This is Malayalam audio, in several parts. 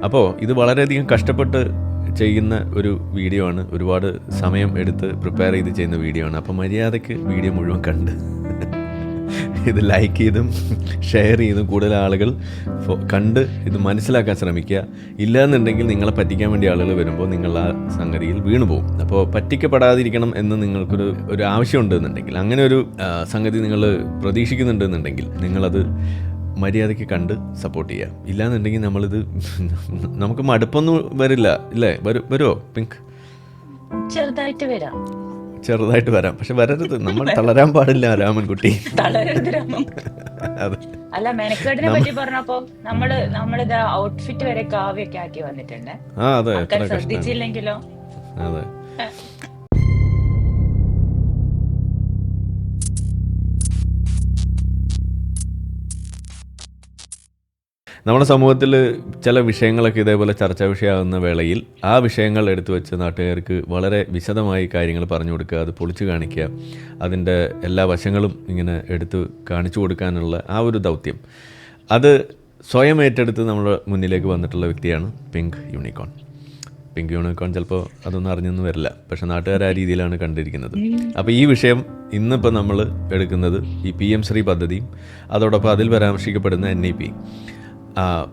അപ്പോൾ ഇത് വളരെയധികം കഷ്ടപ്പെട്ട് ചെയ്യുന്ന ഒരു വീഡിയോ ആണ്. ഒരുപാട് സമയം എടുത്ത് പ്രിപ്പയർ ചെയ്ത് ചെയ്യുന്ന വീഡിയോ ആണ്. അപ്പോൾ മര്യാദയ്ക്ക് വീഡിയോ മുഴുവൻ കണ്ട് ഇത് ലൈക്ക് ചെയ്തും ഷെയർ ചെയ്തും കൂടുതൽ ആളുകൾ കണ്ട് ഇത് മനസ്സിലാക്കാൻ ശ്രമിക്കുക. ഇല്ലയെന്നുണ്ടെങ്കിൽ നിങ്ങളെ പറ്റിക്കാൻ വേണ്ടി ആളുകൾ വരുമ്പോൾ നിങ്ങൾ ആ സംഗതിയിൽ വീണു പോകും. അപ്പോൾ പറ്റിക്കപ്പെടാതിരിക്കണം എന്ന് നിങ്ങൾക്കൊരു ആവശ്യമുണ്ടെന്നുണ്ടെങ്കിൽ, അങ്ങനെ ഒരു സംഗതി നിങ്ങൾ പ്രതീക്ഷിക്കുന്നുണ്ടെന്നുണ്ടെങ്കിൽ നിങ്ങളത് മര്യാദയ്ക്ക് കണ്ട് സപ്പോർട്ട് ചെയ്യുക. ഇല്ലയെന്നുണ്ടെങ്കിൽ നമുക്ക് മടുപ്പൊന്നും വരില്ല, ഇല്ലേ? വരുമോ പിങ്ക്? ചെറുതായിട്ട് വരാം, പക്ഷെ വരരുത്. നമ്മൾ തളരാൻ പാടില്ല രാമൻകുട്ടി. അല്ല, മെനക്കേടിനെ പറ്റി പറഞ്ഞപ്പോ നമ്മളിത് ഔട്ട്ഫിറ്റ് വരെ കാവ്യൊക്കെ ആക്കി വന്നിട്ടുണ്ട്. ശ്രദ്ധിച്ചില്ലെങ്കിലോ? അതെ. നമ്മുടെ സമൂഹത്തിൽ ചില വിഷയങ്ങളൊക്കെ ഇതേപോലെ ചർച്ചാ വിഷയമാകുന്ന വേളയിൽ ആ വിഷയങ്ങൾ എടുത്തു വെച്ച് നാട്ടുകാർക്ക് വളരെ വിശദമായി കാര്യങ്ങൾ പറഞ്ഞു കൊടുക്കുക, അത് പൊളിച്ചു കാണിക്കുക, അതിൻ്റെ എല്ലാ വശങ്ങളും ഇങ്ങനെ എടുത്ത് കാണിച്ചു കൊടുക്കാനുള്ള ആ ഒരു ദൗത്യം, അത് സ്വയം ഏറ്റെടുത്ത് നമ്മുടെ മുന്നിലേക്ക് വന്നിട്ടുള്ള വ്യക്തിയാണ് പിങ്ക് യൂണിക്കോൺ. പിങ്ക് യൂണിക്കോൺ ചിലപ്പോൾ അതൊന്നും അറിഞ്ഞൊന്നും വരില്ല, പക്ഷെ നാട്ടുകാർ ആ രീതിയിലാണ് കണ്ടിരിക്കുന്നത്. അപ്പോൾ ഈ വിഷയം ഇന്നിപ്പോൾ നമ്മൾ എടുക്കുന്നത് ഈ PM ശ്രീ പദ്ധതിയും അതോടൊപ്പം അതിൽ പരാമർശിക്കപ്പെടുന്ന NEP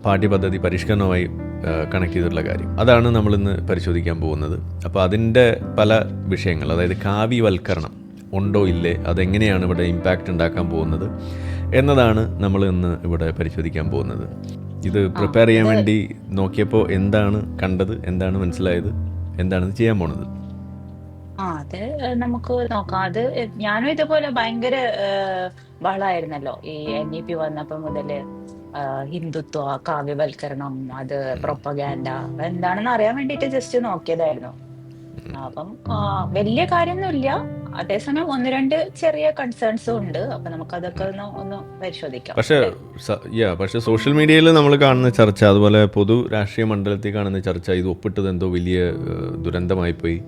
പാഠ്യപദ്ധതി പരിഷ്കരണവുമായി കണക്ട് ചെയ്തിട്ടുള്ള കാര്യം, അതാണ് നമ്മളിന്ന് പരിശോധിക്കാൻ പോകുന്നത്. അപ്പോൾ അതിൻ്റെ പല വിഷയങ്ങൾ, അതായത് കാവ്യവൽക്കരണം ഉണ്ടോ ഇല്ലേ, അതെങ്ങനെയാണ് ഇവിടെ ഇമ്പാക്റ്റ് ഉണ്ടാക്കാൻ പോകുന്നത് എന്നതാണ് നമ്മൾ ഇന്ന് ഇവിടെ പരിശോധിക്കാൻ പോകുന്നത്. ഇത് പ്രിപ്പയർ ചെയ്യാൻ വേണ്ടി നോക്കിയപ്പോൾ എന്താണ് കണ്ടത്, എന്താണ് മനസ്സിലായത്, എന്താണ് ചെയ്യാൻ പോണത്? അത് നമുക്ക് നോക്കാം. അത് ഞാനും ഇതുപോലെ ഭയങ്കര വളമായിരുന്നല്ലോ ഈ NEP വന്നപ്പോ മുതല്. ഹിന്ദുത്വ, കാവ്യവൽക്കരണം, അത് പ്രൊപ്പഗാൻഡ എന്താണെന്ന് അറിയാൻ വേണ്ടിട്ട് ജസ്റ്റ് നോക്കിയതായിരുന്നു. അപ്പം വലിയ കാര്യമൊന്നുമില്ല, അതേസമയം 1-2 ചെറിയ കൺസേൺസും ഉണ്ട്. അപ്പൊ നമുക്കതൊക്കെ ഒന്ന് പരിശോധിക്കാം. പക്ഷെ സോഷ്യൽ മീഡിയയിൽ നമ്മൾ കാണുന്ന ചർച്ച, അതുപോലെ പൊതു രാഷ്ട്രീയ മണ്ഡലത്തിൽ കാണുന്ന ചർച്ച, ഇത് ഒപ്പിട്ടത് എന്തോ വലിയ ദുരന്തമായി പോയി,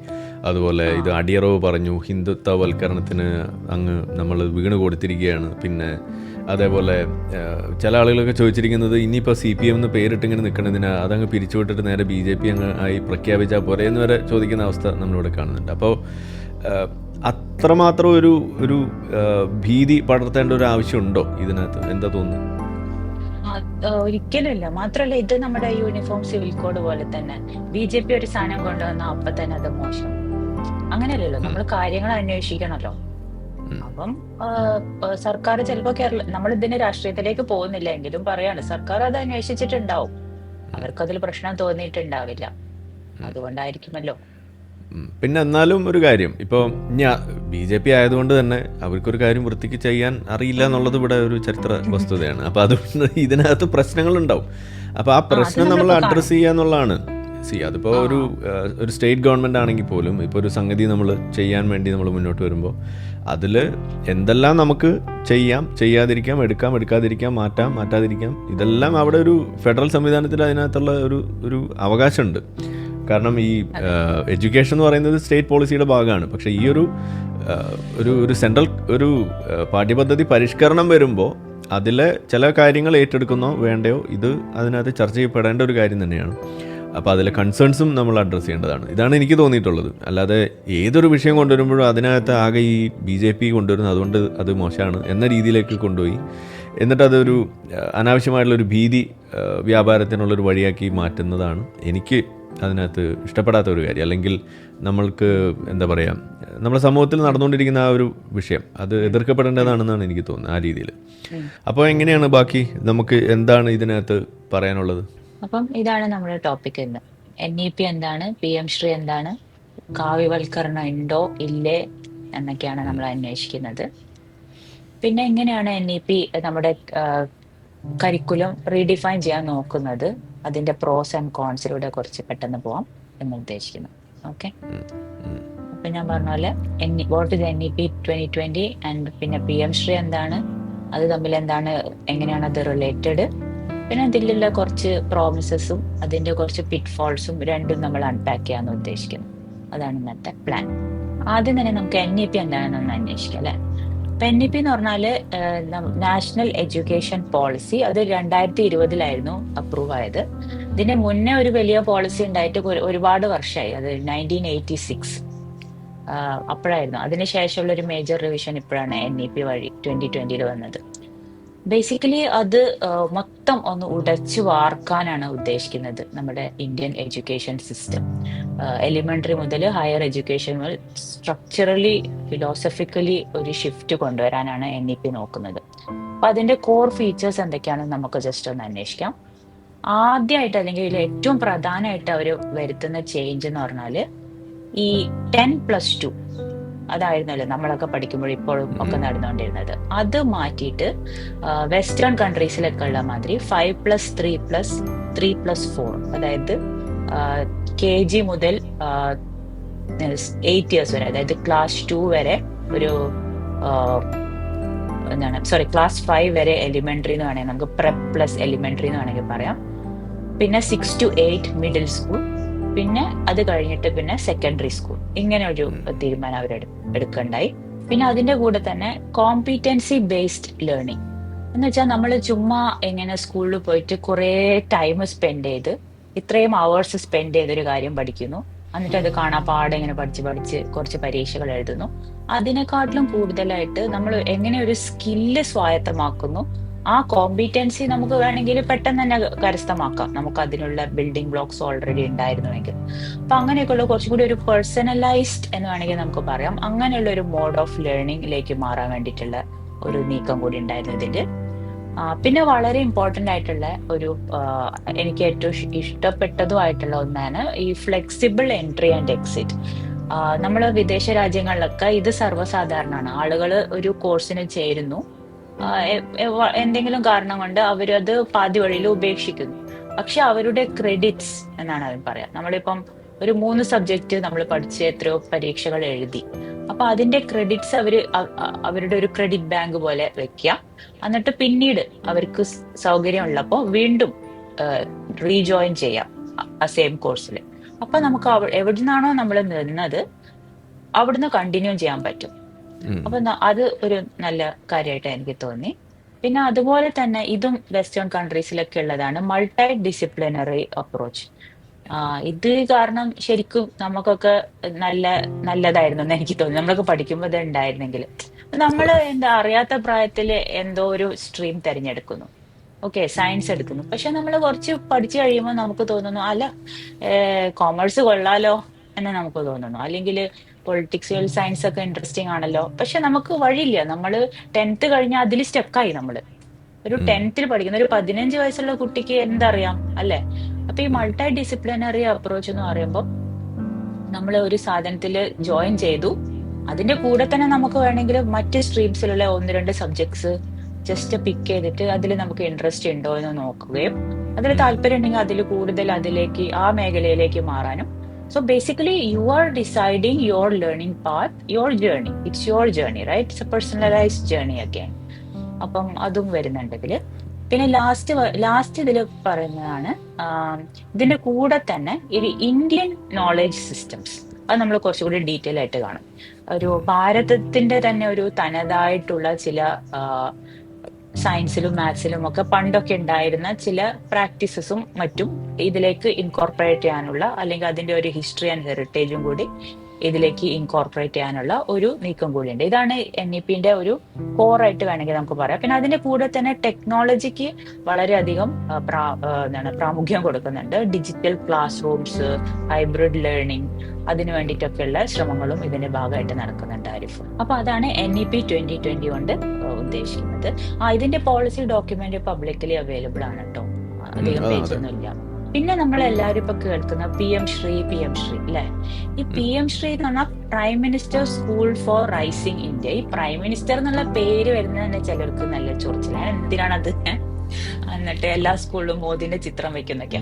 അതുപോലെ ഇത് അടിയറവ് പറഞ്ഞു, ഹിന്ദുത്വവൽക്കരണത്തിന് അങ്ങ് നമ്മൾ വീണ് കൊടുത്തിരിക്കുകയാണ്. പിന്നെ അതേപോലെ ചില ആളുകളൊക്കെ ചോദിച്ചിരിക്കുന്നത്, ഇനിയിപ്പോൾ CPM എന്ന് പേരിട്ടിങ്ങനെ നിൽക്കണതിന് അതങ്ങ് പിരിച്ചുവിട്ടിട്ട് നേരെ BJP അങ്ങ് ആയി പ്രഖ്യാപിച്ചാൽ പോരെ എന്ന് വരെ ചോദിക്കുന്ന അവസ്ഥ നമ്മളിവിടെ കാണുന്നുണ്ട്. അപ്പോൾ അത്രമാത്രം ഒരു ഭീതി പടർത്തേണ്ട ഒരു ആവശ്യമുണ്ടോ ഇതിനകത്ത്? എന്താ തോന്നുന്നു? ഒരിക്കലും ഇല്ല. മാത്രമല്ല, ഇത് നമ്മുടെ യൂണിഫോം സിവിൽ കോഡ് പോലെ തന്നെ BJP ഒരു സാധനം കൊണ്ടുവന്ന അപ്പൊ തന്നെ അത് മോശം അങ്ങനെയല്ലല്ലോ. നമ്മൾ കാര്യങ്ങൾ അന്വേഷിക്കണമല്ലോ. അപ്പം സർക്കാർ ചിലപ്പോ നമ്മൾ ഇതിന് രാഷ്ട്രീയത്തിലേക്ക് പോകുന്നില്ല എങ്കിലും പറയാണ്, സർക്കാർ അത് അന്വേഷിച്ചിട്ടുണ്ടാവും, അവർക്കതിൽ പ്രശ്നം തോന്നിയിട്ടുണ്ടാവില്ല, അതുകൊണ്ടായിരിക്കുമല്ലോ. പിന്നെ എന്നാലും ഒരു കാര്യം, ഇപ്പോൾ BJP ആയതുകൊണ്ട് തന്നെ അവർക്കൊരു കാര്യം വൃത്തിക്ക് ചെയ്യാൻ അറിയില്ല എന്നുള്ളത് ഇവിടെ ഒരു ചരിത്ര വസ്തുതയാണ്. അപ്പോൾ അതുകൊണ്ട് ഇതിനകത്ത് പ്രശ്നങ്ങളുണ്ടാവും. അപ്പോൾ ആ പ്രശ്നം നമ്മൾ അഡ്രസ്സ് ചെയ്യുക എന്നുള്ളതാണ്. അതിപ്പോൾ ഒരു സ്റ്റേറ്റ് ഗവൺമെൻറ് ആണെങ്കിൽ പോലും ഇപ്പോൾ ഒരു സംഗതി നമ്മൾ ചെയ്യാൻ വേണ്ടി നമ്മൾ മുന്നോട്ട് വരുമ്പോൾ അതിൽ എന്തെല്ലാം നമുക്ക് ചെയ്യാം, ചെയ്യാതിരിക്കാം, എടുക്കാതിരിക്കാം, മാറ്റാതിരിക്കാം, ഇതെല്ലാം അവിടെ ഒരു ഫെഡറൽ സംവിധാനത്തിൽ അതിനകത്തുള്ള ഒരു അവകാശമുണ്ട്. കാരണം ഈ എഡ്യൂക്കേഷൻ എന്ന് പറയുന്നത് സ്റ്റേറ്റ് പോളിസിയുടെ ഭാഗമാണ്. പക്ഷേ ഈ ഒരു സെൻട്രൽ പാഠ്യപദ്ധതി പരിഷ്കരണം വരുമ്പോൾ അതിലെ ചില കാര്യങ്ങൾ ഏറ്റെടുക്കുന്നോ വേണ്ടയോ, ഇത് അതിനകത്ത് ചർച്ച ചെയ്യപ്പെടേണ്ട ഒരു കാര്യം തന്നെയാണ്. അപ്പോൾ അതിലെ കൺസേൺസും നമ്മൾ അഡ്രസ്സ് ചെയ്യേണ്ടതാണ്. ഇതാണ് എനിക്ക് തോന്നിയിട്ടുള്ളത്. അല്ലാതെ ഏതൊരു വിഷയം കൊണ്ടുവരുമ്പോഴും അതിനകത്ത് ആകെ ഈ BJP കൊണ്ടുവരുന്നത് അതുകൊണ്ട് അത് മോശമാണ് എന്ന രീതിയിലേക്ക് കൊണ്ടുപോയി, എന്നിട്ട് അതൊരു അനാവശ്യമായിട്ടുള്ളൊരു ഭീതി വ്യാപാരത്തിനുള്ളൊരു വഴിയാക്കി മാറ്റുന്നതാണ് എനിക്ക് അതിനകത്ത് ഇഷ്ടപ്പെടാത്ത ഒരു കാര്യം. അല്ലെങ്കിൽ നമ്മൾക്ക് എന്താ പറയുക, നമ്മുടെ സമൂഹത്തിൽ നടന്നുകൊണ്ടിരിക്കുന്ന ആ ഒരു വിഷയം അത് എതിർക്കപ്പെടേണ്ടതാണെന്നാണ് എനിക്ക് തോന്നുന്നത് ആ രീതിയിൽ. അപ്പോൾ എങ്ങനെയാണ് ബാക്കി നമുക്ക് എന്താണ് ഇതിനകത്ത് പറയാനുള്ളത്? അപ്പം ഇതാണ് നമ്മുടെ ടോപ്പിക് ഇന്ന്. NEP എന്താണ്, PM ശ്രീ എന്താണ്, കാവ്യവൽക്കരണം ഉണ്ടോ ഇല്ലേ എന്നൊക്കെയാണ് നമ്മൾ അന്വേഷിക്കുന്നത്. പിന്നെ എങ്ങനെയാണ് NEP നമ്മുടെ കരിക്കുലം റീഡിഫൈൻ ചെയ്യാൻ നോക്കുന്നത്, അതിന്റെ പ്രോസ് ആൻഡ് കോൺസിലൂടെ കുറച്ച് പെട്ടെന്ന് പോവാം എന്ന് ഉദ്ദേശിക്കുന്നു. ഓക്കെ, അപ്പൊ ഞാൻ പറഞ്ഞ പോലെ വാട്ട് ഇസ് NEP 2020 ആൻഡ് പിന്നെ PM ശ്രീ എന്താണ്, അത് തമ്മിൽ എന്താണ്, എങ്ങനെയാണ് അത് റിലേറ്റഡ്, പിന്നെ അതിലുള്ള കുറച്ച് പ്രോമിസസും അതിന്റെ കുറച്ച് പിറ്റ്ഫോൾസും രണ്ടും നമ്മൾ അൺപാക്ക് ചെയ്യാന്ന് ഉദ്ദേശിക്കുന്നു. അതാണ് ഇന്നത്തെ പ്ലാൻ. ആദ്യം തന്നെ നമുക്ക് NEP എന്താണെന്നൊന്ന് അന്വേഷിക്കാം അല്ലെ. അപ്പൊ NEP എന്ന് പറഞ്ഞാല് നാഷണൽ എഡ്യൂക്കേഷൻ പോളിസി, അത് 2020 അപ്രൂവ് ആയത്. ഇതിന് മുന്നേ ഒരു വലിയ പോളിസി ഉണ്ടായിട്ട് ഒരുപാട് വർഷമായി. അത് 1986 അപ്പോഴായിരുന്നു. അതിനുശേഷമുള്ള ഒരു മേജർ റിവിഷൻ ഇപ്പോഴാണ് NEP വഴി 2020 വന്നത്. ബേസിക്കലി അത് മൊത്തം ഒന്ന് ഉടച്ചു വാർക്കാനാണ് ഉദ്ദേശിക്കുന്നത് നമ്മുടെ ഇന്ത്യൻ എഡ്യൂക്കേഷൻ സിസ്റ്റം. എലിമെന്ററി മുതൽ ഹയർ എഡ്യൂക്കേഷൻ മുതൽ സ്ട്രക്ചറലി ഫിലോസഫിക്കലി ഒരു ഷിഫ്റ്റ് കൊണ്ടുവരാനാണ് NEP നോക്കുന്നത്. അപ്പൊ അതിന്റെ കോർ ഫീച്ചേഴ്സ് എന്തൊക്കെയാണെന്ന് നമുക്ക് ജസ്റ്റ് ഒന്ന് അന്വേഷിക്കാം. ആദ്യമായിട്ട് അല്ലെങ്കിൽ ഇതിൽ ഏറ്റവും പ്രധാനമായിട്ട് അവർ വരുത്തുന്ന ചേഞ്ച് എന്ന് പറഞ്ഞാല് ഈ 10+2 അതായിരുന്നല്ലോ നമ്മളൊക്കെ പഠിക്കുമ്പോൾ ഇപ്പോഴും ഒക്കെ നടന്നുകൊണ്ടിരുന്നത്. അത് മാറ്റിയിട്ട് വെസ്റ്റേൺ കൺട്രീസിലൊക്കെ ഉള്ള മാതിരി 5+3+3+4, അതായത് KG മുതൽ 8 years വരെ, അതായത് ക്ലാസ് 2 വരെ ഒരു ക്ലാസ് 5 വരെ എലിമെന്ററി എന്ന് വേണമെങ്കിൽ നമുക്ക് പ്രെപ്പ് പ്ലസ് എലിമെന്ററി എന്ന് വേണമെങ്കിൽ പറയാം. പിന്നെ 6 to 8 മിഡിൽ സ്കൂൾ, പിന്നെ അത് കഴിഞ്ഞിട്ട് പിന്നെ സെക്കൻഡറി സ്കൂൾ. ഇങ്ങനെ ഒരു തീരുമാനം അവർ എടുക്കണ്ടായി. പിന്നെ അതിന്റെ കൂടെ തന്നെ കോമ്പീറ്റൻസി ബേസ്ഡ് ലേണിംഗ് എന്ന് വെച്ചാൽ നമ്മൾ ചുമ്മാ എങ്ങനെ സ്കൂളിൽ പോയിട്ട് കുറേ ടൈം സ്പെൻഡ് ചെയ്ത് ഇത്രയും അവേഴ്സ് സ്പെൻഡ് ചെയ്തൊരു കാര്യം പഠിക്കുന്നു, എന്നിട്ട് അത് കാണാപ്പാടെ ഇങ്ങനെ പഠിച്ച് കുറച്ച് പരീക്ഷകൾ എഴുതുന്നു. അതിനെക്കാട്ടിലും കൂടുതലായിട്ട് നമ്മൾ എങ്ങനെ ഒരു സ്കില്ല് സ്വായത്തമാക്കുന്നു, ആ കോമ്പീറ്റൻസി നമുക്ക് വേണമെങ്കിൽ പെട്ടെന്ന് തന്നെ കരസ്ഥമാക്കാം, നമുക്ക് അതിനുള്ള ബിൽഡിംഗ് ബ്ലോക്സ് ഓൾറെഡി ഉണ്ടായിരുന്നുവെങ്കിൽ. അപ്പൊ അങ്ങനെയൊക്കെയുള്ള കുറച്ചുകൂടി ഒരു പേഴ്സണലൈസ്ഡ് എന്ന് വേണമെങ്കിൽ നമുക്ക് പറയാം, അങ്ങനെയുള്ള ഒരു മോഡ് ഓഫ് ലേണിംഗിലേക്ക് മാറാൻ വേണ്ടിയിട്ടുള്ള ഒരു നീക്കം കൂടി ഉണ്ടായിരുന്നു ഇതില്. പിന്നെ വളരെ ഇമ്പോർട്ടന്റ് ആയിട്ടുള്ള ഒരു എനിക്ക് ഏറ്റവും ഇഷ്ടപ്പെട്ടതുമായിട്ടുള്ള ഒന്നാണ് ഈ ഫ്ലെക്സിബിൾ എൻട്രി ആൻഡ് എക്സിറ്റ്. നമ്മൾ വിദേശ രാജ്യങ്ങളിലൊക്കെ ഇത് സർവ്വസാധാരണമാണ്. ആളുകൾ ഒരു കോഴ്സിന് ചേരുന്നു, എന്തെങ്കിലും കാരണം കൊണ്ട് അവരത് പാതി വഴിയിൽ ഉപേക്ഷിക്കുന്നു. പക്ഷെ അവരുടെ ക്രെഡിറ്റ്സ് എന്നാണ് അതിന് പറയാം. നമ്മളിപ്പം ഒരു 3 സബ്ജക്റ്റ് നമ്മൾ പഠിച്ച് എത്രയോ പരീക്ഷകൾ എഴുതി, അപ്പൊ അതിന്റെ ക്രെഡിറ്റ്സ് അവരുടെ ഒരു ക്രെഡിറ്റ് ബാങ്ക് പോലെ വെക്കുക. എന്നിട്ട് പിന്നീട് അവർക്ക് സൗകര്യം ഉള്ളപ്പോൾ വീണ്ടും റീജോയിൻ ചെയ്യാം ആ സെയിം കോഴ്സിൽ. അപ്പൊ നമുക്ക് എവിടുന്നാണോ നമ്മൾ നിന്നത് അവിടുന്ന് കണ്ടിന്യൂ ചെയ്യാൻ പറ്റും. അപ്പൊ അത് ഒരു നല്ല കാര്യമായിട്ട് എനിക്ക് തോന്നി. പിന്നെ അതുപോലെ തന്നെ ഇതും വെസ്റ്റേൺ കൺട്രീസിലൊക്കെ ഉള്ളതാണ് മൾട്ടി ഡിസിപ്ലിനറി അപ്രോച്ച്. ഇത് കാരണം ശരിക്കും നമുക്കൊക്കെ നല്ലതായിരുന്നു എന്ന് എനിക്ക് തോന്നി. നമ്മളൊക്കെ പഠിക്കുമ്പോൾ ഇത് ഉണ്ടായിരുന്നെങ്കിൽ. നമ്മൾ അറിയാത്ത പ്രായത്തിൽ എന്തോ ഒരു സ്ട്രീം തിരഞ്ഞെടുക്കുന്നു, ഓക്കെ സയൻസ് എടുക്കുന്നു, പക്ഷെ നമ്മൾ കുറച്ച് പഠിച്ചു കഴിയുമ്പോൾ നമുക്ക് തോന്നുന്നു അല്ല കോമേഴ്സ് കൊള്ളാലോ എന്ന് നമുക്ക് തോന്നുന്നു, അല്ലെങ്കിൽ പൊളിറ്റിക്സ് സയൻസ് ഒക്കെ ഇൻട്രസ്റ്റിംഗ് ആണല്ലോ. പക്ഷെ നമുക്ക് വഴിയില്ല, നമ്മൾ 10th കഴിഞ്ഞാൽ അതിൽ സ്റ്റക്കായി. നമ്മള് ഒരു 10th പഠിക്കുന്ന ഒരു 15 വയസ്സുള്ള കുട്ടിക്ക് എന്തറിയാം അല്ലെ? അപ്പൊ ഈ മൾട്ടി ഡിസിപ്ലിനറി അപ്രോച്ച് എന്ന് പറയുമ്പോൾ നമ്മൾ ഒരു സാധനത്തിൽ ജോയിൻ ചെയ്തു, അതിന്റെ കൂടെ തന്നെ നമുക്ക് വേണമെങ്കിൽ മറ്റ് സ്ട്രീംസിലുള്ള 1-2 സബ്ജക്ട്സ് ജസ്റ്റ് പിക്ക് ചെയ്തിട്ട് അതിൽ നമുക്ക് ഇൻട്രസ്റ്റ് ഉണ്ടോ എന്ന് നോക്കുകയും അതിൽ താല്പര്യം ഉണ്ടെങ്കിൽ അതിൽ കൂടുതൽ അതിലേക്ക് ആ മേഖലയിലേക്ക് മാറാനും. So basically you are deciding your learning path, your journey. It's your journey, right? It's a personalized journey again. അപ്പം അതും വരുന്നുണ്ട് ഇതില്. പിന്നെ ലാസ്റ്റ് ഇതിൽ പറയുന്നതാണ് ഇതിന്റെ കൂടെ തന്നെ ഒരു ഇന്ത്യൻ നോളജ് സിസ്റ്റംസ്. അത് നമ്മൾ കുറച്ചുകൂടി ഡീറ്റെയിൽ ആയിട്ട് കാണും. ഒരു ഭാരതത്തിന്റെ തന്നെ ഒരു തനതായിട്ടുള്ള ചില സയൻസിലും മാത്സിലും ഒക്കെ പണ്ടൊക്കെ ഉണ്ടായിരുന്ന ചില പ്രാക്ടീസസും മറ്റും ഇതിലേക്ക് ഇൻകോർപ്പറേറ്റ് ചെയ്യാനുള്ള, അല്ലെങ്കിൽ അതിന്റെ ഒരു ഹിസ്റ്ററി ആൻഡ് ഹെറിറ്റേജും കൂടി ഇതിലേക്ക് ഇൻകോർപ്പറേറ്റ് ചെയ്യാനുള്ള ഒരു നീക്കം കൂടിയുണ്ട്. ഇതാണ് NEPന്റെ ഒരു കോറായിട്ട് വേണമെങ്കിൽ നമുക്ക് പറയാം. പിന്നെ അതിന്റെ കൂടെ തന്നെ ടെക്നോളജിക്ക് വളരെയധികം പ്രാമുഖ്യം കൊടുക്കുന്നുണ്ട്. Digital class rooms, hybrid learning, അതിനു വേണ്ടിയിട്ടൊക്കെയുള്ള ശ്രമങ്ങളും ഇതിന്റെ ഭാഗമായിട്ട് നടക്കുന്നുണ്ട് ആരിഫ്. അപ്പൊ അതാണ് NEP 2020 കൊണ്ട് ഉദ്ദേശിക്കുന്നത്. ഇതിന്റെ പോളിസി ഡോക്യുമെന്റ് പബ്ലിക്കലി അവൈലബിൾ ആണ് കേട്ടോ, അധികം പേജൊന്നും ഇല്ല. പിന്നെ നമ്മൾ എല്ലാവരും ഇപ്പൊ കേൾക്കുന്ന PM ശ്രീ അല്ലെ? ഈ PM ശ്രീ എന്ന് പറഞ്ഞാൽ prime minister school for rising India. ഈ പ്രൈം മിനിസ്റ്റർ എന്നുള്ള പേര് വരുന്നത് തന്നെ ചിലർക്ക് നല്ല ചൊറിച്ചിലാണ്. എന്തിനാണത്? എന്നിട്ട് എല്ലാ സ്കൂളിലും മോദിന്റെ ചിത്രം വെക്കുന്നൊക്കെ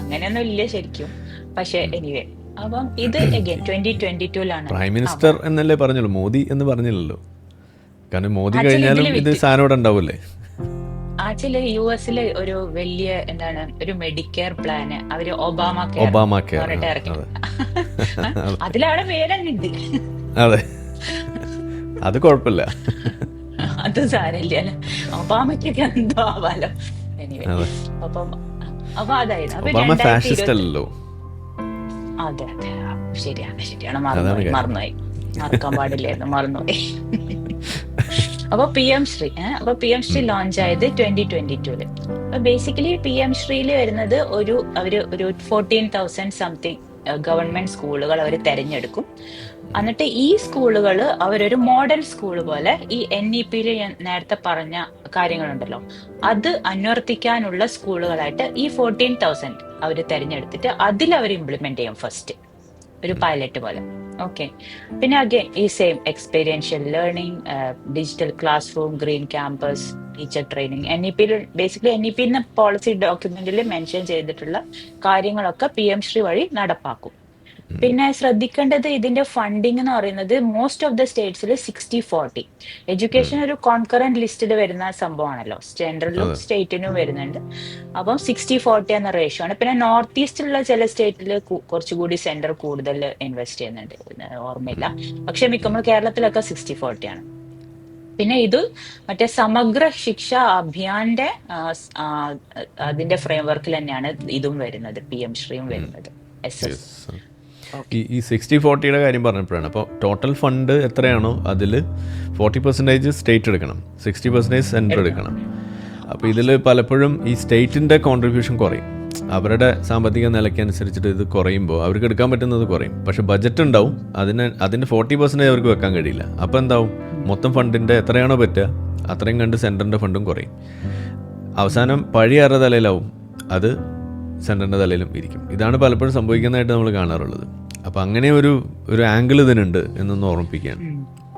അങ്ങനെയൊന്നും ഇല്ല ശരിക്കും. പക്ഷെ എനിവേ, അപ്പം ഇത് അഗൈൻ 2022 പ്രൈം മിനിസ്റ്റർ എന്നല്ലേ പറഞ്ഞുള്ളൂ, മോദി എന്ന് പറഞ്ഞില്ലല്ലോ. കാരണം മോദി കഴിഞ്ഞാലും ഇത് സാധനം ഇവിടെ ഉണ്ടാവില്ലേ? ആക്ച്വലി US ഒരു വലിയ ഒരു മെഡിക്കെയർ പ്ലാന് അവര് ഒബാമ കെയർ ഇറക്കി. അതിലവിടെ പേരുണ്ട്. അതെ, അത് കുഴപ്പമില്ല, അത് സാരമില്ല. ഒബാമയ്ക്കൊക്കെ എന്തോ ആവാലോ. എനിവേ, അപ്പം അപ്പൊ അതായിരുന്നു. അപ്പൊ ഒബാമ 2020 ഫാഷിസ്റ്റ് അല്ലല്ലോ. അതെ അതെ ശരിയാണ് അതാണ് കാര്യം. മറന്നുപോയി മറക്കാൻ പാടില്ലായിരുന്നു, മറന്നുപോയി. അപ്പൊ പി എം ശ്രീ അപ്പൊ പി എം ശ്രീ ലോഞ്ച് ആയത് 2022 അപ്പൊ ബേസിക്കലി പി എം ശ്രീയിൽ വരുന്നത് ഒരു 14,000 സംതിങ് ഗവൺമെന്റ് സ്കൂളുകൾ അവർ തെരഞ്ഞെടുക്കും. എന്നിട്ട് ഈ സ്കൂളുകൾ അവരൊരു മോഡൽ സ്കൂൾ പോലെ ഈ NEP-യിൽ ഞാൻ നേരത്തെ പറഞ്ഞ കാര്യങ്ങളുണ്ടല്ലോ അത് അന്വർത്തിക്കാനുള്ള സ്കൂളുകളായിട്ട് ഈ 14,000 അവർ തെരഞ്ഞെടുത്തിട്ട് അതിൽ അവർ ഇംപ്ലിമെന്റ് ചെയ്യും ഫസ്റ്റ്, ഒരു പൈലറ്റ് പോലെ. ഓക്കെ. പിന്നെ അഗൈൻ ഈ same experiential learning, digital classroom, green campus, teacher training, NEP-യിൽ ബേസിക്കലി NEP എന്ന പോളിസി ഡോക്യുമെന്റിൽ മെൻഷൻ ചെയ്തിട്ടുള്ള കാര്യങ്ങളൊക്കെ പി എം ശ്രീ വഴി നടപ്പാക്കും. പിന്നെ ശ്രദ്ധിക്കേണ്ടത് ഇതിന്റെ ഫണ്ടിങ് എന്ന് പറയുന്നത് മോസ്റ്റ് ഓഫ് ദ സ്റ്റേറ്റ്സിൽ 60-40 എഡ്യൂക്കേഷൻ ഒരു കോൺകറന്റ് ലിസ്റ്റിൽ വരുന്ന സംഭവമാണല്ലോ, സെൻട്രലും അതെ. സ്റ്റേറ്റിനും വരുന്നുണ്ട്. അപ്പം 60-40 എന്ന റേഷ്യോ ആണ്. പിന്നെ നോർത്ത് ഈസ്റ്റിലുള്ള ചില സ്റ്റേറ്റിൽ കുറച്ചുകൂടി സെന്റർ കൂടുതൽ ഇൻവെസ്റ്റ് ചെയ്യുന്നുണ്ട്, ഓർമ്മയില്ല. പക്ഷെ മിക്കപ്പോൾ കേരളത്തിലൊക്കെ 60-40 ആണ്. പിന്നെ ഇത് മറ്റേ സമഗ്ര ശിക്ഷ അഭിയാന്റെ അതിന്റെ ഫ്രെയിംവർക്കിൽ തന്നെയാണ് ഇതും വരുന്നത്, പി എം ശ്രീയും വരുന്നത്, SS. ഈ 60-40 കാര്യം പറഞ്ഞപ്പോഴാണ്. അപ്പോൾ ടോട്ടൽ ഫണ്ട് എത്രയാണോ അതിൽ 40% സ്റ്റേറ്റ് എടുക്കണം, 60% സെൻറ്റർ എടുക്കണം. അപ്പോൾ ഇതിൽ പലപ്പോഴും ഈ സ്റ്റേറ്റിൻ്റെ കോൺട്രിബ്യൂഷൻ കുറയും. അവരുടെ സാമ്പത്തിക നിലയ്ക്കനുസരിച്ചിട്ട് ഇത് കുറയുമ്പോൾ അവർക്ക് എടുക്കാൻ പറ്റുന്നത് കുറയും. പക്ഷേ ബജറ്റ് ഉണ്ടാവും, അതിൻ്റെ 40% അവർക്ക് വെക്കാൻ കഴിയില്ല. അപ്പോൾ എന്താവും, മൊത്തം ഫണ്ടിൻ്റെ എത്രയാണോ പറ്റുക അത്രയും കണ്ട് സെൻറ്ററിൻ്റെ ഫണ്ടും കുറയും. അവസാനം പഴയ ആരുടെ തലയിലാവും, അത് സെൻറ്ററിൻ്റെ തലയിലും ഇരിക്കും. ഇതാണ് പലപ്പോഴും സംഭവിക്കുന്നതായിട്ട് നമ്മൾ കാണാറുള്ളത്. അപ്പം അങ്ങനെ ഒരു ആംഗിൾ ഇതിനുണ്ട് എന്നൊന്ന് ഓർമ്മിപ്പിക്കുകയാണ്.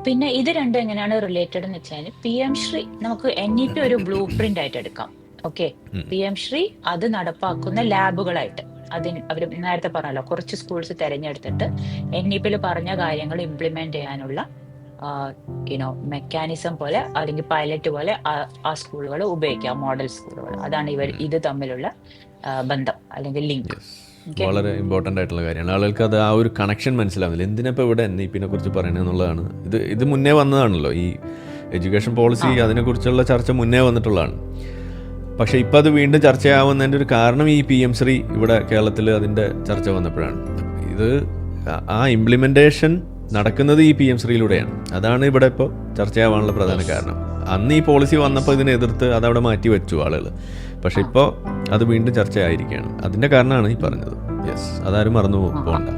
പിന്നെ ഇത് രണ്ടും എങ്ങനെയാണ് റിലേറ്റഡ് എന്ന് വെച്ചാൽ പി എം ശ്രീ നമുക്ക് NEP ഒരു ബ്ലൂ പ്രിന്റ് ആയിട്ട് എടുക്കാം. ഓക്കെ. പി എം ശ്രീ അത് നടപ്പാക്കുന്ന ലാബുകളായിട്ട് അവർ നേരത്തെ പറഞ്ഞല്ലോ കുറച്ച് സ്കൂൾസ് തെരഞ്ഞെടുത്തിട്ട് NEP-യിൽ പറഞ്ഞ കാര്യങ്ങൾ ഇംപ്ലിമെന്റ് ചെയ്യാനുള്ള മെക്കാനിസം പോലെ അല്ലെങ്കിൽ പൈലറ്റ് പോലെ ആ സ്കൂളുകൾ ഉപയോഗിക്കാം, മോഡൽ സ്കൂളുകൾ. അതാണ് ഇത് തമ്മിലുള്ള ബന്ധം അല്ലെങ്കിൽ ലിങ്ക്. വളരെ ഇമ്പോർട്ടൻ്റ് ആയിട്ടുള്ള കാര്യമാണ്. ആളുകൾക്ക് അത് ആ ഒരു കണക്ഷൻ മനസ്സിലാവുന്നില്ല. എന്തിനപ്പോൾ ഇവിടെ NEP-നെ കുറിച്ച് പറയണമെന്നുള്ളതാണ്. ഇത് മുന്നേ വന്നതാണല്ലോ, ഈ എഡ്യൂക്കേഷൻ പോളിസി അതിനെക്കുറിച്ചുള്ള ചർച്ച മുന്നേ വന്നിട്ടുള്ളതാണ്. പക്ഷേ ഇപ്പോൾ അത് വീണ്ടും ചർച്ചയാവുന്നതിൻ്റെ ഒരു കാരണം ഈ പി എം ശ്രീ ഇവിടെ കേരളത്തിൽ അതിൻ്റെ ചർച്ച വന്നപ്പോഴാണ്. ഇത് ആ ഇംപ്ലിമെൻറ്റേഷൻ നടക്കുന്നത് ഈ പി എം ശ്രീയിലൂടെയാണ്. അതാണ് ഇവിടെ ഇപ്പോൾ ചർച്ചയാവാനുള്ള പ്രധാന കാരണം. അന്ന് ഈ പോളിസി വന്നപ്പോൾ ഇതിനെ എതിർത്ത് അതവിടെ മാറ്റി വെച്ചു ആളുകൾ. പക്ഷെ ഇപ്പോൾ അത് വീണ്ടും ചർച്ചയായിരിക്കുകയാണ്. അതിൻ്റെ കാരണമാണ് ഈ പറഞ്ഞത്. യെസ്, അതാരും മറന്നു പോകണ്ട.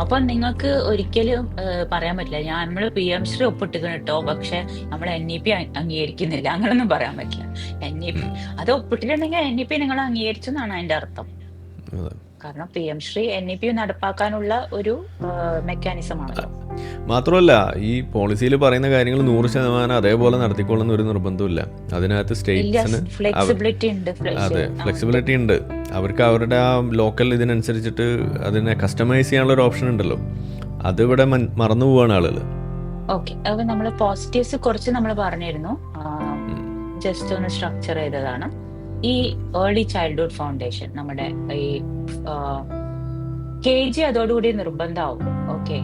അപ്പൊ നിങ്ങൾക്ക് ഒരിക്കലും പറയാൻ പറ്റില്ല നമ്മൾ പി എം ശ്രീ ഒപ്പിട്ടിക്കണം കേട്ടോ, പക്ഷെ നമ്മൾ NEP അംഗീകരിക്കുന്നില്ല, അങ്ങനൊന്നും പറയാൻ പറ്റില്ല. NEP അത് ഒപ്പിട്ടിട്ടുണ്ടെങ്കിൽ NEP നിങ്ങൾ അംഗീകരിച്ചു എന്നാണ് അതിന്റെ അർത്ഥം. കാരണം പി എം ശ്രീ NEP നടപ്പാക്കാനുള്ള ഒരു മെക്കാനിസം ആണല്ലോ. മാത്രമല്ല ഈ പോളിസിയിൽ പറയുന്ന കാര്യങ്ങൾ 100% അതേപോലെ നടത്തിക്കൊള്ളുന്ന ഒരു നിർബന്ധമില്ല. അതിനകത്ത് സ്റ്റേറ്റ്സിന് അതെ ഫ്ലെക്സിബിലിറ്റി ഉണ്ട്. അവർക്ക് അവരുടെ ആ ലോക്കൽ ഇതിനനുസരിച്ചിട്ട് അതിനെ കസ്റ്റമൈസ് ചെയ്യാനുള്ള ഒരു ഓപ്ഷൻ ഉണ്ടല്ലോ. അതിവിടെ മറന്നു പോവാണ് ആളുകൾ. ഓക്കെ. അപ്പൊ നമ്മൾ പോസിറ്റീവ്സ് കുറച്ച് നമ്മൾ പറഞ്ഞിരുന്നു, ജസ്റ്റ് ഒന്ന് സ്ട്രക്ചർ ചെയ്തതാണ്. ഈ ഏർലി ചൈൽഡ്ഹുഡ് ഫൗണ്ടേഷൻ നമ്മുടെ ഈ KG അതോടുകൂടി നിർബന്ധമാവും. ഓക്കെ.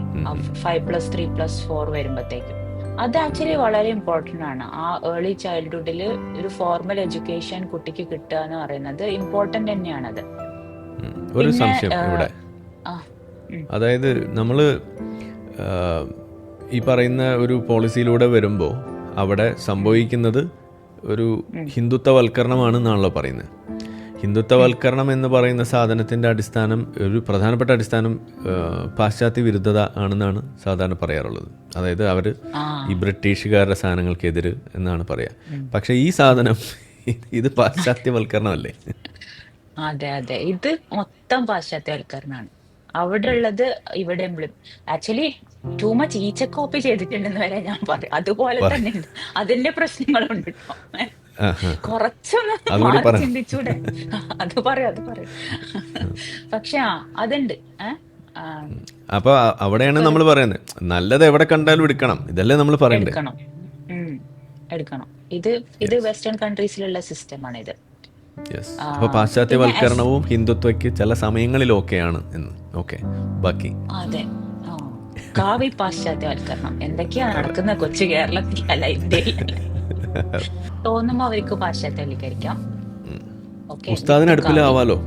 5+3+4 വരുമ്പോഴത്തേക്കും അത് ആക്ച്വലി വളരെ ഇമ്പോർട്ടൻ്റ് ആണ്. ആ ഏർലി ചൈൽഡ്ഹുഡിൽ ഒരു ഫോർമൽ എഡ്യൂക്കേഷൻ കുട്ടിക്ക് കിട്ടുക എന്ന് പറയുന്നത് ഇമ്പോർട്ടൻ്റ് തന്നെയാണത്. ഒരു സംശയം ഇവിടെ, അതായത് നമ്മൾ ഈ പറയുന്ന ഒരു പോളിസിയിലൂടെ വരുമ്പോൾ അവിടെ സംഭവിക്കുന്നത് ഒരു ഹിന്ദുത്വവൽക്കരണമാണെന്നാണല്ലോ പറയുന്നത്. ഹിന്ദുത്വവൽക്കരണം എന്ന് പറയുന്ന സാധനത്തിൻ്റെ അടിസ്ഥാനം, ഒരു പ്രധാനപ്പെട്ട അടിസ്ഥാനം പാശ്ചാത്യ വിരുദ്ധത ആണെന്നാണ് സാധാരണ പറയാറുള്ളത്. അതായത് അവർ ഈ ബ്രിട്ടീഷുകാരുടെ സാധനങ്ങൾക്കെതിര് എന്നാണ് പറയുക. പക്ഷേ ഈ സാധനം ഇത് പാശ്ചാത്യവൽക്കരണമല്ലേ? അതെ അതെ, ഇത് മൊത്തം പാശ്ചാത്യവൽക്കരണമാണ്. അവിടെ ഉള്ളത് ഇവിടെ ആക്ച്വലി ടൂ മച്ച് ഈച്ച കോപ്പി ചെയ്തിട്ടുണ്ടെന്ന് വരെ ഞാൻ പറയും. അതുപോലെ തന്നെ ഉണ്ട്, അതിന്റെ പ്രശ്നങ്ങളുണ്ട് കേട്ടോ. കുറച്ചൊന്ന് മാറി ചിന്തിച്ചൂടെ? അത് പറയും. പക്ഷെ അതുണ്ട്. അപ്പൊ അവിടെയാണ് നമ്മൾ പറയുന്നത് നല്ലത് എവിടെ കണ്ടാലും എടുക്കണം, ഇതല്ലേ നമ്മൾ പറയണ്ടേ? എടുക്കണം. ഇത് വെസ്റ്റേൺ കൺട്രീസിലുള്ള സിസ്റ്റമാണ് ഇത്. അപ്പൊ പാശ്ചാത്യവൽക്കരണവും ഹിന്ദുത്വയ്ക്ക് ചില സമയങ്ങളിലൊക്കെയാണ് എന്ന്. ഓക്കെ, ബാക്കി അതെ. കാവി പാശ്ചാത്യവൽക്കരണം എന്തൊക്കെയാണ് നടക്കുന്ന കൊച്ചു കേരളത്തിൽ, അല്ല ഇന്ത്യയിൽ. തോന്നുമ്പോ അവർക്ക് പാശ്ചാത്യവൽക്കരിക്കാം. ഓക്കെ, ഉസ്താദിന് വിത്ത് കാവ്യ. അടുപ്പിലാവാലോ.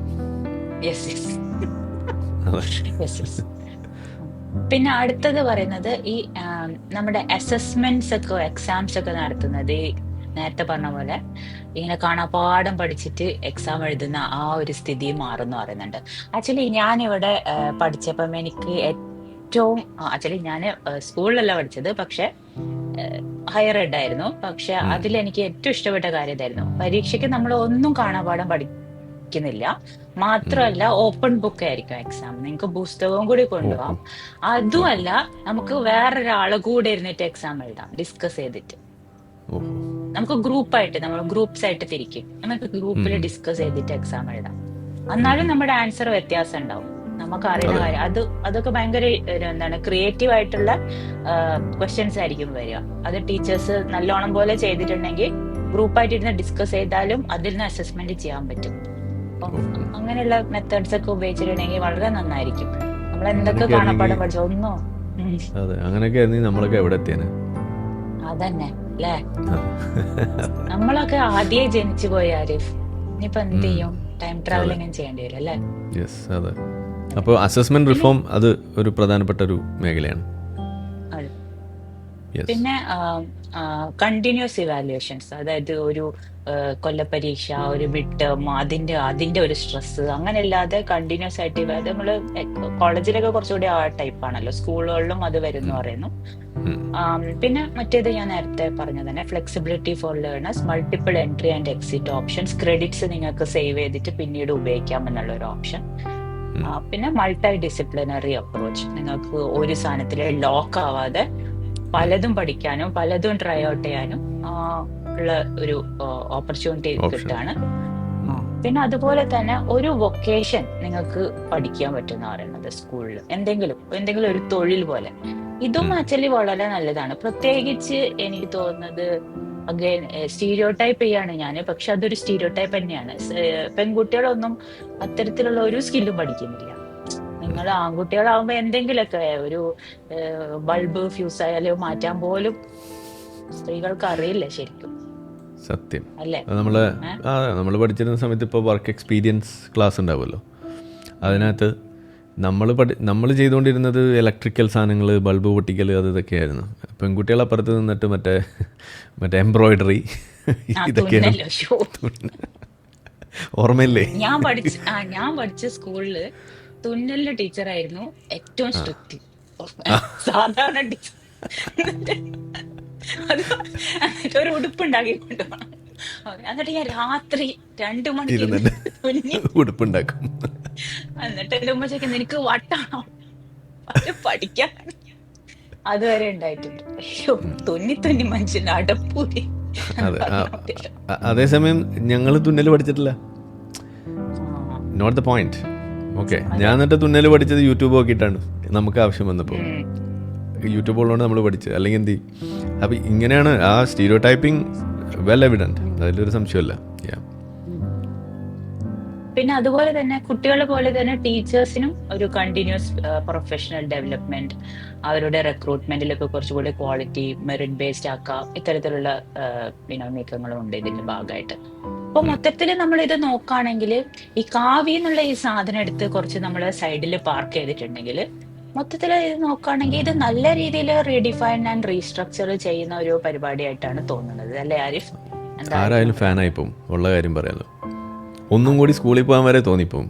യെസ് യെസ് അതെ. Yes yes. പിന്നെ അടുത്തത് പറയുന്നത് ഈ നമ്മുടെ അസസ്മെന്റ്സ് ഒക്കെ എക്സാംസ് ഒക്കെ നടത്തുന്നത് ഈ നേരത്തെ പറഞ്ഞ പോലെ ഇങ്ങനെ കാണാപ്പാഠം പഠിച്ചിട്ട് എക്സാം എഴുതുന്ന ആ ഒരു സ്ഥിതി മാറുന്നു പറയുന്നുണ്ട്. ആക്ച്വലി ഞാനിവിടെ പഠിച്ചപ്പം എനിക്ക് ഏറ്റവും ആക്ച്വലി ഞാൻ സ്കൂളിലല്ല പഠിച്ചത്, പക്ഷെ ഹയർ എഡ് ആയിരുന്നു. പക്ഷെ ഉം. അതിൽ എനിക്ക് ഏറ്റവും ഇഷ്ടപ്പെട്ട കാര്യം ഇതായിരുന്നു. പരീക്ഷയ്ക്ക് നമ്മൾ ഒന്നും കാണാപ്പാഠം പഠിക്കുന്നില്ല, ഉം. മാത്രമല്ല ഓപ്പൺ ബുക്ക് ആയിരിക്കും എക്സാം. നിങ്ങൾക്ക് പുസ്തകവും കൂടി ഓഹോ. കൊണ്ടുപോകാം. ഓഹോ. അതുമല്ല, നമുക്ക് വേറൊരാളെ കൂടെ ഇരുന്നിട്ട് എക്സാം എഴുതാം, ഡിസ്കസ് ചെയ്തിട്ട്. ഓഹോ. നമുക്ക് ഗ്രൂപ്പായിട്ട്, നമ്മൾ ഗ്രൂപ്പ്സ് ആയിട്ട് തിരിക്കും, നമുക്ക് ഉം. ഗ്രൂപ്പിൽ ഉം. ഡിസ്കസ് ചെയ്തിട്ട് എക്സാം എഴുതാം. ഉം. എന്നാലും ഉം. നമ്മുടെ ആൻസർ വ്യത്യാസം ഉണ്ടാവും. നമുക്ക് അറിയുന്ന അതെ. കാര്യം അതൊക്കെ ഭയങ്കര എന്താണ് ക്രിയേറ്റീവ് ആയിട്ടുള്ള ക്വസ്റ്റ്യൻസ് ആയിരിക്കും വരിക. അത് ടീച്ചേഴ്സ് നല്ലോണം പോലെ ചെയ്തിട്ടുണ്ടെങ്കിൽ ഗ്രൂപ്പായിട്ട് ഇരുന്ന് ഡിസ്കസ് ചെയ്താലും അതിൽ നിന്ന് അസസ്മെന്റ് ചെയ്യാൻ പറ്റും. അപ്പം ഓഹോ. അങ്ങനെയുള്ള മെത്തേഡ്സ് ഒക്കെ ഉപയോഗിച്ചിട്ടുണ്ടെങ്കിൽ വളരെ നന്നായിരിക്കും. നമ്മൾ എന്തൊക്കെ അങ്ങനെയൊക്കെ ആയിരുന്നെങ്കിൽ, കാണാപ്പാഠം പഠിച്ചോ ഒന്നോ. ഉം. അതെ, അങ്ങനെയൊക്കെ ആയിരുന്നെങ്കിൽ നമ്മളൊക്കെ എവിടെ എത്തിയേനെ. അതന്നെ അല്ലേ, അതെ. നമ്മളൊക്കെ ആദ്യേ ജനിച്ചു പോയ ആരിഫ്. ഇനിയിപ്പോ എന്ത് ഉം. ചെയ്യും? ടൈം അതെ. ട്രാവലിംഗ് ചെയ്യേണ്ടി വരും അല്ലേ. യെസ്, അതെ. അതെ. അപ്പോൾ അസസ്മെന്റ് പിന്നെ റിഫോം അത് ഒരു പ്രധാനപ്പെട്ട ഒരു മേഖലയാണ്. അതെ. യെസ്. പിന്നെ കണ്ടിന്യൂസ് ഇവാലുവേഷൻസ്, അതായത് ഒരു കൊല്ലപ്പരീക്ഷ, ഒരു മിഡ് ടേം, അതിന്റെ അതിന്റെ ഒരു സ്ട്രെസ് അങ്ങനെ അല്ലാതെ കണ്ടിന്യൂസ് ആയിട്ട് നമ്മൾ കോളേജിലൊക്കെ കുറച്ചുകൂടി ആ ടൈപ്പാണല്ലോ, സ്കൂളുകളിലും അത് വരുന്നു ഉം. പറയുന്നു. ഉം. പിന്നെ മറ്റേത് ഞാൻ നേരത്തെ പറഞ്ഞ തന്നെ flexibility for learners, multiple entry and exit options, credits നിങ്ങൾക്ക് സേവ് ചെയ്തിട്ട് പിന്നീട് ഉപയോഗിക്കാം എന്നുള്ള ഒരു ഓപ്ഷൻ. ഉം. പിന്നെ മൾട്ടി ഡിസിപ്ലിനറി അപ്രോച്ച്, നിങ്ങൾക്ക് ഒരു സാധനത്തിൽ ലോക്ക് ആവാതെ ഉം. പലതും പഠിക്കാനും പലതും ട്രൈ ഔട്ട് ചെയ്യാനും ഉള്ള ഒരു ഓപ്പർച്യൂണിറ്റി ഓപ്ഷൻ. കിട്ടാണ്. ഉം. പിന്നെ അതുപോലെ തന്നെ ഒരു വൊക്കേഷൻ നിങ്ങൾക്ക് പഠിക്കാൻ പറ്റുന്ന പറയുന്നത് സ്കൂളിൽ എന്തെങ്കിലും ഒരു തൊഴിൽ പോലെ. ഇതും ഉം. ആക്ച്വലി വളരെ നല്ലതാണ്. പ്രത്യേകിച്ച് എനിക്ക് തോന്നുന്നത് അഗൈൻ സ്റ്റീരിയോ ടൈപ്പ് ചെയ്യാണ് ഞാൻ, പക്ഷെ അതൊരു സ്റ്റീരിയോ ടൈപ്പ് തന്നെയാണ്. പെൺകുട്ടികളൊന്നും അത്തരത്തിലുള്ള ഒരു സ്കില്ലും പഠിക്കുന്നില്ല. ഉം. നിങ്ങൾ ആൺകുട്ടികളാവുമ്പോ എന്തെങ്കിലുമൊക്കെ ഒരു ബൾബ് ഫ്യൂസ് ആയാലും മാറ്റാൻ പോലും സ്ത്രീകൾക്ക് അറിയില്ല ശരിക്കും, സത്യം. അല്ലേ? അത് ഏഹ് നമ്മൾ പഠിച്ചിരുന്ന സമയത്ത് ഇപ്പോൾ വർക്ക് എക്സ്പീരിയൻസ് ക്ലാസ് ഉണ്ടാവുമല്ലോ. ഉം. അതിനകത്ത് നമ്മൾ ചെയ്തുകൊണ്ടിരുന്നത് ഇലക്ട്രിക്കൽ സാധനങ്ങൾ, ബൾബ് പൊട്ടിക്കൽ, അത് ഇതൊക്കെയായിരുന്നു. പെൺകുട്ടികൾ അപ്പുറത്ത് നിന്നിട്ട് മറ്റേ മറ്റേ എംബ്രോയിഡറി ഇതൊക്കെയാണ്. തുന്നല്ലോ ഷോ. ഓർമ്മയില്ലേ? ഞാൻ പഠിച്ച സ്കൂളില് തുന്നലിന്റെ ടീച്ചറായിരുന്നു ഏറ്റവും ആ. സ്ട്രിക്റ്റ്. സാധാരണ ടീച്ചർ. അത് എന്നിട്ട് ഒരു ഉടുപ്പ് ഉണ്ടാക്കി കൊണ്ടുപോകണം. എന്നിട്ട് ഞാൻ രാത്രി 2 മണിക്ക് ഇരുന്നിട്ട് തുന്നി. ഉടുപ്പുണ്ടാക്കും. എന്നിട്ട് എന്റെ ഉമ്മ ചോദിക്കും, നിനക്ക് വട്ടാണോ അത് പഠിക്കാൻ? അതുവരെ ഉണ്ടായിട്ടുണ്ട്. അയ്യോ, തുന്നി തുന്നി മനുഷ്യന്റെ അടപ്പൂരി എന്ന് അതെ. പറഞ്ഞ പോലെയല്ലോ. അതേസമയം ഞങ്ങൾ തുന്നൽ പഠിച്ചിട്ടില്ല. ആ, നോട്ട് ദ പോയിന്റ്. ഓക്കെ, ഞാൻ അതെ. എന്നിട്ട് തുന്നൽ പഠിച്ചത് യൂട്യൂബ് നോക്കിയിട്ടാണ്. നമുക്ക് ആവശ്യം വന്നപ്പോൾ ഉം. യൂട്യൂബ് ഉള്ളതുകൊണ്ട് നമ്മൾ പഠിച്ചത്, അല്ലെങ്കിൽ എന്ത് ചെയ്യും? അപ്പം ഇങ്ങനെയാണ് ആ സ്റ്റീരിയോ ടൈപ്പിംഗ് വെൽ എവിഡൻറ്റ്, ഉം. അതിലൊരു സംശയമല്ല. Yeah. ഉം. പിന്നെ അതുപോലെ തന്നെ കുട്ടികളെ പോലെ തന്നെ ടീച്ചേഴ്സിനും ഒരു കണ്ടിന്യൂസ് പ്രൊഫഷണൽ ഡെവലപ്മെന്റ്, അവരുടെ റിക്രൂട്ട്മെന്റിലൊക്കെ കുറച്ചുകൂടി ക്വാളിറ്റി മെറിറ്റ് ബേസ്ഡ് ആക്കാം, ഇത്തരത്തിലുള്ള നീക്കങ്ങളും ഉണ്ട് ഇതിന്റെ ഭാഗമായിട്ട്. അപ്പൊ ഉം. മൊത്തത്തിൽ നമ്മൾ ഇത് നോക്കുകയാണെങ്കിൽ ഈ കാവ്യ എന്നുള്ള ഈ സാധനം എടുത്ത് കുറച്ച് നമ്മൾ സൈഡിൽ പാർക്ക് ചെയ്തിട്ടുണ്ടെങ്കിൽ, മൊത്തത്തിൽ ഇത് നോക്കുകയാണെങ്കിൽ ഇത് നല്ല രീതിയിൽ റീഡിഫൈൻ ആൻഡ് റീസ്ട്രക്ചർ ചെയ്യുന്ന ഒരു പരിപാടിയായിട്ടാണ് തോന്നുന്നത്, അല്ലേ ആരിഫ്? എന്താ ആരിഫിന് ആരായാലും ഫാനായി പറയാനുള്ളത്? പോവും, ഉള്ള കാര്യം പറയാലോ. ഒന്നും അതെ, കൂടി സ്കൂളിൽ പോകാൻ വരെ തോന്നിപ്പോവും.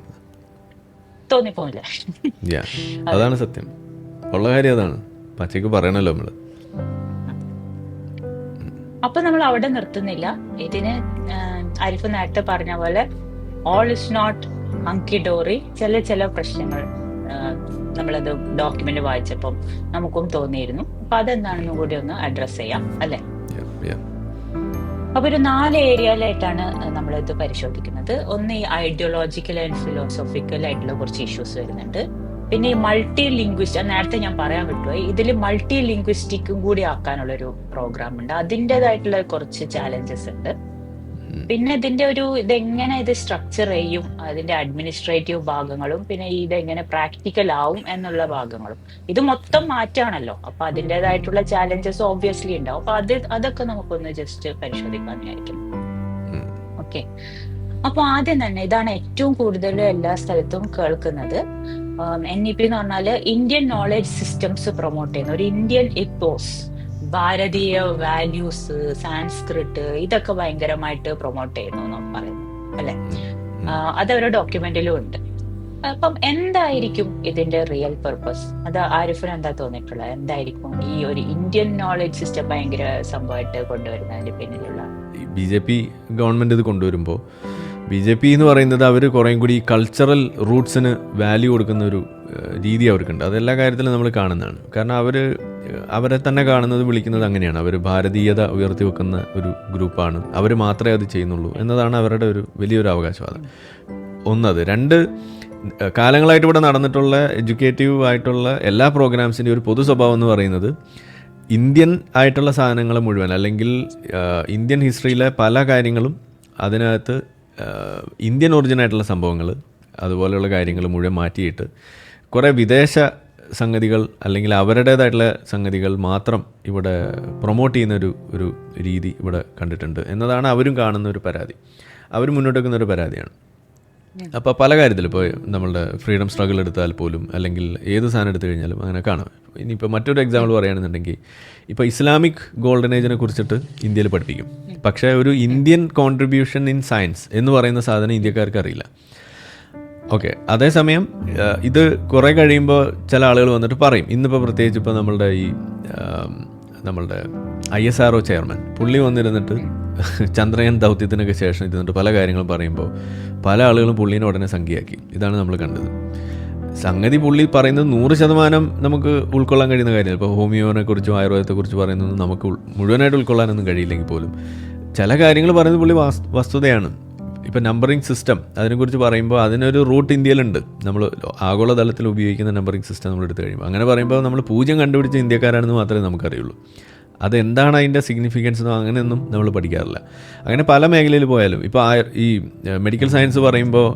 തോന്നിപ്പോയില്ലേ? യാ, അതെ. അതാണ് സത്യം. ഉള്ള കാര്യം അതാണ്. പച്ചയ്ക്ക് പറയണല്ലോ നമ്മൾ. അപ്പൊ നമ്മൾ അവിടെ നിർത്തുന്നില്ല. ഇതിന് ആരിഫ് നേരത്തെ പറഞ്ഞ പോലെ ഓൾ ഇസ് നോട്ട് ഹങ്കി ഡോറി. ചില പ്രശ്നങ്ങൾ നമ്മളത് ഡോക്യുമെന്റ് വായിച്ചപ്പം നമുക്കും തോന്നിയിരുന്നു. അപ്പൊ അതെന്താണെന്നും കൂടി ഒന്ന് അഡ്രസ് ചെയ്യാം, അല്ലെ? അപ്പൊ ഒരു 4 ഏരിയയിലായിട്ടാണ് നമ്മളിത് പരിശോധിക്കുന്നത്. ഒന്ന് ഈ ഐഡിയോളജിക്കൽ ആൻഡ് ഫിലോസോഫിക്കൽ ആയിട്ടുള്ള കുറച്ച് ഇഷ്യൂസ് വരുന്നുണ്ട്. പിന്നെ ഈ മൾട്ടി ലിംഗ്വിസ്റ്റ്, നേരത്തെ ഞാൻ പറയാൻ വിട്ടുപോയി, ഇതിൽ മൾട്ടി ലിംഗ്വിസ്റ്റിക്കും കൂടി ആക്കാനുള്ള ഒരു പ്രോഗ്രാം ഉണ്ട്. അതിൻ്റെതായിട്ടുള്ള കുറച്ച് ചാലഞ്ചസ് ഉണ്ട്. പിന്നെ ഇതെങ്ങനെ ഇത് സ്ട്രക്ചർ ചെയ്യും, അതിന്റെ അഡ്മിനിസ്ട്രേറ്റീവ് ഭാഗങ്ങളും, പിന്നെ ഇതെങ്ങനെ പ്രാക്ടിക്കൽ ആവും എന്നുള്ള ഭാഗങ്ങളും. ഇത് മൊത്തം മാറ്റാണല്ലോ, അപ്പൊ അതിൻ്റെതായിട്ടുള്ള ചാലഞ്ചസ് ഓബ്വിയസ്ലി ഉണ്ടാവും. അപ്പൊ അതൊക്കെ നമുക്കൊന്ന് ജസ്റ്റ് പരിശോധിക്കാൻ വിചാരിക്കും. ഓക്കെ, അപ്പൊ ആദ്യം തന്നെ ഇതാണ് ഏറ്റവും കൂടുതൽ എല്ലാ സ്ഥലത്തും കേൾക്കുന്നത്. NEP എന്ന് പറഞ്ഞാല് ഇന്ത്യൻ നോളജ് സിസ്റ്റംസ് പ്രൊമോട്ട് ചെയ്യുന്ന ഒരു ഇന്ത്യൻ ഇപ്പോസ്, ഭാരതീയ വാല്യൂസ്, സാൻസ്ക്രിറ്റ്, ഇതൊക്കെ ഭയങ്കരമായിട്ട് പ്രൊമോട്ട് ചെയ്യുന്നു എന്ന് പറയുന്നു അല്ലെ. അത് അവരുടെ ഡോക്യുമെന്റിലും ഉണ്ട്. അപ്പം എന്തായിരിക്കും ഇതിന്റെ റിയൽ പർപ്പസ്? അത് ആരിഫിന് എന്താ തോന്നിയിട്ടുള്ളത്? എന്തായിരിക്കും ഈ ഒരു ഇന്ത്യൻ നോളജ് സിസ്റ്റം ഭയങ്കര സംഭവമായിട്ട് കൊണ്ടുവരുന്നതിന്റെ പിന്നിലുള്ള? BJP ഗവൺമെൻറ് ഇത് കൊണ്ടുവരുമ്പോൾ BJP എന്ന് പറയുന്നത് അവർ കുറേയും കൂടി കൾച്ചറൽ റൂട്ട്സിന് വാല്യൂ കൊടുക്കുന്ന ഒരു രീതി അവർക്കുണ്ട്. അതെല്ലാ കാര്യത്തിലും നമ്മൾ കാണുന്നതാണ്. കാരണം അവരെ തന്നെ കാണുന്നത്, വിളിക്കുന്നത് അങ്ങനെയാണ്. അവർ ഭാരതീയത ഉയർത്തി വെക്കുന്ന ഒരു ഗ്രൂപ്പാണ്, അവർ മാത്രമേ അത് ചെയ്യുന്നുള്ളൂ എന്നതാണ് അവരുടെ ഒരു വലിയൊരു അവകാശവാദം. ഒന്നത്. രണ്ട്, കാലങ്ങളായിട്ട് ഇവിടെ നടന്നിട്ടുള്ള എഡ്യൂക്കേറ്റീവ് ആയിട്ടുള്ള എല്ലാ പ്രോഗ്രാംസിൻ്റെയും ഒരു പൊതു സ്വഭാവം എന്ന് പറയുന്നത് ഇന്ത്യൻ ആയിട്ടുള്ള സാധനങ്ങൾ മുഴുവൻ, അല്ലെങ്കിൽ ഇന്ത്യൻ ഹിസ്റ്ററിയിലെ പല കാര്യങ്ങളും അതിനകത്ത് ഇന്ത്യൻ ഒറിജിനായിട്ടുള്ള സംഭവങ്ങൾ, അതുപോലെയുള്ള കാര്യങ്ങൾ മുഴുവൻ മാറ്റിയിട്ട് കുറേ വിദേശ സംഗതികൾ അല്ലെങ്കിൽ അവരുടേതായിട്ടുള്ള സംഗതികൾ മാത്രം ഇവിടെ പ്രൊമോട്ട് ചെയ്യുന്ന ഒരു രീതി ഇവിടെ കണ്ടിട്ടുണ്ട് എന്നതാണ് അവരും കാണുന്ന ഒരു പരാതി, അവർ മുന്നോട്ട് വെക്കുന്ന ഒരു പരാതിയാണ്. അപ്പോൾ പല കാര്യത്തിലും, ഇപ്പോൾ നമ്മളുടെ ഫ്രീഡം സ്ട്രഗിൾ എടുത്താൽ പോലും, അല്ലെങ്കിൽ ഏത് സാധനം എടുത്തു കഴിഞ്ഞാലും അങ്ങനെ കാണാം. ഇനിയിപ്പോൾ മറ്റൊരു എക്സാമ്പിൾ പറയുകയാണെന്നുണ്ടെങ്കിൽ, ഇപ്പോൾ ഇസ്ലാമിക് ഗോൾഡൻ ഏജിനെ കുറിച്ചിട്ട് ഇന്ത്യയിൽ പഠിപ്പിക്കും. പക്ഷേ ഒരു ഇന്ത്യൻ കോൺട്രിബ്യൂഷൻ ഇൻ സയൻസ് എന്ന് പറയുന്ന സാധനം ഇന്ത്യക്കാർക്ക് അറിയില്ല. ഓക്കെ, അതേസമയം ഇത് കുറേ കഴിയുമ്പോൾ ചില ആളുകൾ വന്നിട്ട് പറയും. ഇന്നിപ്പോൾ പ്രത്യേകിച്ച് ഇപ്പോൾ നമ്മളുടെ ISRO ചെയർമാൻ പുള്ളി വന്നിരുന്നിട്ട് ചന്ദ്രയാൻ ദൗത്യത്തിനൊക്കെ ശേഷം ഇരുന്നിട്ട് പല കാര്യങ്ങളും പറയുമ്പോൾ പല ആളുകളും പുള്ളീനെ ഉടനെ സംഖ്യയാക്കി. ഇതാണ് നമ്മൾ കണ്ടത്. സംഗതി പുള്ളി പറയുന്നത് 100% നമുക്ക് ഉൾക്കൊള്ളാൻ കഴിയുന്ന കാര്യമില്ല. ഇപ്പോൾ ഹോമിയോനെ കുറിച്ചും ആയുർവേദത്തെക്കുറിച്ച് പറയുന്നതൊന്നും നമുക്ക് മുഴുവനായിട്ട് ഉൾക്കൊള്ളാനൊന്നും കഴിയില്ലെങ്കിൽ പോലും ചില കാര്യങ്ങൾ പറയുന്നത് പുള്ളി വസ്തുതയാണ്. ഇപ്പോൾ നമ്പറിംഗ് സിസ്റ്റം അതിനെക്കുറിച്ച് പറയുമ്പോൾ അതിനൊരു റൂട്ട് ഇന്ത്യയിലുണ്ട്. നമ്മൾ ആഗോളതലത്തിൽ ഉപയോഗിക്കുന്ന നമ്പറിംഗ് സിസ്റ്റം നമ്മൾ എടുത്തു കഴിയുമ്പോൾ അങ്ങനെ പറയുമ്പോൾ നമ്മൾ 0 കണ്ടുപിടിച്ച ഇന്ത്യക്കാരാണെന്ന് മാത്രമേ നമുക്കറിയുള്ളൂ. അതെന്താണ് അതിൻ്റെ സിഗ്നിഫിക്കൻസ് എന്നോ അങ്ങനെയൊന്നും നമ്മൾ പഠിക്കാറില്ല. അങ്ങനെ പല മേഖലയിൽ പോയാലും ഇപ്പോൾ ഈ മെഡിക്കൽ സയൻസ് പറയുമ്പോൾ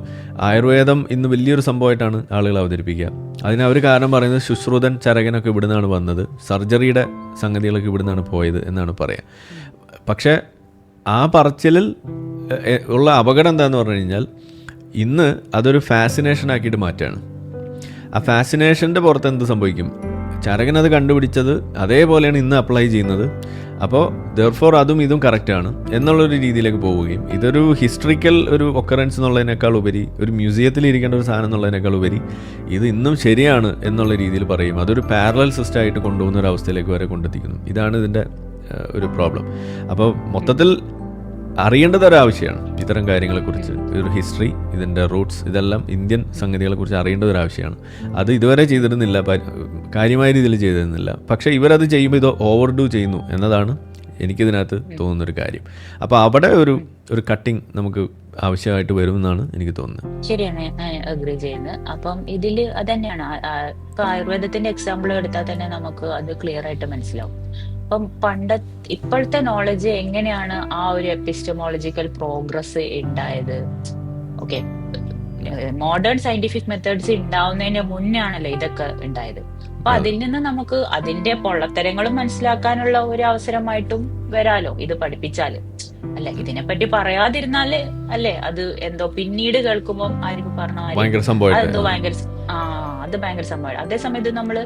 ആയുർവേദം ഇന്ന് വലിയൊരു സംഭവമായിട്ടാണ് ആളുകൾ അവതരിപ്പിക്കുക. അതിനവർ കാരണം പറയുന്നത് ശുശ്രുതൻ ചരകനൊക്കെ ഇവിടുന്നാണ് വന്നത്, സർജറിയുടെ സംഗതികളൊക്കെ ഇവിടുന്നാണ് പോയത് എന്നാണ് പറയുക. പക്ഷേ ആ പറച്ചിലിൽ ഉള്ള അപകടം എന്താണെന്ന് പറഞ്ഞു കഴിഞ്ഞാൽ ഇന്ന് അതൊരു ഫാസിനേഷൻ ആക്കിയിട്ട് മാറ്റുകയാണ്. ആ ഫാസിനേഷൻ്റെ പുറത്ത് എന്ത് സംഭവിക്കും? ചരകനത് കണ്ടുപിടിച്ചത് അതേപോലെയാണ് ഇന്ന് അപ്ലൈ ചെയ്യുന്നത്. അപ്പോൾ ദെർഫോർ അതും ഇതും കറക്റ്റാണ് എന്നുള്ളൊരു രീതിയിലേക്ക് പോവുകയും ഇതൊരു ഹിസ്റ്ററിക്കൽ ഒരു ഒക്കറൻസ് എന്നുള്ളതിനേക്കാൾ ഉപരി, ഒരു മ്യൂസിയത്തിൽ ഇരിക്കേണ്ട ഒരു സാധനം എന്നുള്ളതിനേക്കാൾ ഉപരി ഇത് ഇന്നും ശരിയാണ് എന്നുള്ള രീതിയിൽ പറയും. അതൊരു പാരലൽ സിസ്റ്റമായിട്ട് കൊണ്ടുപോകുന്ന ഒരു അവസ്ഥയിലേക്ക് വരെ കൊണ്ടെത്തിക്കുന്നു. ഇതാണ് ഇതിൻ്റെ ഒരു പ്രോബ്ലം. അപ്പോൾ മൊത്തത്തിൽ അറിയേണ്ടത് ഒരാവശ്യമാണ് ഇത്തരം കാര്യങ്ങളെക്കുറിച്ച്. ഒരു ഹിസ്റ്ററി, ഇതിൻ്റെ റൂട്ട്സ്, ഇതെല്ലാം ഇന്ത്യൻ സംഗതികളെക്കുറിച്ച് അറിയേണ്ടത് ഒരാവശ്യമാണ്. അത് ഇതുവരെ ചെയ്തിരുന്നില്ല, കാര്യമായ രീതിയിൽ ചെയ്തിരുന്നില്ല. പക്ഷേ ഇവരത് ചെയ്യുമ്പോൾ ഇത് ഓവർഡു ചെയ്യുന്നു എന്നതാണ് എനിക്കിതിനകത്ത് തോന്നുന്നൊരു കാര്യം. അപ്പോൾ അവിടെ ഒരു കട്ടിങ് നമുക്ക് ആവശ്യമായിട്ട് വരുമെന്നാണ് എനിക്ക് തോന്നുന്നത്. ശരിയാണ്, ഞാൻ അഗ്രി ചെയ്യുന്നത്. അപ്പം ഇതില് അതന്നെയാണ്, ഇപ്പൊ ആയുർവേദത്തിന്റെ എക്സാമ്പിൾ എടുത്താൽ തന്നെ നമുക്ക് അത് ക്ലിയർ ആയിട്ട് മനസ്സിലാവും. അപ്പം ഇപ്പോഴത്തെ നോളജ് എങ്ങനെയാണ് ആ ഒരു എപ്പിസ്റ്റമോളജിക്കൽ പ്രോഗ്രസ് ഉണ്ടായത്? ഓക്കെ, മോഡേൺ സയന്റിഫിക് മെത്തേഡ്സ് ഉണ്ടാവുന്നതിന് മുന്നേ ആണല്ലോ ഇതൊക്കെ ഉണ്ടായത്. അപ്പൊ അതിൽ നിന്ന് നമുക്ക് അതിന്റെ പൊള്ളത്തരങ്ങളും മനസ്സിലാക്കാനുള്ള ഒരു അവസരമായിട്ടും വരാലോ ഇത് പഠിപ്പിച്ചാല്. അല്ല, ഇതിനെപ്പറ്റി പറയാതിരുന്നാല് അല്ലേ അത് എന്തോ പിന്നീട് കേൾക്കുമ്പോൾ ആരും പറഞ്ഞ അതെന്തോ അത് ഭയങ്കര സംഭവമാണ്. അതേസമയത്ത് നമ്മള്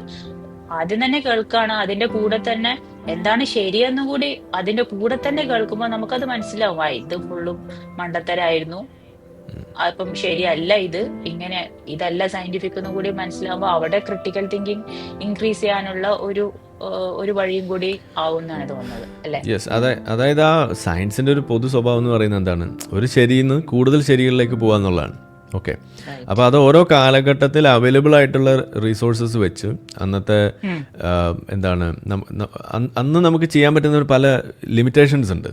ആദ്യം തന്നെ കേൾക്കാണ്, അതിന്റെ കൂടെ തന്നെ എന്താണ് ശരിയെന്ന് കൂടി അതിന്റെ കൂടെ തന്നെ കേൾക്കുമ്പോൾ നമുക്കത് മനസ്സിലാവും. ഇത് ഫുള്ളും മണ്ടത്തരായിരുന്നു, അപ്പം ശരിയല്ല, ഇതല്ല സയന്റിഫിക് എന്ന് കൂടി മനസ്സിലാവുമ്പോൾ അവിടെ ക്രിട്ടിക്കൽ തിങ്കിങ് ഇൻക്രീസ് ചെയ്യാനുള്ള ഒരു വഴിയും കൂടി ആവുമെന്നാണ് തോന്നുന്നത് അല്ലേ? യെസ്, അതായത് ആ സയൻസിന്റെ ഒരു പൊതു സ്വഭാവം എന്ന് പറയുന്നത് എന്താണ്? ഒരു ശരിയിൽ കൂടുതൽ ശരികളിലേക്ക് പോകാന്നുള്ളതാണ്. ഓക്കെ, അപ്പോൾ അത് ഓരോ കാലഘട്ടത്തിൽ അവൈലബിൾ ആയിട്ടുള്ള റിസോഴ്സസ് വെച്ച് അന്നത്തെ അന്ന് നമുക്ക് ചെയ്യാൻ പറ്റുന്ന പല ലിമിറ്റേഷൻസ് ഉണ്ട്.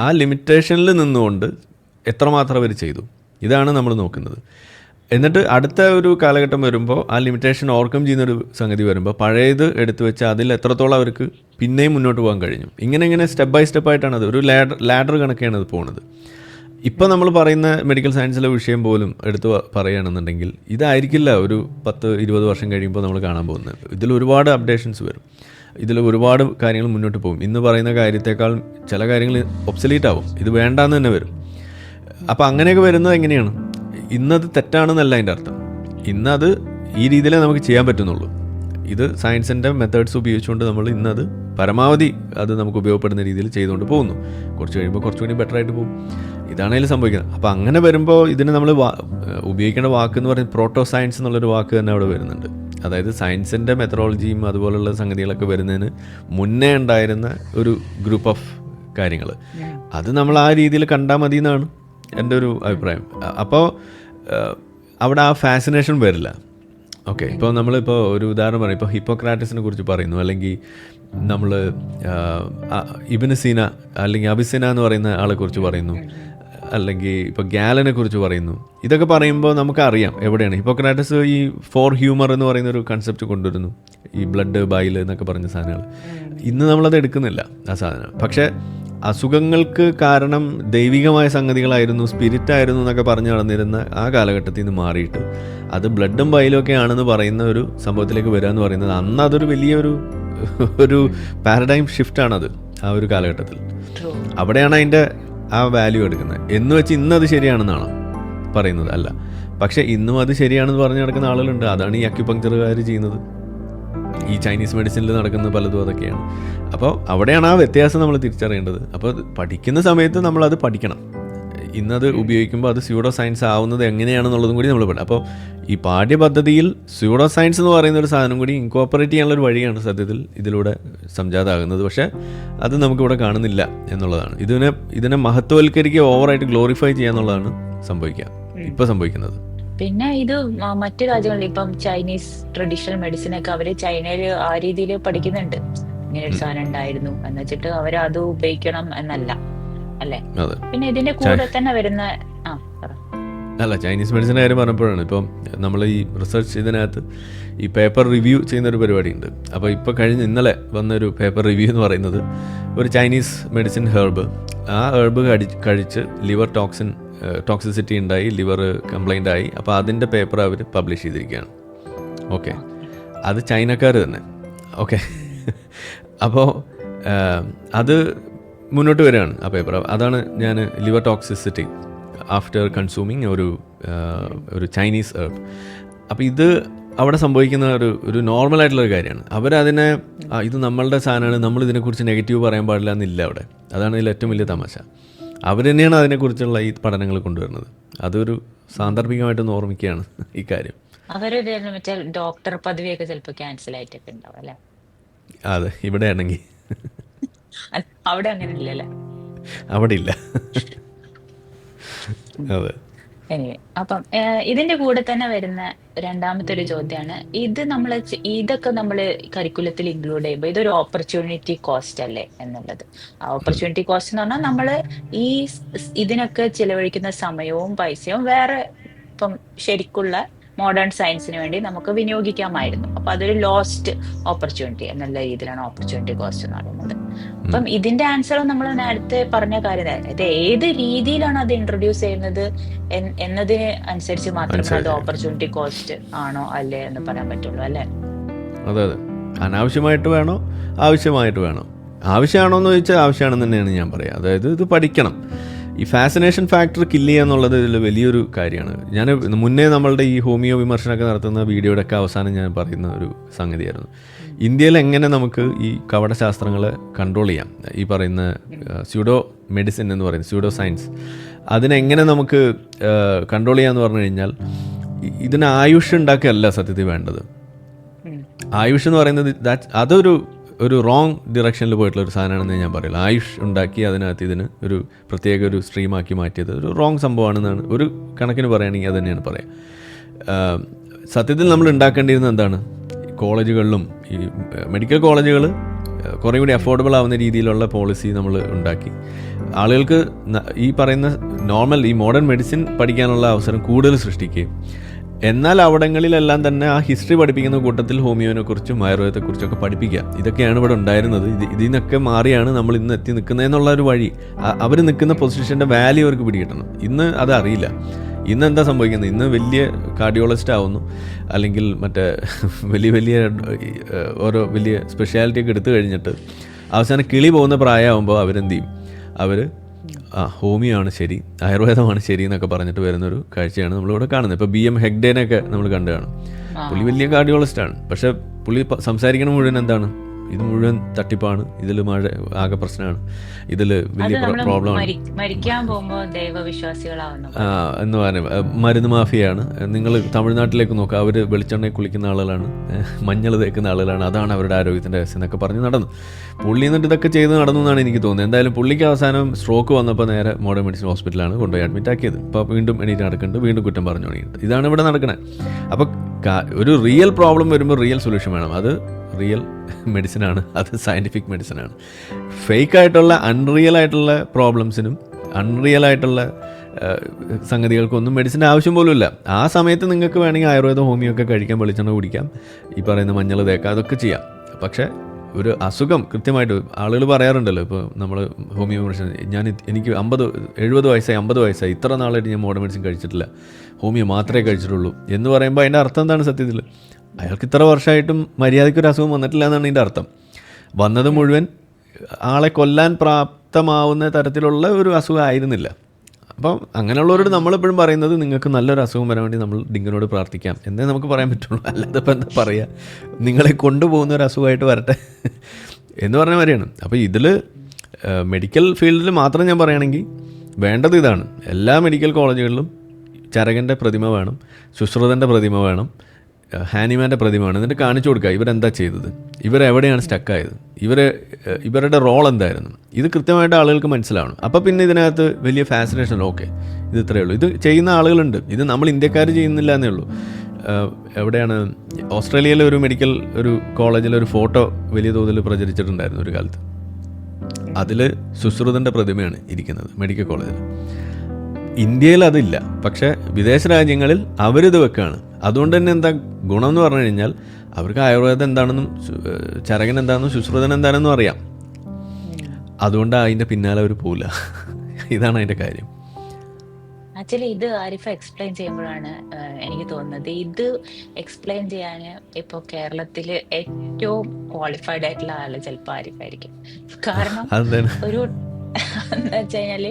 ആ ലിമിറ്റേഷനിൽ നിന്നുകൊണ്ട് എത്രമാത്രം അവർ ചെയ്തു, ഇതാണ് നമ്മൾ നോക്കുന്നത്. എന്നിട്ട് അടുത്ത ഒരു കാലഘട്ടം വരുമ്പോൾ ആ ലിമിറ്റേഷൻ ഓവർകം ചെയ്യുന്നൊരു സംഗതി വരുമ്പോൾ പഴയത് എടുത്തു വെച്ച് അതിൽ എത്രത്തോളം അവർക്ക് പിന്നെയും മുന്നോട്ട് പോകാൻ കഴിഞ്ഞു. ഇങ്ങനെ സ്റ്റെപ്പ് ബൈ സ്റ്റെപ്പായിട്ടാണ് അത് ഒരു ലാഡർ കണക്കെയാണ് അത് പോകുന്നത്. ഇപ്പോൾ നമ്മൾ പറയുന്ന മെഡിക്കൽ സയൻസിലെ വിഷയം പോലും എടുത്ത് പറയുകയാണെന്നുണ്ടെങ്കിൽ ഇതായിരിക്കില്ല ഒരു 10-20 വർഷം കഴിയുമ്പോൾ നമ്മൾ കാണാൻ പോകുന്നത്. ഇതിൽ ഒരുപാട് അപ്ഡേഷൻസ് വരും, ഇതിൽ ഒരുപാട് കാര്യങ്ങൾ മുന്നോട്ട് പോകും. ഇന്ന് പറയുന്ന കാര്യത്തേക്കാൾ ചില കാര്യങ്ങൾ ഒബ്സലീറ്റ് ആവും, ഇത് വേണ്ടാന്ന് തന്നെ വരും. അപ്പോൾ അങ്ങനെയൊക്കെ വരുന്നത് എങ്ങനെയാണ്? ഇന്നത് തെറ്റാണെന്നല്ല അതിൻ്റെ അർത്ഥം. ഇന്നത് ഈ രീതിയിലേ നമുക്ക് ചെയ്യാൻ പറ്റുന്നുള്ളൂ. ഇത് സയൻസിൻ്റെ മെത്തേഡ്സ് ഉപയോഗിച്ചുകൊണ്ട് നമ്മൾ ഇന്നത് പരമാവധി അത് നമുക്ക് ഉപയോഗപ്പെടുന്ന രീതിയിൽ ചെയ്തുകൊണ്ട് പോകുന്നു. കുറച്ച് കഴിയുമ്പോൾ കുറച്ചുകൂടി ബെറ്റർ ആയിട്ട് പോകും. ഇതാണെങ്കിലും സംഭവിക്കുന്നത്. അപ്പോൾ അങ്ങനെ വരുമ്പോൾ ഇതിന് നമ്മൾ ഉപയോഗിക്കേണ്ട വാക്ക് എന്ന് പറയുന്നത് പ്രോട്ടോ സയൻസ് എന്നുള്ളൊരു വാക്ക് തന്നെ അവിടെ വരുന്നുണ്ട്. അതായത് സയൻസിൻ്റെ മെത്തഡോളജിയും അതുപോലുള്ള സംഗതികളൊക്കെ വരുന്നതിന് മുന്നേ ഉണ്ടായിരുന്ന ഒരു ഗ്രൂപ്പ് ഓഫ് കാര്യങ്ങൾ, അത് നമ്മൾ ആ രീതിയിൽ കണ്ടാൽ മതി എന്നാണ് എൻ്റെ ഒരു അഭിപ്രായം. അപ്പോൾ അവിടെ ആ ഫാസിനേഷൻ വരില്ല. ഓക്കെ, ഇപ്പോൾ നമ്മളിപ്പോൾ ഒരു ഉദാഹരണം പറയും, ഇപ്പോൾ ഹിപ്പോക്രാറ്റസിനെ കുറിച്ച് പറയുന്നു, അല്ലെങ്കിൽ നമ്മൾ ഇബ്നു സീന അല്ലെങ്കിൽ അബിസിന എന്ന് പറയുന്ന ആളെക്കുറിച്ച് പറയുന്നു, അല്ലെങ്കിൽ ഇപ്പോൾ ഗാലനെ കുറിച്ച് പറയുന്നു. ഇതൊക്കെ പറയുമ്പോൾ നമുക്കറിയാം എവിടെയാണ് ഹിപ്പോക്രാറ്റസ് ഈ ഫോർ ഹ്യൂമർ എന്ന് പറയുന്ന ഒരു കൺസെപ്റ്റ് കൊണ്ടുവരുന്നു, ഈ ബ്ലഡ് ബൈൽ എന്നൊക്കെ പറഞ്ഞ സാധനങ്ങൾ. ഇന്ന് നമ്മളത് എടുക്കുന്നില്ല ആ സാധനം. പക്ഷേ അസുഖങ്ങൾക്ക് കാരണം ദൈവികമായ സംഗതികളായിരുന്നു, സ്പിരിറ്റ് ആയിരുന്നു എന്നൊക്കെ പറഞ്ഞു നടന്നിരുന്ന ആ കാലഘട്ടത്തിൽ നിന്ന് മാറിയിട്ട് അത് ബ്ലഡും ബൈലും ഒക്കെ ആണെന്ന് പറയുന്ന ഒരു സംഭവത്തിലേക്ക് വരിക എന്ന് പറയുന്നത് അന്ന് അതൊരു വലിയൊരു പാരഡൈം ഷിഫ്റ്റാണത് ആ ഒരു കാലഘട്ടത്തിൽ. അവിടെയാണ് അതിൻ്റെ ആ വാല്യൂ എടുക്കുന്നത്. എന്ന് വെച്ച് ഇന്നത് ശരിയാണെന്നാണോ പറയുന്നത്? അല്ല. പക്ഷേ ഇന്നും അത് ശരിയാണെന്ന് പറഞ്ഞു നടക്കുന്ന ആളുകളുണ്ട്. അതാണ് ഈ അക്യുപങ്ക്ചറുകാർ ചെയ്യുന്നത്. ഈ ചൈനീസ് മെഡിസിനിൽ നടക്കുന്ന പലതും അതൊക്കെയാണ്. അപ്പോൾ അവിടെയാണ് ആ വ്യത്യാസം നമ്മൾ തിരിച്ചറിയേണ്ടത്. അപ്പോൾ പഠിക്കുന്ന സമയത്ത് നമ്മളത് പഠിക്കണം. ഇന്നത് ഉപയോഗിക്കുമ്പോൾ അത് സ്യൂഡോ സയൻസ് ആവുന്നത് എങ്ങനെയാണെന്നുള്ളതും കൂടി നമ്മൾ പഠിക്കണം. അപ്പോൾ ഈ പാഠ്യപദ്ധതിയിൽ സ്യൂഡോ സയൻസ് എന്ന് പറയുന്ന ഒരു സാധനം കൂടി ഇൻകോപ്പറേറ്റ് ചെയ്യാനുള്ളൊരു വഴിയാണ് സത്യത്തിൽ ഇതിലൂടെ സംജാതമാകുന്നത്. പക്ഷേ അത് നമുക്കിവിടെ കാണുന്നില്ല എന്നുള്ളതാണ്. ഇതിനെ മഹത്വവൽക്കരിക്കുക, ഓവറായിട്ട് ഗ്ലോറിഫൈ ചെയ്യുക എന്നുള്ളതാണ് ഇപ്പോൾ സംഭവിക്കുന്നത്. പിന്നെ ഇത് മറ്റു രാജ്യങ്ങളിൽ ഇപ്പം ചൈനീസ് ട്രഡീഷണൽ മെഡിസിൻ ഒക്കെ അവര് ചൈനയിൽ ആ രീതിയിൽ പഠിക്കുന്നുണ്ട്. ഇങ്ങനെ ഒരു സാധനം ഉണ്ടായിരുന്നു എന്ന് വെച്ചിട്ട് അവർ അത് ഉപയോഗിക്കണം എന്നല്ല, അല്ലേ? പിന്നെ ഇതിന്റെ കൂടെ തന്നെ വരുന്ന അല്ല, ചൈനീസ് മെഡിസിൻ്റെ കാര്യം പറഞ്ഞപ്പോഴാണ് ഇപ്പം നമ്മൾ ഈ റിസർച്ച് ഇതിനകത്ത് ഈ പേപ്പർ റിവ്യൂ ചെയ്യുന്നൊരു പരിപാടിയുണ്ട്. അപ്പോൾ ഇപ്പോൾ ഇന്നലെ വന്നൊരു പേപ്പർ റിവ്യൂ എന്ന് പറയുന്നത് ഒരു ചൈനീസ് മെഡിസിൻ ഹെർബ്, ആ ഹെർബ് കഴിച്ച് ലിവർ ടോക്സിസിറ്റി ഉണ്ടായി, ലിവർ കംപ്ലൈൻ്റ് ആയി. അപ്പോൾ അതിൻ്റെ പേപ്പർ അവർ പബ്ലിഷ് ചെയ്തിരിക്കുകയാണ്. ഓക്കെ, അത് ചൈനക്കാർ തന്നെ. ഓക്കെ, അപ്പോൾ അത് മുന്നോട്ട് വരികയാണ് ആ പേപ്പർ. അതാണ് ഞാൻ ലിവർ ടോക്സിസിറ്റി ആഫ്റ്റർ കൺസ്യൂമിങ് ഒരു ചൈനീസ് ഹെർബ്. അപ്പോൾ ഇത് അവിടെ സംഭവിക്കുന്ന ഒരു നോർമലായിട്ടുള്ളൊരു കാര്യമാണ്. അവരതിനെ ഇത് നമ്മളുടെ സാധനമാണ്, നമ്മൾ ഇതിനെക്കുറിച്ച് നെഗറ്റീവ് പറയാൻ പാടില്ല എന്നില്ല അവിടെ. അതാണ് ഇതിൽ ഏറ്റവും വലിയ തമാശ. അവർ തന്നെയാണ് അതിനെക്കുറിച്ചുള്ള ഈ പഠനങ്ങൾ കൊണ്ടുവരുന്നത്. അതൊരു സാന്ദർഭികമായിട്ട് ഓർമ്മിക്കുകയാണ് ഈ കാര്യം. അവരൊരു ഡോക്ടർ പദവിയൊക്കെ ചിലപ്പോൾ ക്യാൻസൽ ആയിട്ടൊക്കെ ഉണ്ടാവും, അല്ലേ? അതെ, ഇവിടെ ആണെങ്കിൽ അവിടെ അങ്ങനെ ഇല്ലല്ലേ? അവിടെ ഇല്ല. അതെ. എനിവേ, അപ്പം ഇതിന്റെ കൂടെ തന്നെ വരുന്ന രണ്ടാമത്തെ ഒരു ചോദ്യമാണ്, ഇതൊക്കെ നമ്മൾ കരിക്കുലത്തിൽ ഇൻക്ലൂഡ് ചെയ്യുമ്പോൾ ഇതൊരു ഓപ്പർച്യൂണിറ്റി കോസ്റ്റ് അല്ലേ എന്നുള്ളത്. ആ ഓപ്പർച്യൂണിറ്റി കോസ്റ്റ് എന്ന് പറഞ്ഞാൽ നമ്മൾ ഇതിനൊക്കെ ചിലവഴിക്കുന്ന സമയവും പൈസയും വേറെ ഇപ്പം ശരിക്കുള്ള മോഡേൺ സയൻസിന് വേണ്ടി നമുക്ക് വിനിയോഗിക്കാമായിരുന്നു. അപ്പൊ അതൊരു ലോസ്റ്റ് ഓപ്പർച്യൂണിറ്റി എന്നുള്ള രീതിയിലാണ് ഓപ്പർച്യൂണിറ്റി കോസ്റ്റ് എന്ന് പറയുന്നത്. അപ്പം ഇതിന്റെ ആൻസറും നമ്മൾ നേരത്തെ പറഞ്ഞ കാര്യം, അതായത് ഏത് രീതിയിലാണ് അത് ഇൻട്രൊഡ്യൂസ് ചെയ്യുന്നത് എന്നതിന് അനുസരിച്ച് മാത്രമേ അത് ഓപ്പർച്യൂണിറ്റി കോസ്റ്റ് ആണോ അല്ലേ എന്ന് പറയാൻ പറ്റുള്ളൂ, അല്ലേ? അതെ, അനാവശ്യമായിട്ട് വേണോ ആവശ്യമായിട്ട് വേണോ? ആവശ്യമാണോ എന്ന് ചോദിച്ചാൽ ആവശ്യമാണെന്ന് തന്നെയാണ് ഞാൻ പറയുക. അതായത് ഇത് പഠിക്കണം. ഈ ഫാസിനേഷൻ ഫാക്ടർ കില്ല് ചെയ്യുക എന്നുള്ളത് ഇതിൽ വലിയൊരു കാര്യമാണ്. ഞാൻ മുന്നേ നമ്മളുടെ ഈ ഹോമിയോ വിമർശനമൊക്കെ നടത്തുന്ന വീഡിയോയുടെ ഒക്കെ അവസാനം ഞാൻ പറയുന്ന ഒരു സംഗതിയായിരുന്നു, ഇന്ത്യയിൽ എങ്ങനെ നമുക്ക് ഈ കവടശാസ്ത്രങ്ങളെ കൺട്രോൾ ചെയ്യാം. ഈ പറയുന്ന സ്യൂഡോ മെഡിസിൻ എന്ന് പറയുന്നത് സ്യൂഡോ സയൻസ്, അതിനെങ്ങനെ നമുക്ക് കൺട്രോൾ ചെയ്യാമെന്ന് പറഞ്ഞു കഴിഞ്ഞാൽ ഇതിന് ആയുഷ് ഉണ്ടാക്കുകയല്ല സത്യത്തിൽ വേണ്ടത്. ആയുഷ് എന്ന് പറയുന്നത് അതൊരു റോങ് ഡിറക്ഷനിൽ പോയിട്ടുള്ള ഒരു സാധനമാണെന്ന് ഞാൻ പറയില്ല. ആയുഷ് ഉണ്ടാക്കി അതിനകത്ത് ഇതിന് ഒരു പ്രത്യേക ഒരു സ്ട്രീമാക്കി മാറ്റിയത് ഒരു റോങ് സംഭവമാണെന്നാണ് ഒരു കണക്കിന് പറയുകയാണെങ്കിൽ അത് തന്നെയാണ് പറയാം. സത്യത്തിൽ നമ്മൾ ഉണ്ടാക്കേണ്ടിയിരുന്നത് എന്താണ്? കോളേജുകളിലും ഈ മെഡിക്കൽ കോളേജുകൾ കുറേ കൂടി അഫോർഡബിൾ ആവുന്ന രീതിയിലുള്ള പോളിസി നമ്മൾ ഉണ്ടാക്കി ആളുകൾക്ക് ഈ പറയുന്ന ഈ മോഡേൺ മെഡിസിൻ പഠിക്കാനുള്ള അവസരം കൂടുതൽ സൃഷ്ടിക്കുകയും, എന്നാൽ അവിടങ്ങളിലെല്ലാം തന്നെ ആ ഹിസ്റ്ററി പഠിപ്പിക്കുന്ന കൂട്ടത്തിൽ ഹോമിയോനെക്കുറിച്ചും ആയുർവേദത്തെക്കുറിച്ചൊക്കെ പഠിപ്പിക്കുക. ഇതൊക്കെയാണ് ഇവിടെ ഉണ്ടായിരുന്നത്. ഇതിൽ നിന്നൊക്കെ മാറിയാണ് നമ്മൾ ഇന്ന് എത്തി നിൽക്കുന്നതെന്നുള്ള ഒരു വഴി. അവർ നിൽക്കുന്ന പൊസിഷൻ്റെ വാല്യൂ അവർക്ക് പിടികിട്ടണം. ഇന്ന് അതറിയില്ല. ഇന്ന് എന്താ സംഭവിക്കുന്നത്? ഇന്ന് വലിയ കാർഡിയോളജിസ്റ്റ് ആവുന്നു, അല്ലെങ്കിൽ മറ്റേ വലിയ സ്പെഷ്യാലിറ്റി ഒക്കെ എടുത്തു കഴിഞ്ഞിട്ട് അവസാനം കിളി പോകുന്ന പ്രായമാകുമ്പോൾ അവരെന്ത് ചെയ്യും? അവർ ഹോമിയോ ആണ് ശരി, ആയുർവേദമാണ് ശരി എന്നൊക്കെ പറഞ്ഞിട്ട് വരുന്നൊരു കാഴ്ചയാണ് നമ്മളിവിടെ കാണുന്നത്. ഇപ്പോൾ BM ഹെഗ്ഡേനെയൊക്കെ നമ്മൾ കണ്ടു കാണും. പുള്ളി വലിയ കാർഡിയോളജിസ്റ്റാണ്, പക്ഷേ പുള്ളി സംസാരിക്കണ മുഴുവൻ എന്താണ്, ഇത് മുഴുവൻ തട്ടിപ്പാണ്, ഇതിൽ ആകെ പ്രശ്നമാണ്, ഇതിൽ വലിയ പ്രോബ്ലമാണ് മരിക്കാൻ പോകുമ്പോ ദൈവവിശ്വാസികളാവുന്നു എന്ന് പറയും. മരുന്ന് മാഫിയാണ്. നിങ്ങൾ തമിഴ്നാട്ടിലേക്ക് നോക്കുക, അവർ വെളിച്ചെണ്ണയിൽ കുളിക്കുന്ന ആളുകളാണ്, മഞ്ഞൾ തേക്കുന്ന ആളുകളാണ്, അതാണ് അവരുടെ ആരോഗ്യത്തിൻ്റെ രഹസ്യം എന്നൊക്കെ പറഞ്ഞ് നടന്നു. പുള്ളി എന്നിട്ട് ഇതൊക്കെ ചെയ്ത് നടന്നു എന്നാണ് എനിക്ക് തോന്നുന്നത്. എന്തായാലും പുള്ളിക്ക് അവസാനം സ്ട്രോക്ക് വന്നപ്പോൾ നേരെ മോഡേൺ മെഡിസിൻ ഹോസ്പിറ്റലാണ് കൊണ്ടുപോയി അഡ്മിറ്റ് ആക്കിയത്. ഇപ്പോൾ വീണ്ടും എണീറ്റ് നടക്കുന്നുണ്ട്, വീണ്ടും കുറ്റം പറഞ്ഞു തുടങ്ങിയിട്ട്. ഇതാണ് ഇവിടെ നടക്കുന്നത്. അപ്പോൾ ഒരു റിയൽ പ്രോബ്ലം വരുമ്പോൾ റിയൽ സൊല്യൂഷൻ വേണം. അത് റിയൽ മെഡിസിനാണ്, അത് സയൻറ്റിഫിക് മെഡിസിനാണ്. ഫേക്കായിട്ടുള്ള അൺറിയൽ ആയിട്ടുള്ള പ്രോബ്ലംസിനും അൺറിയൽ ആയിട്ടുള്ള സംഗതികൾക്കൊന്നും മെഡിസിൻ്റെ ആവശ്യം പോലും ഇല്ല. ആ സമയത്ത് നിങ്ങൾക്ക് വേണമെങ്കിൽ ആയുർവേദ ഹോമിയോ ഒക്കെ കഴിക്കാം, വെളിച്ചെണ്ണ കുടിക്കാം, ഈ പറയുന്ന മഞ്ഞൾ തേക്കാം, അതൊക്കെ ചെയ്യാം. പക്ഷേ ഒരു അസുഖം കൃത്യമായിട്ട് ആളുകൾ പറയാറുണ്ടല്ലോ, ഇപ്പോൾ നമ്മൾ ഹോമിയോ മെഡിസിൻ എനിക്ക് 70 വയസ്സായി 50 വയസ്സായി ഇത്ര നാളായിട്ട് ഞാൻ മോഡേൺ മെഡിസിൻ കഴിച്ചിട്ടില്ല, ഹോമിയോ മാത്രമേ കഴിച്ചിട്ടുള്ളൂ എന്ന് പറയുമ്പോൾ അതിൻ്റെ അർത്ഥം എന്താണ്? സത്യത്തിൽ അയാൾക്ക് ഇത്ര വർഷമായിട്ടും മര്യാദയ്ക്കൊരു അസുഖം വന്നിട്ടില്ല എന്നാണ് ഇതിൻ്റെ അർത്ഥം. വന്നത് മുഴുവൻ ആളെ കൊല്ലാൻ പ്രാപ്തമാവുന്ന തരത്തിലുള്ള ഒരു അസുഖം ആയിരുന്നില്ല. അപ്പം അങ്ങനെയുള്ളവരോട് നമ്മളെപ്പോഴും പറയുന്നത്, നിങ്ങൾക്ക് നല്ലൊരു അസുഖം വരാൻ വേണ്ടി നമ്മൾ ഡിങ്കനോട് പ്രാർത്ഥിക്കാം എന്നേ നമുക്ക് പറയാൻ പറ്റുള്ളൂ. അല്ലാതെ ഇപ്പം എന്താ പറയുക, നിങ്ങളെ കൊണ്ടുപോകുന്ന ഒരു അസുഖമായിട്ട് വരട്ടെ എന്ന് പറഞ്ഞ മാതിരിയാണ്. അപ്പോൾ ഇതിൽ മെഡിക്കൽ ഫീൽഡിൽ മാത്രം ഞാൻ പറയുകയാണെങ്കിൽ വേണ്ടത് ഇതാണ്. എല്ലാ മെഡിക്കൽ കോളേജുകളിലും ചരകൻ്റെ പ്രതിമ വേണം, ശുശ്രുതൻ്റെ പ്രതിമ വേണം, ഹാനിമാൻ്റെ പ്രതിമയാണ്. എന്നിട്ട് കാണിച്ചു കൊടുക്കുക ഇവരെന്താ ചെയ്തത്, ഇവരെവിടെയാണ് സ്റ്റക്കായത്, ഇവരുടെ റോൾ എന്തായിരുന്നു. ഇത് കൃത്യമായിട്ട് ആളുകൾക്ക് മനസ്സിലാവണം. അപ്പോൾ പിന്നെ ഇതിനകത്ത് വലിയ ഫാസിനേഷൻ, ഓക്കെ ഇത് ഇത്രയേ ഉള്ളൂ. ഇത് ചെയ്യുന്ന ആളുകളുണ്ട്, ഇത് നമ്മൾ ഇന്ത്യക്കാർ ചെയ്യുന്നില്ല എന്നേ ഉള്ളൂ. എവിടെയാണ്, ഓസ്ട്രേലിയയിലെ ഒരു മെഡിക്കൽ ഒരു കോളേജിലെ ഒരു ഫോട്ടോ വലിയ തോതിൽ പ്രചരിച്ചിട്ടുണ്ടായിരുന്നു ഒരു കാലത്ത്. അതിൽ ശുശ്രുതൻ്റെ പ്രതിമയാണ് ഇരിക്കുന്നത് മെഡിക്കൽ കോളേജിൽ. ഇന്ത്യയിൽ അതില്ല, പക്ഷേ വിദേശ രാജ്യങ്ങളിൽ അവരിത് വെക്കുകയാണ്. അതുകൊണ്ട് തന്നെ എന്താ ഗുണം എന്ന് പറഞ്ഞു കഴിഞ്ഞാൽ അവർക്ക് ആയുർവേദം എന്താണെന്നും ചരകൻ എന്താണെന്നും ശുശ്രുതൻ എന്താണെന്നും അറിയാം. അതുകൊണ്ട് അതിൻ്റെ പിന്നാലെ അവർ പോവില്ല. ഇതാണ് അതിൻ്റെ കാര്യം. ആക്ച്വലി ഇത് ആരിഫ എക്സ്പ്ലെയിൻ ചെയ്യുമ്പോഴാണ് എനിക്ക് തോന്നുന്നത്, ഇത് എക്സ്പ്ലെയിൻ ചെയ്യാൻ ഇപ്പോൾ കേരളത്തിൽ ഏറ്റവും ക്വാളിഫൈഡ് ആയിട്ടുള്ള ആള് ചിലപ്പോൾ ആരിഫായിരിക്കും. കാരണം ഒരു എന്താ വെച്ച് കഴിഞ്ഞാല്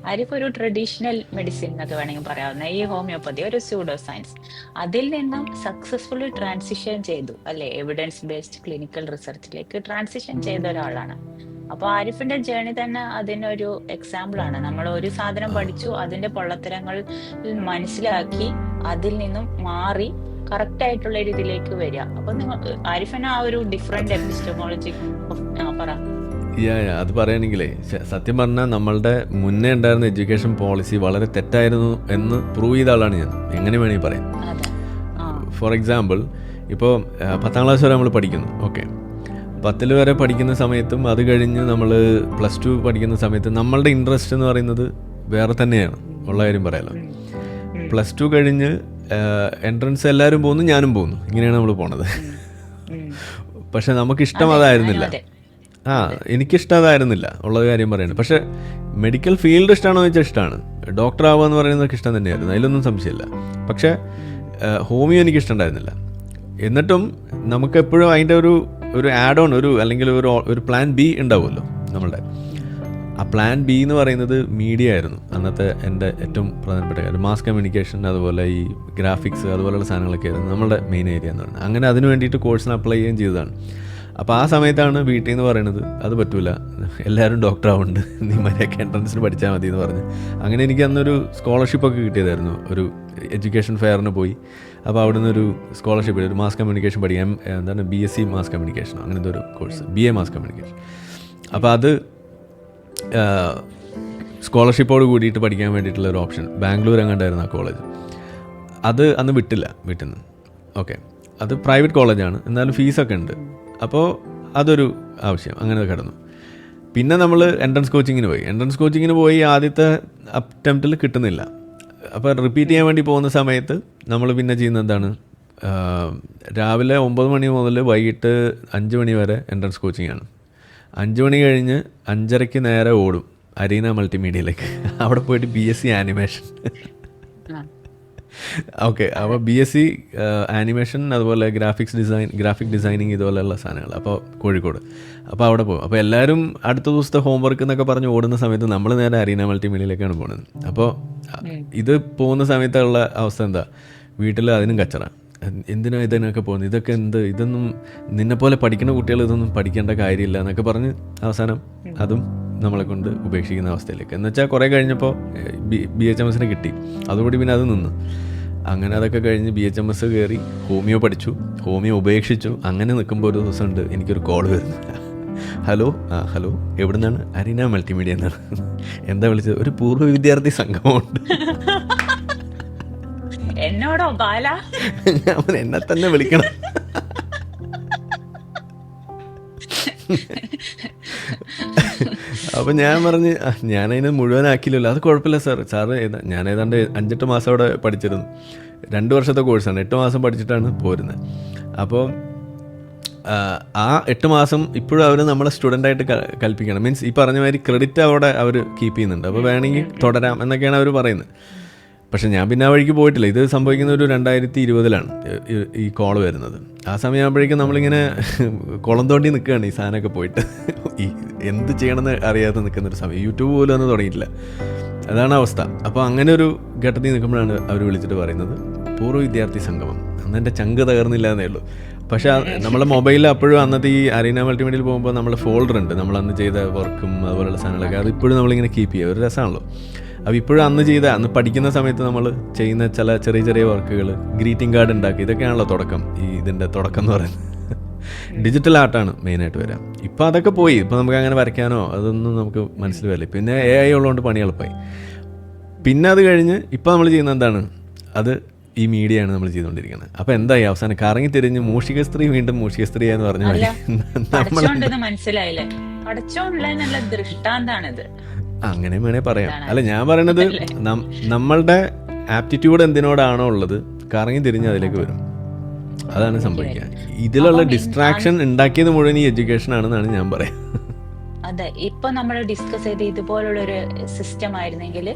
ആരിഫ് ഒരു ട്രഡീഷണൽ മെഡിസിൻ എന്നൊക്കെ വേണമെങ്കിൽ പറയാവുന്ന ഈ ഹോമിയോപ്പതി ഒരു സ്യൂഡോ സയൻസ്, അതിൽ നിന്നും സക്സസ്ഫുള്ളി ട്രാൻസിഷൻ ചെയ്തു അല്ലെ, എവിഡൻസ് ബേസ്ഡ് ക്ലിനിക്കൽ റിസർച്ചിലേക്ക് ട്രാൻസിഷൻ ചെയ്ത ഒരാളാണ്. അപ്പൊ ആരിഫിന്റെ ജേണി തന്നെ അതിനൊരു എക്സാമ്പിൾ ആണ്. നമ്മൾ ഒരു സാധനം പഠിച്ചു, അതിന്റെ പൊള്ളത്തരങ്ങൾ മനസ്സിലാക്കി അതിൽ നിന്നും മാറി കറക്റ്റ് ആയിട്ടുള്ള രീതിയിലേക്ക് വരിക. അപ്പൊ നിങ്ങൾ ആരിഫിന് ആ ഒരു ഡിഫറെന്റ് എപ്പിസ്റ്റമോളജി പറ. അത് പറയുകയാണെങ്കിലേ സത്യം പറഞ്ഞാൽ നമ്മളുടെ മുന്നേ ഉണ്ടായിരുന്ന എഡ്യൂക്കേഷൻ പോളിസി വളരെ തെറ്റായിരുന്നു എന്ന് പ്രൂവ് ചെയ്ത ആളാണ് ഞാൻ. എങ്ങനെ വേണമെങ്കിൽ പറയാം. ഫോർ എക്സാമ്പിൾ, ഇപ്പോൾ 10ാം ക്ലാസ് വരെ നമ്മൾ പഠിക്കുന്നു, ഓക്കെ, 10ൽ വരെ പഠിക്കുന്ന സമയത്തും അത് കഴിഞ്ഞ് നമ്മൾ +2 പഠിക്കുന്ന സമയത്ത് നമ്മളുടെ ഇൻട്രസ്റ്റ് എന്ന് പറയുന്നത് വേറെ തന്നെയാണ്, ഉള്ള കാര്യം പറയാലോ. +2 കഴിഞ്ഞ് എൻട്രൻസ് എല്ലാവരും പോകുന്നു, ഞാനും പോകുന്നു, ഇങ്ങനെയാണ് നമ്മൾ പോണത്. പക്ഷെ നമുക്കിഷ്ടം അതായിരുന്നില്ല. എനിക്കിഷ്ടം അതായിരുന്നില്ല, ഉള്ളത് കാര്യം പറയുന്നത്. പക്ഷേ മെഡിക്കൽ ഫീൽഡ് ഇഷ്ടമാണോ എന്ന് വെച്ചാൽ ഇഷ്ടമാണ്. ഡോക്ടർ ആവുക എന്ന് പറയുന്നതൊക്കെ ഇഷ്ടം തന്നെയായിരുന്നു, അതിലൊന്നും സംശയമില്ല. പക്ഷേ ഹോമിയോ എനിക്ക് ഇഷ്ടമുണ്ടായിരുന്നില്ല. എന്നിട്ടും നമുക്കെപ്പോഴും അതിൻ്റെ ഒരു ആഡ് ഓൺ, അല്ലെങ്കിൽ ഒരു പ്ലാൻ ബി ഉണ്ടാവുമല്ലോ നമ്മളുടെ. ആ പ്ലാൻ ബി എന്ന് പറയുന്നത് മീഡിയ ആയിരുന്നു അന്നത്തെ എൻ്റെ ഏറ്റവും പ്രധാനപ്പെട്ട കാര്യം. മാസ് കമ്മ്യൂണിക്കേഷൻ, അതുപോലെ ഈ ഗ്രാഫിക്സ്, അതുപോലെയുള്ള സാധനങ്ങളൊക്കെ ആയിരുന്നു നമ്മളുടെ മെയിൻ ഏരിയ എന്ന് പറയുന്നത്. അങ്ങനെ അതിന് വേണ്ടിയിട്ട് കോഴ്സിന് അപ്ലൈ ചെയ്യുകയും ചെയ്തതാണ്. അപ്പോൾ ആ സമയത്താണ് വീട്ടിൽ നിന്ന് പറയുന്നത്, അത് പറ്റൂല, എല്ലാവരും ഡോക്ടർ ആവുന്നുണ്ട്, നീ മര്യാദയ്ക്ക് എൻട്രൻസിന് പഠിച്ചാൽ മതി എന്ന് പറഞ്ഞ്. അങ്ങനെ എനിക്ക് അന്നൊരു സ്കോളർഷിപ്പൊക്കെ കിട്ടിയതായിരുന്നു. ഒരു എഡ്യൂക്കേഷൻ ഫെയറിന് പോയി. അപ്പോൾ അവിടെ നിന്നൊരു സ്കോളർഷിപ്പ്, ഒരു മാസ് കമ്മ്യൂണിക്കേഷൻ പഠിക്കാൻ, എന്താണ് BSc മാസ് കമ്മ്യൂണിക്കേഷൻ, അങ്ങനത്തെ ഒരു കോഴ്സ്, BA മാസ് കമ്മ്യൂണിക്കേഷൻ. അപ്പോൾ അത് സ്കോളർഷിപ്പോട് കൂടിയിട്ട് പഠിക്കാൻ വേണ്ടിയിട്ടുള്ള ഒരു ഓപ്ഷൻ ബാംഗ്ലൂർ അങ്ങോട്ടായിരുന്നു ആ കോളേജ്. അത് അന്ന് വിട്ടില്ല വീട്ടിൽ നിന്ന്. ഓക്കെ, അത് പ്രൈവറ്റ് കോളേജാണ്, എന്നാലും ഫീസൊക്കെ ഉണ്ട്. അപ്പോൾ അതൊരു ആവശ്യം, അങ്ങനെ കിടന്നു. പിന്നെ നമ്മൾ എൻട്രൻസ് കോച്ചിങ്ങിന് പോയി ആദ്യത്തെ അറ്റംപ്റ്റിൽ കിട്ടുന്നില്ല. അപ്പോൾ റിപ്പീറ്റ് ചെയ്യാൻ വേണ്ടി പോകുന്ന സമയത്ത് നമ്മൾ പിന്നെ ചെയ്യുന്നത് എന്താണ്, രാവിലെ 9 മണി മുതൽ വൈകിട്ട് 5 മണി വരെ എൻട്രൻസ് കോച്ചിങ്ങാണ്. 5 മണി കഴിഞ്ഞ് 5:30 നേരെ ഓടും അരീന മൾട്ടിമീഡിയയിലേക്ക്. അവിടെ പോയിട്ട് BSc ആനിമേഷൻ. ഓക്കെ. അപ്പോൾ BSc ആനിമേഷൻ, അതുപോലെ ഗ്രാഫിക് ഡിസൈനിങ്, ഇതുപോലെയുള്ള സാധനങ്ങൾ. അപ്പോൾ കോഴിക്കോട്. അപ്പോൾ അവിടെ പോകും. അപ്പോൾ എല്ലാവരും അടുത്ത ദിവസത്തെ ഹോംവർക്ക് എന്നൊക്കെ പറഞ്ഞ് ഓടുന്ന സമയത്ത് നമ്മൾ നേരെ അരീന മൾട്ടിമീഡിയയിലേക്കാണ് പോകുന്നത്. അപ്പോൾ ഇത് പോകുന്ന സമയത്തുള്ള അവസ്ഥ എന്താ, വീട്ടിൽ അതിനും കച്ചറ. എന്തിനാ ഇതിനൊക്കെ പോകുന്നത്, ഇതൊക്കെ ഇതൊന്നും നിന്നെപ്പോലെ പഠിക്കുന്ന കുട്ടികൾ ഇതൊന്നും പഠിക്കേണ്ട കാര്യമില്ല എന്നൊക്കെ പറഞ്ഞ് അവസാനം അതും നമ്മളെ കൊണ്ട് ഉപേക്ഷിക്കുന്ന അവസ്ഥയിലേക്ക്. എന്ന് വെച്ചാൽ കുറേ കഴിഞ്ഞപ്പോൾ BHMS കിട്ടി, അതുകൂടി പിന്നെ അത് നിന്ന്. അങ്ങനെ അതൊക്കെ കഴിഞ്ഞ് BHMS കയറി ഹോമിയോ പഠിച്ചു, ഹോമിയോ ഉപേക്ഷിച്ചു. അങ്ങനെ നിൽക്കുമ്പോൾ ഒരു ദിവസം ഉണ്ട് എനിക്കൊരു കോൾ വരുന്നു. ഹലോ എവിടെ നിന്നാണ്? അരീന മൾട്ടിമീഡിയ എന്നാണ്. എന്താ വിളിച്ചത്? ഒരു പൂർവ്വ വിദ്യാർത്ഥി സംഗമമുണ്ട്. എന്നോടോ ബാല? ഞാൻ എന്നെ തന്നെ വിളിക്കണം. അപ്പം ഞാൻ പറഞ്ഞ് ഞാനതിന് മുഴുവനാക്കില്ലല്ലോ. അത് കുഴപ്പമില്ല സാറ് ഞാൻ ഏതാണ്ട് 5-8 മാസം അവിടെ പഠിച്ചിരുന്നു. 2 വർഷത്തെ കോഴ്സാണ്. 8 മാസം പഠിച്ചിട്ടാണ് പോരുന്നത്. അപ്പോൾ ആ 8 മാസം ഇപ്പോഴും അവർ നമ്മളെ സ്റ്റുഡൻ്റായിട്ട് കൽപ്പിക്കണം. മീൻസ് ഈ പറഞ്ഞ മാതിരി ക്രെഡിറ്റ് അവിടെ അവർ കീപ്പ് ചെയ്യുന്നുണ്ട്. അപ്പോൾ വേണമെങ്കിൽ തുടരാം എന്നൊക്കെയാണ് അവർ പറയുന്നത്. പക്ഷെ ഞാൻ പിന്നെ ആ വഴിക്ക് പോയിട്ടില്ല. ഇത് സംഭവിക്കുന്ന ഒരു 2020-ലാണ് ഈ കോൾ വരുന്നത്. ആ സമയമാകുമ്പോഴേക്കും നമ്മളിങ്ങനെ കുളം തോണ്ടി നിൽക്കുകയാണ് ഈ സാധനമൊക്കെ പോയിട്ട്. ഈ എന്ത് ചെയ്യണമെന്ന് അറിയാതെ നിൽക്കുന്നൊരു സമയം. യൂട്യൂബ് പോലും ഒന്നും തുടങ്ങിയിട്ടില്ല. അതാണ് അവസ്ഥ. അപ്പോൾ അങ്ങനെ ഒരു ഘട്ടത്തിൽ നിൽക്കുമ്പോഴാണ് അവർ വിളിച്ചിട്ട് പറയുന്നത് പൂർവ്വ വിദ്യാർത്ഥി സംഗമം. അന്ന് എൻ്റെ ചങ്ക് തകർന്നില്ല എന്നേ ഉള്ളൂ. പക്ഷേ നമ്മളെ മൊബൈലിൽ അപ്പോഴും അന്നത്തെ ഈ അരീന മൾട്ടിമീഡിയയിൽ പോകുമ്പോൾ നമ്മൾ ഫോൾഡർ ഉണ്ട്, നമ്മൾ അന്ന് ചെയ്ത വർക്കും അതുപോലുള്ള സാധനങ്ങളൊക്കെ. അതിപ്പോഴും നമ്മളിങ്ങനെ കീപ്പ് ചെയ്യുക, ഒരു രസമാണല്ലോ. അപ്പോൾ ഇപ്പോഴും അന്ന് പഠിക്കുന്ന സമയത്ത് നമ്മൾ ചെയ്യുന്ന ചില ചെറിയ വർക്കുകൾ, ഗ്രീറ്റിംഗ് കാർഡ് ഉണ്ടാക്കി, ഇതൊക്കെയാണല്ലോ തുടക്കം. ഇതിൻ്റെ തുടക്കം എന്ന് പറയുന്നത് ഡിജിറ്റൽ ആർട്ടാണ് മെയിനായിട്ട് വരാം. ഇപ്പോൾ അതൊക്കെ പോയി. ഇപ്പോൾ നമുക്ക് അങ്ങനെ വരയ്ക്കാനോ അതൊന്നും നമുക്ക് മനസ്സിൽ വരില്ല. പിന്നെ AI ഉള്ളതുകൊണ്ട് പണി എളുപ്പമായി. പിന്നെ അത് കഴിഞ്ഞ് ഇപ്പോൾ നമ്മൾ ചെയ്യുന്നത് എന്താണ്, അത് ഈ മീഡിയയാണ് നമ്മൾ ചെയ്തുകൊണ്ടിരിക്കുന്നത്. അപ്പോൾ എന്തായി അവസാനം കറങ്ങി തിരിഞ്ഞ് മൂഷിക സ്ത്രീ വീണ്ടും മൂഷിക സ്ത്രീ എന്ന് പറഞ്ഞു. മനസ്സിലായില്ലേ? ദൃഷ്ടാന്താണിത്. അങ്ങനെ വേണേ പറയാം. അല്ല, ഞാൻ പറയണത് നമ്മളുടെ ആപ്റ്റിറ്റ്യൂഡ് എന്തിനോടാണോ ഉള്ളത് കറങ്ങി തിരിഞ്ഞ് അതിലേക്ക് വരും. അതാണ് സംഭവിക്കുക. ഇതിലുള്ള ഡിസ്ട്രാക്ഷൻ ഉണ്ടാക്കിയത് മുഴുവൻ ഈ എഡ്യൂക്കേഷൻ ആണെന്നാണ് ഞാൻ പറയാം. അതെ, ഇപ്പൊ നമ്മൾ ഡിസ്കസ് ചെയ്ത് ഇതുപോലുള്ളൊരു സിസ്റ്റം ആയിരുന്നെങ്കിൽ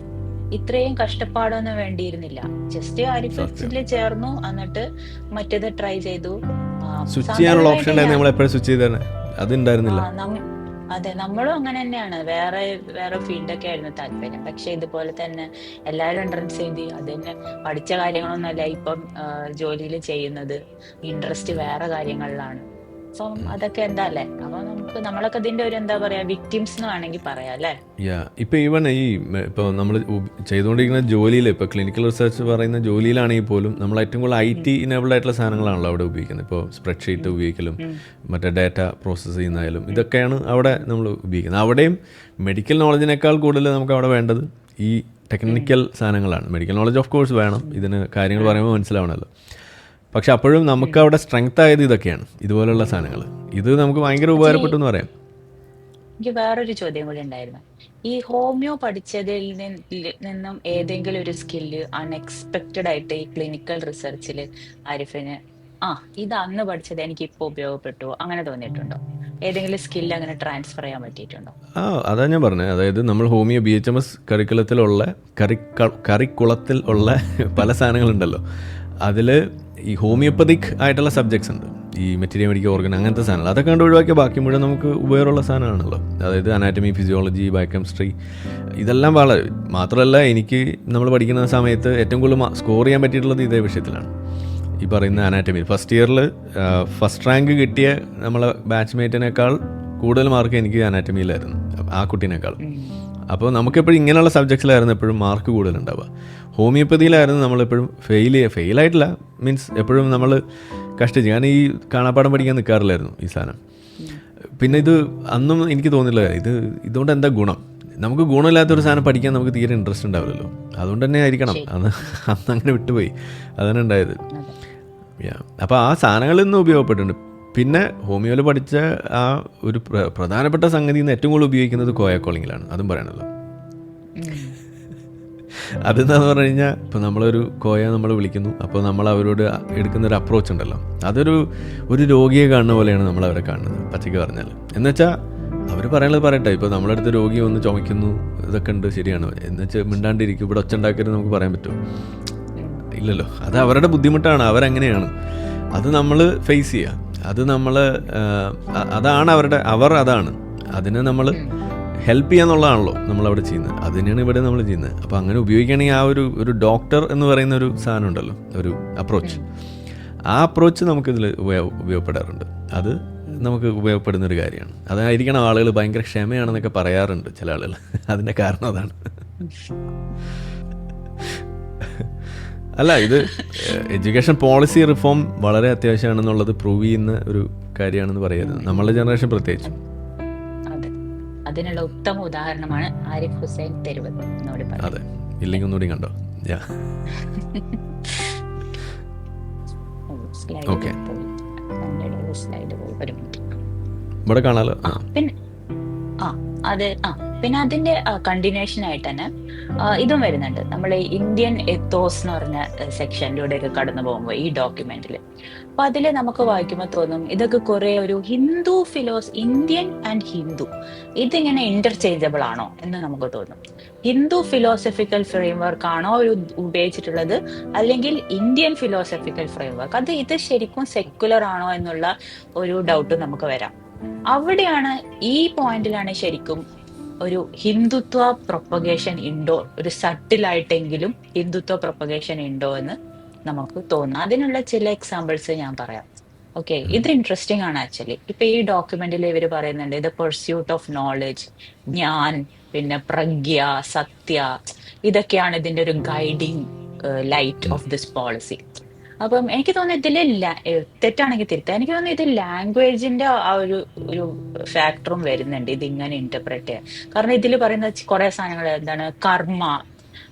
ഇത്രയും കഷ്ടപ്പാടൊന്നും വേണ്ടിയിരുന്നില്ല. ജസ്റ്റ് ആരിഫിൽ ചേർന്നു, എന്നിട്ട് മറ്റേത് ട്രൈ ചെയ്തു. സ്വിച്ച് ചെയ്യാനുള്ള ഓപ്ഷൻ ഉണ്ടായിരുന്നു. നമ്മൾ എപ്പോഴും സ്വിച്ച് ചെയ്തേ അത് ഉണ്ടായിരുന്നില്ല. അതെ, നമ്മളും അങ്ങനെ തന്നെയാണ്. വേറെ ഫീൽഡൊക്കെ ആയിരുന്നു താല്പര്യം. പക്ഷെ ഇതുപോലെ തന്നെ എല്ലാവരും എൻട്രൻസ് എഴുതി, അത് തന്നെ പഠിച്ച കാര്യങ്ങളൊന്നുമല്ല ഇപ്പം ജോലിയിൽ ചെയ്യുന്നത്. ഇൻട്രസ്റ്റ് വേറെ കാര്യങ്ങളിലാണ്. സോ അതൊക്കെ എന്താ അല്ലേ. അപ്പൊ നമ്മളൊക്കെ ഇതിന്റെ ഒരു എന്താ പറയാ, വിക്ടിംസ് എന്ന് വേണമെങ്കിൽ പറയാം അല്ലേ. ഇപ്പൊ ഈവൻ ഇപ്പോൾ നമ്മൾ ചെയ്തുകൊണ്ടിരിക്കുന്ന ജോലിയിൽ, ഇപ്പോൾ ക്ലിനിക്കൽ റിസർച്ച് പറയുന്ന ജോലിയിലാണെങ്കിൽ പോലും നമ്മൾ ഏറ്റവും കൂടുതൽ IT ഇനേബിൾഡ് ആയിട്ടുള്ള സാധനങ്ങളാണല്ലോ അവിടെ ഉപയോഗിക്കുന്നത്. ഇപ്പോൾ സ്പ്രെഡ്ഷീറ്റ് ഉപയോഗിക്കലും മറ്റേ ഡാറ്റ പ്രോസസ്സ് ചെയ്യുന്നതായാലും ഇതൊക്കെയാണ് അവിടെ നമ്മൾ ഉപയോഗിക്കുന്നത്. അവിടെയും മെഡിക്കൽ നോളജിനേക്കാൾ കൂടുതൽ നമുക്ക് അവിടെ വേണ്ടത് ഈ ടെക്നിക്കൽ സാധനങ്ങളാണ്. മെഡിക്കൽ നോളജ് ഓഫ് കോഴ്സ് വേണം, ഇതിന് കാര്യങ്ങൾ പറയുമ്പോൾ മനസ്സിലാവണമല്ലോ. പക്ഷെ അപ്പോഴും നമുക്ക് അവിടെ സ്ട്രെങ്ത് ആയത് ഇതൊക്കെയാണ്, ഇതുപോലുള്ള സാധനങ്ങൾ. ഇത് നമുക്ക് ഭയങ്കര ഉപകാരപ്പെട്ടു എന്ന് പറയാം. എനിക്ക് വേറൊരു ചോദ്യം കൂടി ഉണ്ടായിരുന്നു. ഈ ഹോമിയോ പഠിച്ചതിൽ നിന്നും ഏതെങ്കിലും ഒരു സ്കില്ല് അൺഎക്സ്പെക്റ്റഡ് ആയിട്ട് ഈ ക്ലിനിക്കൽ റിസർച്ചിൽ ആരിഫിന് ഇത് അന്ന് പഠിച്ചത് എനിക്ക് ഇപ്പോൾ ഉപയോഗപ്പെട്ടു അങ്ങനെ തോന്നിയിട്ടുണ്ടോ? ഏതെങ്കിലും സ്കില്ല് അങ്ങനെ ട്രാൻസ്ഫർ ചെയ്യാൻ പറ്റിയിട്ടുണ്ടോ? അതാ ഞാൻ പറഞ്ഞത്. അതായത് നമ്മൾ ഹോമിയോ BHMS കരിക്കുലത്തിലുള്ള കറിക്കുളത്തിൽ ഉള്ള പല സാധനങ്ങളുണ്ടല്ലോ. അതിൽ ഈ ഹോമിയോപ്പതിക് ആയിട്ടുള്ള സബ്ജക്ട്സ് ഉണ്ട്, ഈ മെറ്റീരിയൽ മെഡിക്കൽ ഓർഗൻ അങ്ങനത്തെ സാധനങ്ങൾ. അതൊക്കെ കണ്ട് ഒഴിവാക്കിയ ബാക്കി മുഴുവൻ നമുക്ക് ഉപയോഗമുള്ള സാധനമാണല്ലോ. അതായത് അനാറ്റമി, ഫിസിയോളജി, ബയോകെമിസ്ട്രി, ഇതെല്ലാം വളരെ. മാത്രമല്ല, എനിക്ക് നമ്മൾ പഠിക്കുന്ന സമയത്ത് ഏറ്റവും കൂടുതൽ സ്കോർ ചെയ്യാൻ പറ്റിയിട്ടുള്ളത് ഇതേ വിഷയത്തിലാണ്, ഈ പറയുന്ന അനാറ്റമി. ഫസ്റ്റ് ഇയറിൽ ഫസ്റ്റ് റാങ്ക് കിട്ടിയ നമ്മളെ ബാച്ച്മേറ്റിനേക്കാൾ കൂടുതൽ മാർക്ക് എനിക്ക് അനാറ്റമിയിലായിരുന്നു, ആ കുട്ടീനേക്കാൾ. അപ്പോൾ നമുക്കെപ്പോഴും ഇങ്ങനെയുള്ള സബ്ജക്ട്സിലായിരുന്നു എപ്പോഴും മാർക്ക് കൂടുതലുണ്ടാവുക. ഹോമിയോപ്പതിയിലായിരുന്നു നമ്മളെപ്പോഴും ഫെയിലായിട്ടില്ല, മീൻസ് എപ്പോഴും നമ്മൾ കഷ്ടിച്ച്. ഞാൻ ഈ കാണാപ്പാടം പഠിക്കാൻ നിൽക്കാറില്ലായിരുന്നു ഈ സാധനം. പിന്നെ ഇത് അന്നും എനിക്ക് തോന്നില്ല ഇതുകൊണ്ട് എന്താ ഗുണം. നമുക്ക് ഗുണമില്ലാത്തൊരു സാധനം പഠിക്കാൻ നമുക്ക് തീരെ ഇൻട്രസ്റ്റ് ഉണ്ടാവില്ലല്ലോ. അതുകൊണ്ട് തന്നെ ആയിരിക്കണം അന്ന് അങ്ങനെ വിട്ടുപോയി. അതാണ് ഉണ്ടായത്. അപ്പോൾ ആ സാധനങ്ങളിൽ നിന്ന് ഉപയോഗപ്പെട്ടിട്ടുണ്ട്. പിന്നെ ഹോമിയോയിൽ പഠിച്ച ആ ഒരു പ്രധാനപ്പെട്ട സംഗതി ഏറ്റവും കൂടുതൽ ഉപയോഗിക്കുന്നത് കോയ കോളിങ്ങിലാണ്. അതും പറയണല്ലോ. അതെന്താന്ന് പറഞ്ഞു കഴിഞ്ഞാൽ, ഇപ്പോൾ നമ്മളൊരു കോയ നമ്മൾ വിളിക്കുന്നു, അപ്പോൾ നമ്മൾ അവരോട് എടുക്കുന്നൊരു അപ്രോച്ച് ഉണ്ടല്ലോ, ഒരു രോഗിയെ കാണുന്ന പോലെയാണ് നമ്മൾ അവരെ കാണുന്നത്, പച്ചയ്ക്ക് പറഞ്ഞാൽ. എന്നുവെച്ചാൽ അവർ പറയുന്നത് പറയട്ടെ. ഇപ്പോൾ നമ്മുടെ അടുത്ത് രോഗി വന്ന് ചുമയ്ക്കുന്നു, ഇതൊക്കെ ഉണ്ട്, ശരിയാണ്. എന്നുവെച്ചാൽ മിണ്ടാണ്ടിരിക്കും, ഇവിടെ ഒച്ച ഉണ്ടാക്കരുത് നമുക്ക് പറയാൻ പറ്റുമോ? ഇല്ലല്ലോ. അത് അവരുടെ ബുദ്ധിമുട്ടാണ്, അവരങ്ങനെയാണ്. അത് നമ്മൾ ഫേസ് ചെയ്യുക. അത് നമ്മൾ അതാണ് അതാണ് അതിനെ നമ്മൾ ഹെൽപ്പ് ചെയ്യാന്നുള്ളതാണല്ലോ നമ്മളവിടെ ചെയ്യുന്നത്. അത് തന്നെയാണ് ഇവിടെ നമ്മൾ ചെയ്യുന്നത്. അപ്പോൾ അങ്ങനെ ഉപയോഗിക്കുകയാണെങ്കിൽ ആ ഒരു ഡോക്ടർ എന്ന് പറയുന്ന ഒരു സാധനം ഉണ്ടല്ലോ, ഒരു അപ്രോച്ച്, ആ അപ്രോച്ച് നമുക്കിതിൽ ഉപയോഗപ്പെടാറുണ്ട്. അത് നമുക്ക് ഉപയോഗപ്പെടുന്നൊരു കാര്യമാണ്. അതായിരിക്കണം ആളുകൾ ഭയങ്കര ക്ഷമയാണെന്നൊക്കെ പറയാറുണ്ട് ചില ആളുകൾ. അതിൻ്റെ കാരണം അതാണ്. അല്ല, ഇത് എഡ്യൂക്കേഷൻ പോളിസി റിഫോം വളരെ അത്യാവശ്യമാണെന്നുള്ളത് പ്രൂവ് ചെയ്യുന്ന ഒരു കാര്യമാണെന്ന് പറയരുത്, നമ്മളുടെ ജനറേഷൻ പ്രത്യേകിച്ചും. അതെ, അതിനുള്ള ഉത്തമ ഉദാഹരണമാണ് ആരിഫ് ഹുസൈൻ തെരുവ് എന്നോട് പറഞ്ഞത്. അതെ, ഇല്ലെങ്കിൽ ഒന്നുകൂടി കണ്ടോ. ഓക്കെ, ഇവിടെ കാണാലോ. പിന്നെ അതിന്റെ കണ്ടിന്യൂഷൻ ആയിട്ട് തന്നെ ഇതും വരുന്നുണ്ട്. നമ്മൾ ഇന്ത്യൻ എത്തോസ് എന്ന് പറഞ്ഞ സെക്ഷനിലൂടെ ഒക്കെ കടന്നു പോകുമ്പോൾ ഈ ഡോക്യുമെന്റിൽ, അപ്പൊ അതിൽ നമുക്ക് വായിക്കുമ്പോൾ തോന്നും ഇതൊക്കെ കുറെ ഒരു ഇന്ത്യൻ ആൻഡ് ഹിന്ദു ഇതിങ്ങനെ ഇന്റർചേഞ്ചബിൾ ആണോ എന്ന് നമുക്ക് തോന്നും. ഹിന്ദു ഫിലോസഫിക്കൽ ഫ്രെയിംവർക്ക് ആണോ ഉപയോഗിച്ചിട്ടുള്ളത്, അല്ലെങ്കിൽ ഇന്ത്യൻ ഫിലോസഫിക്കൽ ഫ്രെയിംവർക്ക് ഇത് ശരിക്കും സെക്യുലർ ആണോ എന്നുള്ള ഒരു ഡൗട്ട് നമുക്ക് വരാം. അവിടെയാണ്, ഈ പോയിന്റിലാണ് ശരിക്കും ഒരു ഹിന്ദുത്വ പ്രൊപ്പഗേഷൻ ഉണ്ടോ, ഒരു സട്ടിലായിട്ടെങ്കിലും ഹിന്ദുത്വ പ്രൊപ്പഗേഷൻ ഉണ്ടോ എന്ന് നമുക്ക് തോന്നുന്നു. അതിനുള്ള ചില എക്സാമ്പിൾസ് ഞാൻ പറയാം. ഓക്കെ, ഇത് ഇൻട്രസ്റ്റിംഗ് ആണ് ആക്ച്വലി. ഇപ്പൊ ഈ ഡോക്യുമെന്റിൽ ഇവർ പറയുന്നുണ്ട് ഇത് പെർസ്യൂട്ട് ഓഫ് നോളജ്, ഞാൻ, പിന്നെ പ്രജ്ഞ, സത്യ, ഇതൊക്കെയാണ് ഇതിന്റെ ഒരു guiding light of this policy. അപ്പം എനിക്ക് തോന്നുന്നു ഇതിൽ തെറ്റാണെങ്കിൽ തിരുത്താം. എനിക്ക് തോന്നുന്നു ഇത് ലാംഗ്വേജിന്റെ ആ ഒരു ഫാക്ടറും വരുന്നുണ്ട് ഇതിങ്ങനെ ഇന്റർപ്രറ്റ് ചെയ്യാൻ. കാരണം ഇതിൽ പറയുന്ന കുറെ സാധനങ്ങൾ എന്താണ് കർമ്മ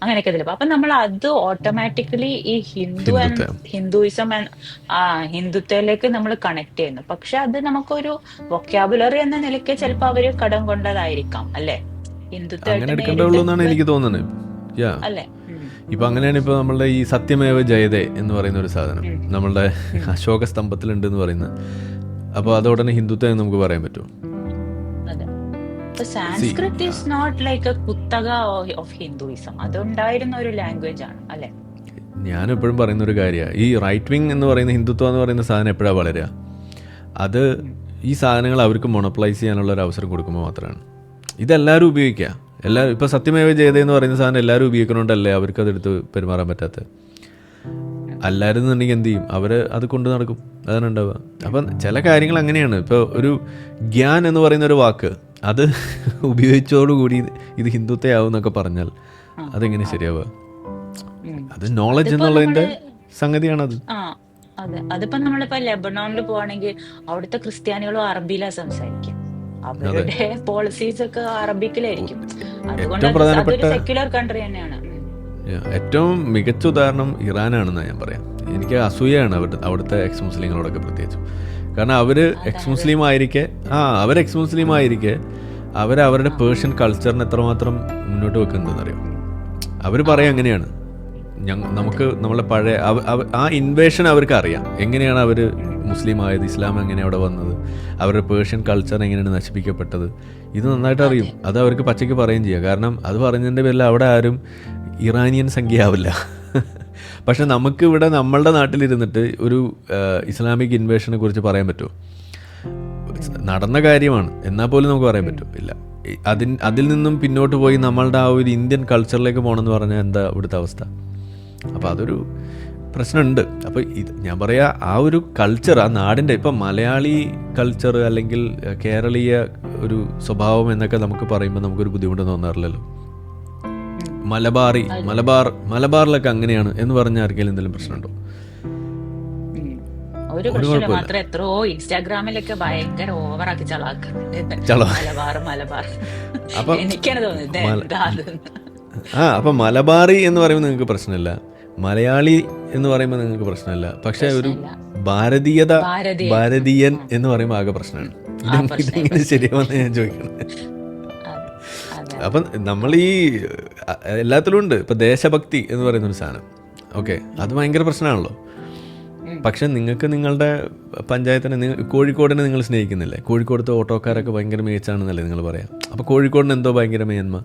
അങ്ങനെയൊക്കെ ഇതിൽ. അപ്പൊ നമ്മൾ അത് ഓട്ടോമാറ്റിക്കലി ഈ ഹിന്ദുയിസം ഹിന്ദുത്വയിലേക്ക് നമ്മൾ കണക്ട് ചെയ്യുന്നു. പക്ഷെ അത് നമുക്കൊരു വൊക്കാബുലറി എന്ന നിലയ്ക്ക് ചിലപ്പോൾ അവര് കടം കൊണ്ടതായിരിക്കാം അല്ലെ, ഹിന്ദുത്വം എനിക്ക് തോന്നുന്നത് അല്ലെ. ഇപ്പൊ അങ്ങനെയാണ്. ഇപ്പൊ നമ്മളുടെ ഈ സത്യമേവ ജയതേ എന്ന് പറയുന്ന ഒരു സാധനം നമ്മളുടെ അശോക സ്തംഭത്തിലുണ്ട് എന്ന് പറയുന്നത്. അപ്പൊ അതോടനെ ഹിന്ദുത്വം നമുക്ക് പറയാൻ പറ്റുമോ? Sanskrit is not like a കുത്തക ഓഫ് ഹിന്ദുയിസം. അതുണ്ടായിരുന്ന ഒരു ലാംഗ്വേജ് ആണ് അല്ലെ. ഞാൻ എപ്പോഴും പറയുന്ന ഒരു കാര്യമാണ്, ഈ റൈറ്റ് വിങ് എന്ന് പറയുന്ന ഹിന്ദുത്വം എന്ന് പറയുന്ന സാധനം എപ്പോഴാണ് വളരുക, അത് ഈ സാധനങ്ങൾ അവർക്ക് മൊണോപ്ലൈസ് ചെയ്യാനുള്ള ഒരു അവസരം കൊടുക്കുമ്പോൾ മാത്രമാണ്. ഇതെല്ലാവരും ഉപയോഗിക്കുക. എല്ലാവരും ഇപ്പോൾ സത്യമേവ ജയതേ എന്ന് പറയുന്ന സാധനം എല്ലാവരും ഉപയോഗിക്കണോണ്ടല്ലേ അവർക്ക് അതെടുത്ത് പെരുമാറാൻ പറ്റാത്തത്. അല്ലായിരുന്നു എന്നുണ്ടെങ്കിൽ എന്ത് ചെയ്യും, അവർ അത് കൊണ്ട് നടക്കും. അതാണ് ഉണ്ടാവുക. അപ്പം ചില കാര്യങ്ങൾ അങ്ങനെയാണ്. ഇപ്പോൾ ഒരു ഗ്യാൻ എന്ന് പറയുന്ന ഒരു വാക്ക് അത് ഉപയോഗിച്ചോടുകൂടി ഇത് ഹിന്ദുത്വയാവും എന്നൊക്കെ പറഞ്ഞാൽ അതെങ്ങനെ ശരിയാവുക? അത് നോളജ് എന്നുള്ളതിന്റെ സംഗതിയാണത്. അതെ, അതിപ്പോ നമ്മളിപ്പോ ലെബനോണിൽ പോവാണെങ്കിൽ അവിടുത്തെ ക്രിസ്ത്യാനികളും അറബിയിലാണ് സംസാരിക്കുക. അവരുടെ പോളിസീസ് ഒക്കെ അറബിക്കിലായിരിക്കും. അതുകൊണ്ട് സെക്യുലർ കൺട്രി തന്നെയാണ്. ഏറ്റവും മികച്ച ഉദാഹരണം ഇറാനാണെന്നാണ് ഞാൻ പറയാം. എനിക്ക് അസൂയാണ് അവിടുത്തെ എക്സ് മുസ്ലിങ്ങളോടൊക്കെ പ്രത്യേകിച്ചും. കാരണം അവര് എക്സ് മുസ്ലിം ആയിരിക്കെ അവരവരുടെ പേർഷ്യൻ കൾച്ചറിനെ എത്രമാത്രം മുന്നോട്ട് വെക്കുന്നതെന്ന് അറിയാം. അവർ പറയാം അങ്ങനെയാണ്, നമുക്ക് നമ്മളെ പഴയ ആ ഇൻവേഷൻ അവർക്ക് അറിയാം. എങ്ങനെയാണ് അവർ മുസ്ലിം ആയത്, ഇസ്ലാം എങ്ങനെ അവിടെ വന്നത്, അവരുടെ പേർഷ്യൻ കൾച്ചർ എങ്ങനെയാണ് നശിപ്പിക്കപ്പെട്ടത്, ഇത് നന്നായിട്ട് അറിയും. അത് അവർക്ക് പച്ചയ്ക്ക് പറയുകയും ചെയ്യാം. കാരണം അത് പറഞ്ഞതിൻ്റെ പേരിൽ അവിടെ ആരും ഇറാനിയൻ സംഖ്യയാവില്ല. പക്ഷെ നമുക്ക് ഇവിടെ നമ്മളുടെ നാട്ടിലിരുന്നിട്ട് ഒരു ഇസ്ലാമിക് ഇൻവേഷനെ കുറിച്ച് പറയാൻ പറ്റുമോ? നടന്ന കാര്യമാണ്, എന്നാൽ പോലും നമുക്ക് പറയാൻ പറ്റും ഇല്ല. അതിൽ നിന്നും പിന്നോട്ട് പോയി നമ്മളുടെ ആ ഒരു ഇന്ത്യൻ കൾച്ചറിലേക്ക് പോകണമെന്ന് പറഞ്ഞാൽ എന്താ ഇവിടുത്തെ അവസ്ഥ? അപ്പോൾ അതൊരു പ്രശ്നമുണ്ട്. അപ്പോൾ ഞാൻ പറയാ, ആ ഒരു കൾച്ചർ, ആ നാടിൻ്റെ, ഇപ്പം മലയാളി കൾച്ചർ അല്ലെങ്കിൽ കേരളീയ ഒരു സ്വഭാവം എന്നൊക്കെ നമുക്ക് പറയുമ്പോൾ നമുക്കൊരു ബുദ്ധിമുട്ട് തോന്നാറില്ലല്ലോ. മലബാറിലൊക്കെ അങ്ങനെയാണ് എന്ന് പറഞ്ഞാൽ ആർക്കെങ്കിലും എന്തെങ്കിലും പ്രശ്നമുണ്ടോ? ഒരു പ്രശ്നം മാത്രം, എത്രയോ ഇൻസ്റ്റാഗ്രാമിലൊക്കെ ഭയങ്കര ഓവറാക്കി ചളാക്കുന്നുണ്ട് മലബാർ. എനിക്കാണ് തോന്നുന്നത്. അപ്പൊ മലബാറി എന്ന് പറയുമ്പോൾ നിങ്ങൾക്ക് പ്രശ്നമില്ല, മലയാളി എന്ന് പറയുമ്പോൾ നിങ്ങൾക്ക് പ്രശ്നമില്ല. പക്ഷെ ഒരു ഭാരതീയൻ എന്ന് പറയുമ്പോൾ ആകെ പ്രശ്നമാണ്. ഇതെങ്ങനെ ശരിയാവെന്ന് ഞാൻ ചോദിക്കണം. അപ്പം നമ്മൾ ഈ എല്ലാത്തിലും ഉണ്ട്. ഇപ്പൊ ദേശഭക്തി എന്ന് പറയുന്ന ഒരു സാധനം, ഓക്കെ, അത് ഭയങ്കര പ്രശ്നമാണല്ലോ. പക്ഷെ നിങ്ങൾക്ക് നിങ്ങളുടെ പഞ്ചായത്തിനെ, കോഴിക്കോടിനെ നിങ്ങൾ സ്നേഹിക്കുന്നില്ലേ? കോഴിക്കോടത്തെ ഓട്ടോക്കാരൊക്കെ ഭയങ്കര മികച്ചാണെന്നല്ലേ നിങ്ങൾ പറയാം. അപ്പോൾ കോഴിക്കോടിന് എന്തോ ഭയങ്കര മേന്മ.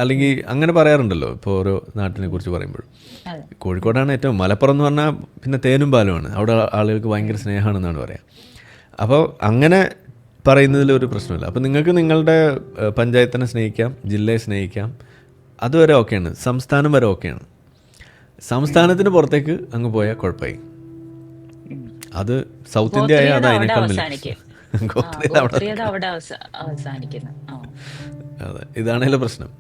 അല്ലെങ്കിൽ അങ്ങനെ പറയാറുണ്ടല്ലോ ഇപ്പോൾ ഓരോ നാട്ടിനെ കുറിച്ച് പറയുമ്പോഴും. അതെ. കോഴിക്കോടാണ് ഏറ്റവും, മലപ്പുറം എന്ന് പറഞ്ഞാൽ പിന്നെ തേനും പാലുമാണ്, അവിടെ ആളുകൾക്ക് ഭയങ്കര സ്നേഹമാണെന്നാണ് പറയുക. അപ്പോൾ അങ്ങനെ പറയുന്നതിലൊരു പ്രശ്നമില്ല. അപ്പോൾ നിങ്ങൾക്ക് നിങ്ങളുടെ പഞ്ചായത്തിനെ സ്നേഹിക്കാം, ജില്ലയെ സ്നേഹിക്കാം, അതുവരെ ഓക്കെയാണ്, സംസ്ഥാനം വരെ ഓക്കെയാണ്. സംസ്ഥാനത്തിന് പുറത്തേക്ക് അങ്ങ് പോയാൽ കുഴപ്പമായി. അത് സൗത്ത് ഇന്ത്യ ആയാൽ അത് ഗോത്രീയത അവിടെ അതിനേക്കാൾ അവസാനിക്കും. ഗോത്രീയത അവിടെ. ഗോത്രീയത അവിടെ അവസാനിക്കുന്നു. അതെ, ഇതാണല്ലോ പ്രശ്നം.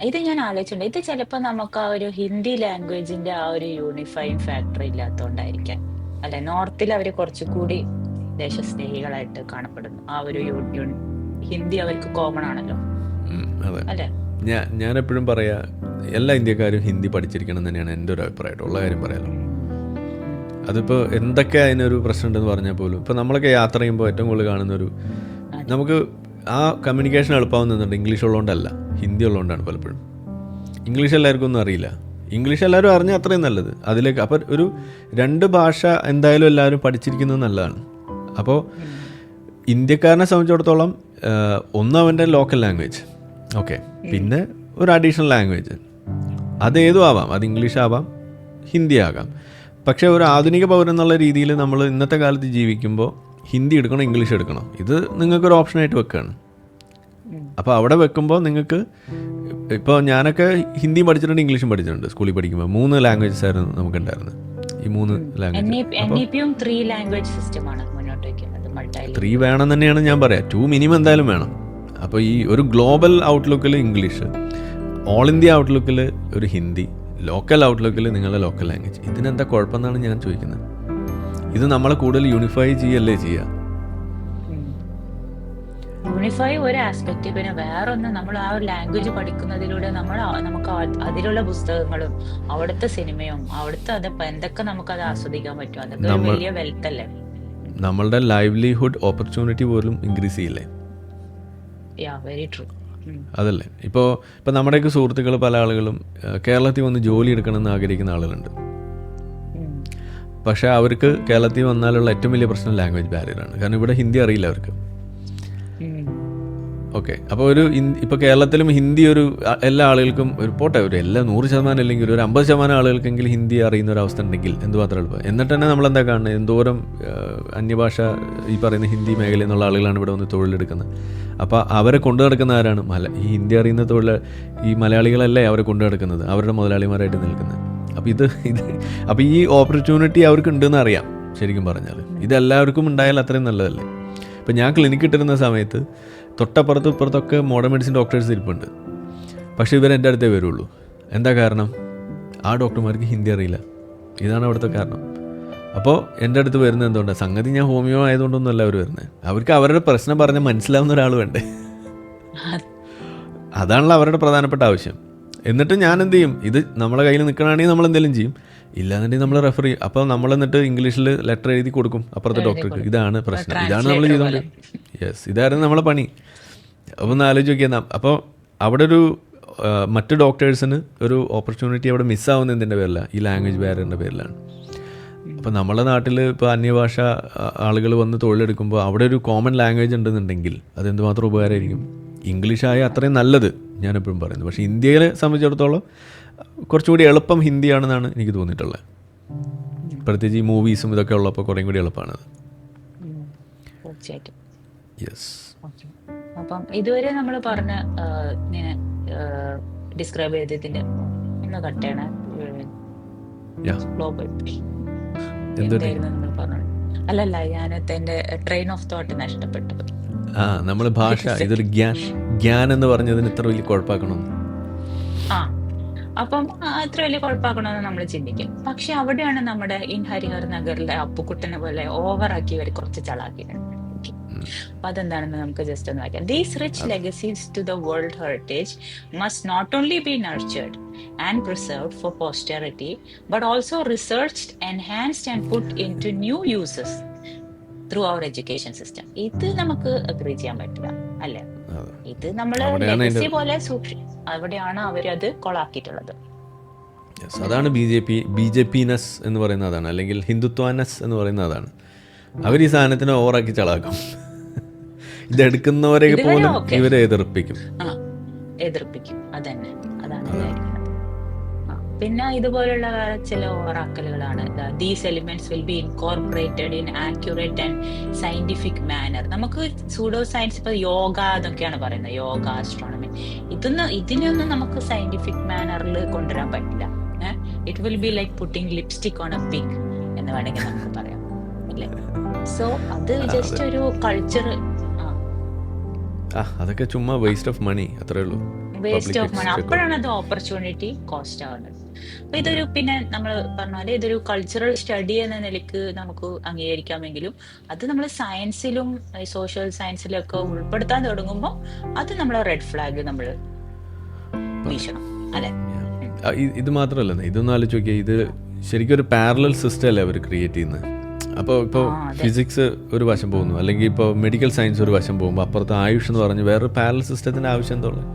ഇത് ഞാൻ ആലോചിച്ചിട്ടുണ്ട്. ഇത് ചിലപ്പോ നമുക്ക് ആ ഒരു ഹിന്ദി ലാംഗ്വേജിന്റെ ആ ഒരു യൂണിഫൈങ് ഫാക്ടർ ഇല്ലാത്തതുകൊണ്ടായിരിക്കാം. അല്ലെ, നോർത്തിൽ അവർ കുറച്ചുകൂടി ദേശസ്നേഹികളായിട്ട് കാണപ്പെടുന്നു. ആ ഒരു ഹിന്ദി അവർക്ക് കോമൺ ആണല്ലോ, അതെ. അല്ലെ? ഞാൻ എപ്പോഴും പറയാ, എല്ലാ ഇന്ത്യക്കാരും ഹിന്ദി പഠിച്ചിരിക്കണം എന്ന് തന്നെയാണ് എൻ്റെ ഒരു അഭിപ്രായമായിട്ട് ഉള്ള കാര്യം പറയാലോ. അതിപ്പോൾ എന്തൊക്കെ അതിനൊരു പ്രശ്നം ഉണ്ടെന്ന് പറഞ്ഞാൽ പോലും, ഇപ്പോൾ നമ്മളൊക്കെ യാത്ര ചെയ്യുമ്പോൾ ഏറ്റവും കൂടുതൽ കാണുന്നൊരു, നമുക്ക് ആ കമ്മ്യൂണിക്കേഷൻ എളുപ്പമാവുന്നുണ്ട് ഇംഗ്ലീഷ് ഉള്ളതുകൊണ്ടല്ല, ഹിന്ദി ഉള്ളതുകൊണ്ടാണ് പലപ്പോഴും. ഇംഗ്ലീഷ് എല്ലാവർക്കും ഒന്നും അറിയില്ല. ഇംഗ്ലീഷ് എല്ലാവരും അറിഞ്ഞാൽ അത്രയും നല്ലത്. അതിലേക്ക് അപ്പോൾ ഒരു 2 ഭാഷ എന്തായാലും എല്ലാവരും പഠിച്ചിരിക്കുന്നത് നല്ലതാണ്. അപ്പോൾ ഇന്ത്യക്കാരനെ സംബന്ധിച്ചിടത്തോളം ഒന്ന് അവൻ്റെ ലോക്കൽ ലാംഗ്വേജ്, ഓക്കെ, പിന്നെ ഒരു അഡീഷണൽ ലാംഗ്വേജ്, അതേതും ആവാം, അത് ഇംഗ്ലീഷ് ആവാം, ഹിന്ദി ആകാം. പക്ഷേ ഒരു ആധുനിക പൗരൻ എന്നുള്ള രീതിയിൽ നമ്മൾ ഇന്നത്തെ കാലത്ത് ജീവിക്കുമ്പോൾ ഹിന്ദി എടുക്കണോ ഇംഗ്ലീഷ് എടുക്കണോ, ഇത് നിങ്ങൾക്കൊരു ഓപ്ഷനായിട്ട് വെക്കുകയാണ്. അപ്പോൾ അവിടെ വെക്കുമ്പോൾ നിങ്ങൾക്ക്, ഇപ്പോൾ ഞാനൊക്കെ ഹിന്ദിയും പഠിച്ചിട്ടുണ്ട്, ഇംഗ്ലീഷും പഠിച്ചിട്ടുണ്ട്. സ്കൂളിൽ പഠിക്കുമ്പോൾ 3 ലാംഗ്വേജസ് ആയിരുന്നു നമുക്കുണ്ടായിരുന്നത്. ഈ 3 ലാംഗ്വേജ് 3 ലാംഗ്വേജ് സിസ്റ്റമാണ് മുന്നോട്ട് വയ്ക്കുന്നത്. 3 വേണം തന്നെയാണ് ഞാൻ പറയാം. 2 മിനിമം എന്തായാലും വേണം. അപ്പോൾ ഈ ഒരു ഗ്ലോബൽ ഔട്ട്ലുക്കിൽ ഇംഗ്ലീഷ്, ഓൾ ഇന്ത്യ ഔട്ട്ലുക്കിൽ ഒരു ഹിന്ദി, ലോക്കൽ ഔട്ട്ലുക്കിൽ നിങ്ങളുടെ ലോക്കൽ ലാംഗ്വേജ്. ഇതിനെന്താ കുഴപ്പമെന്നാണ് ഞാൻ ചോദിക്കുന്നത്. ഇത് നമ്മളെ കൂടുതൽ യൂണിഫൈ ചെയ്യല്ലേ ചെയ്യുക. യൂണിഫൈ ഒരു ആസ്പെക്ട്. പിന്നെ വേറൊന്ന്, നമ്മൾ ആ ഒരു ലാംഗ്വേജ് പഠിക്കുന്നതിലൂടെ നമുക്ക് അതിലുള്ള പുസ്തകങ്ങളും അവിടുത്തെ സിനിമയും അവിടുത്തെ എന്തൊക്കെ നമുക്ക് അത് ആസ്വദിക്കാൻ പറ്റും. അതൊക്കെ ഒരു വലിയ വെൽത്ത് അല്ലേ. നമ്മളുടെ ലൈവ്ലിഹുഡ് ഓപ്പർച്യൂണിറ്റി പോലും ഇൻക്രീസ് ചെയ്യില്ലേ. Very true. അതല്ലേ. ഇപ്പോൾ നമ്മുടെയൊക്കെ സുഹൃത്തുക്കൾ പല ആളുകളും കേരളത്തിൽ വന്ന് ജോലി എടുക്കണമെന്ന് ആഗ്രഹിക്കുന്ന ആളുകളുണ്ട്. പക്ഷേ അവർക്ക് കേരളത്തിൽ വന്നാലുള്ള ഏറ്റവും വലിയ പ്രശ്നം ലാംഗ്വേജ് ബാരിയറാണ്. കാരണം ഇവിടെ ഹിന്ദി അറിയില്ല അവർക്ക്. ഓക്കെ, അപ്പോൾ ഇപ്പോൾ കേരളത്തിലും ഹിന്ദി എല്ലാ ആളുകൾക്കും പോട്ടെ, എല്ലാ 100% അല്ലെങ്കിൽ ഒരു 50% ആളുകൾക്കെങ്കിലും ഹിന്ദി അറിയുന്ന ഒരു അവസ്ഥ ഉണ്ടെങ്കിൽ എന്തുമാത്രം എളുപ്പം. എന്നിട്ട് തന്നെ നമ്മളെന്താ കാണുന്നത്, എന്തോരം അന്യഭാഷ ഈ പറയുന്ന ഹിന്ദി മേഖലയിൽ നിന്നുള്ള ആളുകളാണ് ഇവിടെ വന്ന് തൊഴിലെടുക്കുന്നത്. അപ്പോൾ അവരെ കൊണ്ടു നടക്കുന്ന ആരാണ്? ഈ ഹിന്ദി അറിയുന്ന ഈ മലയാളികളല്ലേ അവരെ കൊണ്ടു നടക്കുന്നത്, അവരുടെ മുതലാളിമാരായിട്ട് നിൽക്കുന്നത്. അപ്പോൾ ഈ ഓപ്പർച്യൂണിറ്റി അവർക്ക് ഉണ്ടെന്ന് അറിയാം. ശരിക്കും പറഞ്ഞാൽ ഇതെല്ലാവർക്കും ഉണ്ടായാൽ അത്രയും നല്ലതല്ലേ. ഇപ്പോൾ ഞാൻ ക്ലിനിക്ക് ഇട്ടിരുന്ന സമയത്ത് തൊട്ടപ്പുറത്തും ഇപ്പുറത്തൊക്കെ മോഡേൺ മെഡിസിൻ ഡോക്ടേഴ്സ് ഇരിപ്പുണ്ട്. പക്ഷേ ഇവരെൻ്റെ അടുത്തേ വരുള്ളൂ. എന്താ കാരണം? ആ ഡോക്ടർമാർക്ക് ഹിന്ദി അറിയില്ല. ഇതാണ് അവിടുത്തെ കാരണം. അപ്പോൾ എൻ്റെ അടുത്ത് വരുന്നത് എന്തുകൊണ്ടാണ്? സംഗതി ഞാൻ ഹോമിയോ ആയതുകൊണ്ടൊന്നുമല്ല അവർ വരുന്നത്. അവർക്ക് അവരുടെ പ്രശ്നം പറഞ്ഞ് മനസ്സിലാവുന്ന ഒരാൾ വേണ്ടേ? അതാണല്ലോ അവരുടെ പ്രധാനപ്പെട്ട ആവശ്യം. എന്നിട്ട് ഞാൻ എന്ത് ചെയ്യും, ഇത് നമ്മളെ കയ്യിൽ നിൽക്കണമെങ്കിൽ നമ്മൾ എന്തെങ്കിലും ചെയ്യും, ഇല്ലാന്നുണ്ടെങ്കിൽ നമ്മൾ റെഫർ ചെയ്യും. അപ്പോൾ നമ്മൾ എന്നിട്ട് ഇംഗ്ലീഷിൽ ലെറ്റർ എഴുതി കൊടുക്കും അപ്പുറത്തെ ഡോക്ടർക്ക്. ഇതാണ് പ്രശ്നം, ഇതാണ് നമ്മൾ ചെയ്തോണ്ട്. യെസ്, ഇതായിരുന്നു നമ്മളെ പണി. അപ്പോൾ ഒന്ന് ആലോചിച്ച് നോക്കിയാൽ, അപ്പോൾ അവിടെ മറ്റ് ഡോക്ടേഴ്സിന് ഒരു ഓപ്പർച്യൂണിറ്റി അവിടെ മിസ്സാവുന്നതിൻ്റെ പേരിലാണ്, ഈ ലാംഗ്വേജ് ബാരിയറിൻ്റെ പേരിലാണ്. അപ്പോൾ നമ്മുടെ നാട്ടിൽ ഇപ്പോൾ അന്യഭാഷ ആളുകൾ വന്ന് തൊഴിലെടുക്കുമ്പോൾ അവിടെ ഒരു കോമൺ ലാംഗ്വേജ് ഉണ്ടെന്നുണ്ടെങ്കിൽ അതെന്തുമാത്രം ഉപകാരമായിരിക്കും. ഇംഗ്ലീഷായ അത്രയും നല്ലത് ഞാൻ എപ്പോഴും പറയുന്നു. പക്ഷേ ഇന്ത്യയെ സംബന്ധിച്ചിടത്തോളം കുറച്ചുകൂടി എളുപ്പം ഹിന്ദിയാണെന്നാണ് എനിക്ക് തോന്നിയിട്ടുള്ളത്. പ്രത്യേകിച്ച് ഈ മൂവീസും ഇതൊക്കെ ഉള്ളപ്പോൾ കുറേ കൂടി എളുപ്പമാണത്. തീർച്ചയായിട്ടും. യെസ്. അപ്പം ഇതുവരെ നമ്മൾ പറഞ്ഞ ഇങ്ങനെ ഡിസ്ക്രൈബ് ചെയ്തതിന്റെ ഒന്ന് കട്ടേണ ഗ്ലോബൽ എന്തായിരുന്നു നമ്മൾ പറഞ്ഞത്? അല്ലല്ല, ഞാനത്തെ എൻ്റെ ട്രെയിൻ ഓഫ് തോട്ട് നഷ്ടപ്പെട്ടത്. നമ്മൾ ഭാഷ, ഇതൊരു ഗ്യാൻ എന്ന് പറഞ്ഞതിന് ഇത്ര വലിയ കുഴപ്പമാക്കണം. അപ്പം അത്ര വലിയ കുഴപ്പമാക്കണമെന്ന് നമ്മൾ ചിന്തിക്കും. പക്ഷെ അവിടെയാണ് നമ്മുടെ ഇൻ ഹരിഹർ നഗറിലെ അപ്പുക്കുട്ടനെ പോലെ ഓവറാക്കി ഇവർ കുറച്ച് ചളാക്കിയിട്ടുണ്ട്. അപ്പൊ അതെന്താണെന്ന് നമുക്ക് ജസ്റ്റ് ഒന്ന് വായിക്കാം. These rich legacies to the world heritage must not only be nurtured and preserved for posterity, but also researched, enhanced and put into new uses through our education system. ഇത് നമുക്ക് അഗ്രി ചെയ്യാൻ പറ്റില്ല, അല്ലേ? ഇത് നമ്മൾ ലെഗസി പോലെ അവിടെയാണ് അവരത് കൊളാക്കിയിട്ടുള്ളത്. അതാണ് BJP-നെസ് എന്ന് പറയുന്നത്, അതാണ്. അല്ലെങ്കിൽ ഹിന്ദുത്വനെസ് എന്ന് പറയുന്നത് അതാണ്. അവർ ഈ സാധനത്തിനെ ഓവറാക്കി ചളാക്കും. ഇതെടുക്കുന്നവരെ പോലും ഇവരെ എതിർപ്പിക്കും. പിന്നെ ഇതുപോലുള്ള വേറെ ചില ഓറാക്കലുകളാണ് these elements will be incorporated in accurate and scientific manner. നമുക്ക് സൂഡോ സയൻസ് ഇപ്പൊ യോഗ എന്നൊക്കെയാണ് പറയുന്നത്, യോഗ, ആസ്ട്രോണമി. ഇതിനൊന്നും നമുക്ക് സയന്റിഫിക് മാനറിൽ കൊണ്ടുവരാൻ പറ്റില്ല. It will be like putting lipstick on a pig എന്ന് വേണമെങ്കിൽ നമുക്ക് പറയാം, അല്ലേ? സോ അത് ജസ്റ്റ് ഒരു കൾച്ചർ. അതൊക്കെ ചുമ്മാ വേസ്റ്റ് ഓഫ് മണി, അത്രേ ഉള്ളൂ. Waste of money. അപ്പോഴാണ് അത് ഓപ്പർച്യൂണിറ്റി കോസ്റ്റ് ആവുന്നത്. അപ്പൊ ഇതൊരു, പിന്നെ നമ്മൾ പറഞ്ഞാല് ഇതൊരു കൾച്ചറൽ സ്റ്റഡി എന്ന നിലയ്ക്ക് നമുക്ക് അംഗീകരിക്കാമെങ്കിലും അത് നമ്മൾ സയൻസിലും സോഷ്യൽ സയൻസിലും ഒക്കെ ഉൾപ്പെടുത്താൻ തുടങ്ങുമ്പോൾ അത് നമ്മളെ റെഡ് ഫ്ലാഗ് നമ്മൾ വീശണം, അല്ലെ? ഇത് മാത്രമല്ല, ഇതൊന്നും ആലോചിച്ച് നോക്കിയാൽ ഇത് ശരിക്കും ഒരു പാരലൽ സിസ്റ്റം അല്ലേ അവർ ക്രിയേറ്റ് ചെയ്യുന്നത്. അപ്പോൾ ഫിസിക്സ് ഒരു വശം പോകുന്നു, അല്ലെങ്കിൽ ഇപ്പോൾ മെഡിക്കൽ സയൻസ് ഒരു വശം പോകുമ്പോൾ അപ്പുറത്ത് ആയുഷ് എന്ന് പറഞ്ഞ് വേറൊരു പാരലൽ സിസ്റ്റത്തിന്റെ ആവശ്യം എന്തുള്ളത്?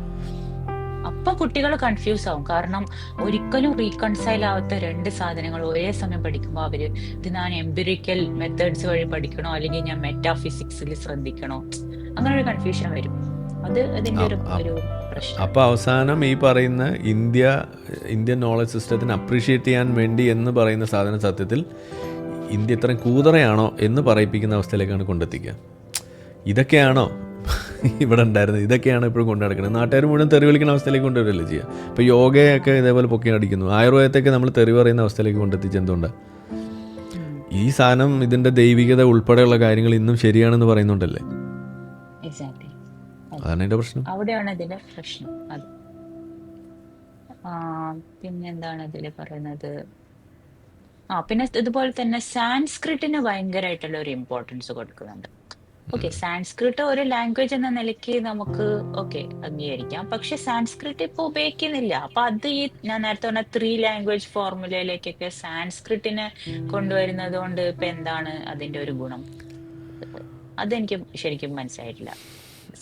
അപ്പൊ കുട്ടികൾ കൺഫ്യൂസ് ആവും. കാരണം ഒരിക്കലും റീകൺസൈൽ ആവാത്ത രണ്ട് സാധനങ്ങൾ ഒരേ സമയം പഠിക്കുമ്പോൾ അവര് ഇത് ഞാൻ എംപിറിക്കൽ മെത്തേഡ്സ് വഴി പഠിക്കണോ അല്ലെങ്കിൽ ഞാൻ മെറ്റാഫിസിക്സിൽ ശ്രദ്ധിക്കണോ, അങ്ങനെ ഒരു കൺഫ്യൂഷൻ വരും. അത് അതിന്റെ ഒരു പ്രശ്നം. അപ്പൊ അവസാനം ഈ പറയുന്ന ഇന്ത്യൻ നോളജ് സിസ്റ്റത്തിന് അപ്രീഷിയേറ്റ് ചെയ്യാൻ വേണ്ടി എന്ന് പറയുന്ന സാധനം സത്യത്തിൽ ഇന്ത്യ ഇത്രയും കൂതറയാണോ എന്ന് പറയിപ്പിക്കുന്ന അവസ്ഥയിലേക്കാണ് കൊണ്ടെത്തിക്കുക. ഇതൊക്കെയാണോ ഇവിടെ ഉണ്ടായിരുന്നത്? ഇതൊക്കെയാണ് ഇപ്പോഴും കൊണ്ടു നടക്കുന്നത്. നാട്ടുകാർ മുഴുവൻ തെറി വിളിക്കുന്ന അവസ്ഥയിലേക്ക് കൊണ്ടുവരികയല്ലേ ചെയ്യുക. ഇപ്പോൾ യോഗയൊക്കെ ഇതേപോലെ പൊക്കി അടിക്കുന്നു. ആയുർവേദത്തൊക്കെ നമ്മൾ തെറി പറയുന്ന അവസ്ഥയിലേക്ക് കൊണ്ടെത്തിച്ച് എന്തുകൊണ്ടാണ്? ഈ സാധനം ഇതിൻ്റെ ദൈവികത ഉൾപ്പെടെയുള്ള കാര്യങ്ങൾ ഇന്നും ശരിയാണെന്ന് പറയുന്നുണ്ടല്ലേ. അതാണ് ഇതിൻ്റെ പ്രശ്നം. അവിടെയാണ് ഇതിന്റെ പ്രശ്നം. അത് പിന്നെന്താണ് ഇതിൽ പറയുന്നത്? പിന്നെ ഇതുപോലെ തന്നെ സാൻസ്ക്രിറ്റിന് ഭയങ്കരമായിട്ടുള്ള ഒരു ഇമ്പോർട്ടൻസ് കൊടുക്കുന്നുണ്ട്. ഓക്കെ, സാൻസ്ക്രിറ്റ് ഒരു ലാംഗ്വേജ് എന്ന നിലയ്ക്ക് നമുക്ക് അംഗീകരിക്കാം. പക്ഷെ സാൻസ്ക്രിറ്റ് ഇപ്പൊ ഉപയോഗിക്കുന്നില്ല. അപ്പൊ അത് ഈ ഞാൻ നേരത്തെ പറഞ്ഞ 3 ലാംഗ്വേജ് ഫോർമുലയിലേക്കൊക്കെ സാൻസ്ക്രിറ്റിനെ കൊണ്ടുവരുന്നത് കൊണ്ട് ഇപ്പൊ എന്താണ് അതിന്റെ ഒരു ഗുണം? അതെനിക്ക് ശരിക്കും മനസ്സിലായിട്ടില്ല.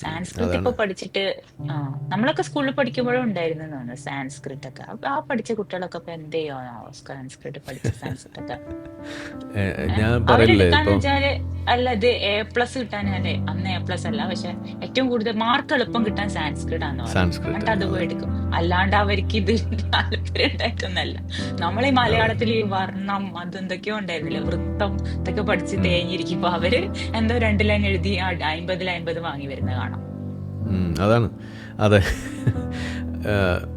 സാൻസ്ക്രിറ്റ് ഇപ്പൊ പഠിച്ചിട്ട് നമ്മളൊക്കെ സ്കൂളിൽ പഠിക്കുമ്പോഴും ഉണ്ടായിരുന്നു തോന്നുന്നു സാൻസ്ക്രിറ്റ് ഒക്കെ. ആ പഠിച്ച കുട്ടികളൊക്കെ ഇപ്പൊ എന്ത് ചെയ്യണോ സാൻസ്ക്രിറ്റ് പഠിച്ച സാൻസ്ക്രിറ്റ് ഒക്കെ അവരെടുക്കാന്ന് വെച്ചാല് അല്ലത് A+ കിട്ടാനല്ലേ, അന്ന് A+ അല്ല, പക്ഷെ ഏറ്റവും കൂടുതൽ മാർക്ക് എളുപ്പം കിട്ടാൻ സാൻസ്ക്രിറ്റ് ആണെന്ന് പറയും. എന്നിട്ട് അത് പോയി എടുക്കും. അല്ലാണ്ട് അവർക്ക് ഇത് താല്പര്യം ഉണ്ടായിട്ടൊന്നല്ല. നമ്മൾ ഈ മലയാളത്തിൽ ഈ വർണ്ണം അതെന്തൊക്കെയോ ഉണ്ടായിരുന്നില്ല, വൃത്തം ഇതൊക്കെ പഠിച്ച് തേഞ്ഞിരിക്കുമ്പോ അവര് എന്തോ 2 ലൈൻ എഴുതി 50 വാങ്ങി വരുന്നത് കാണാം. അതാണ്. അതെ,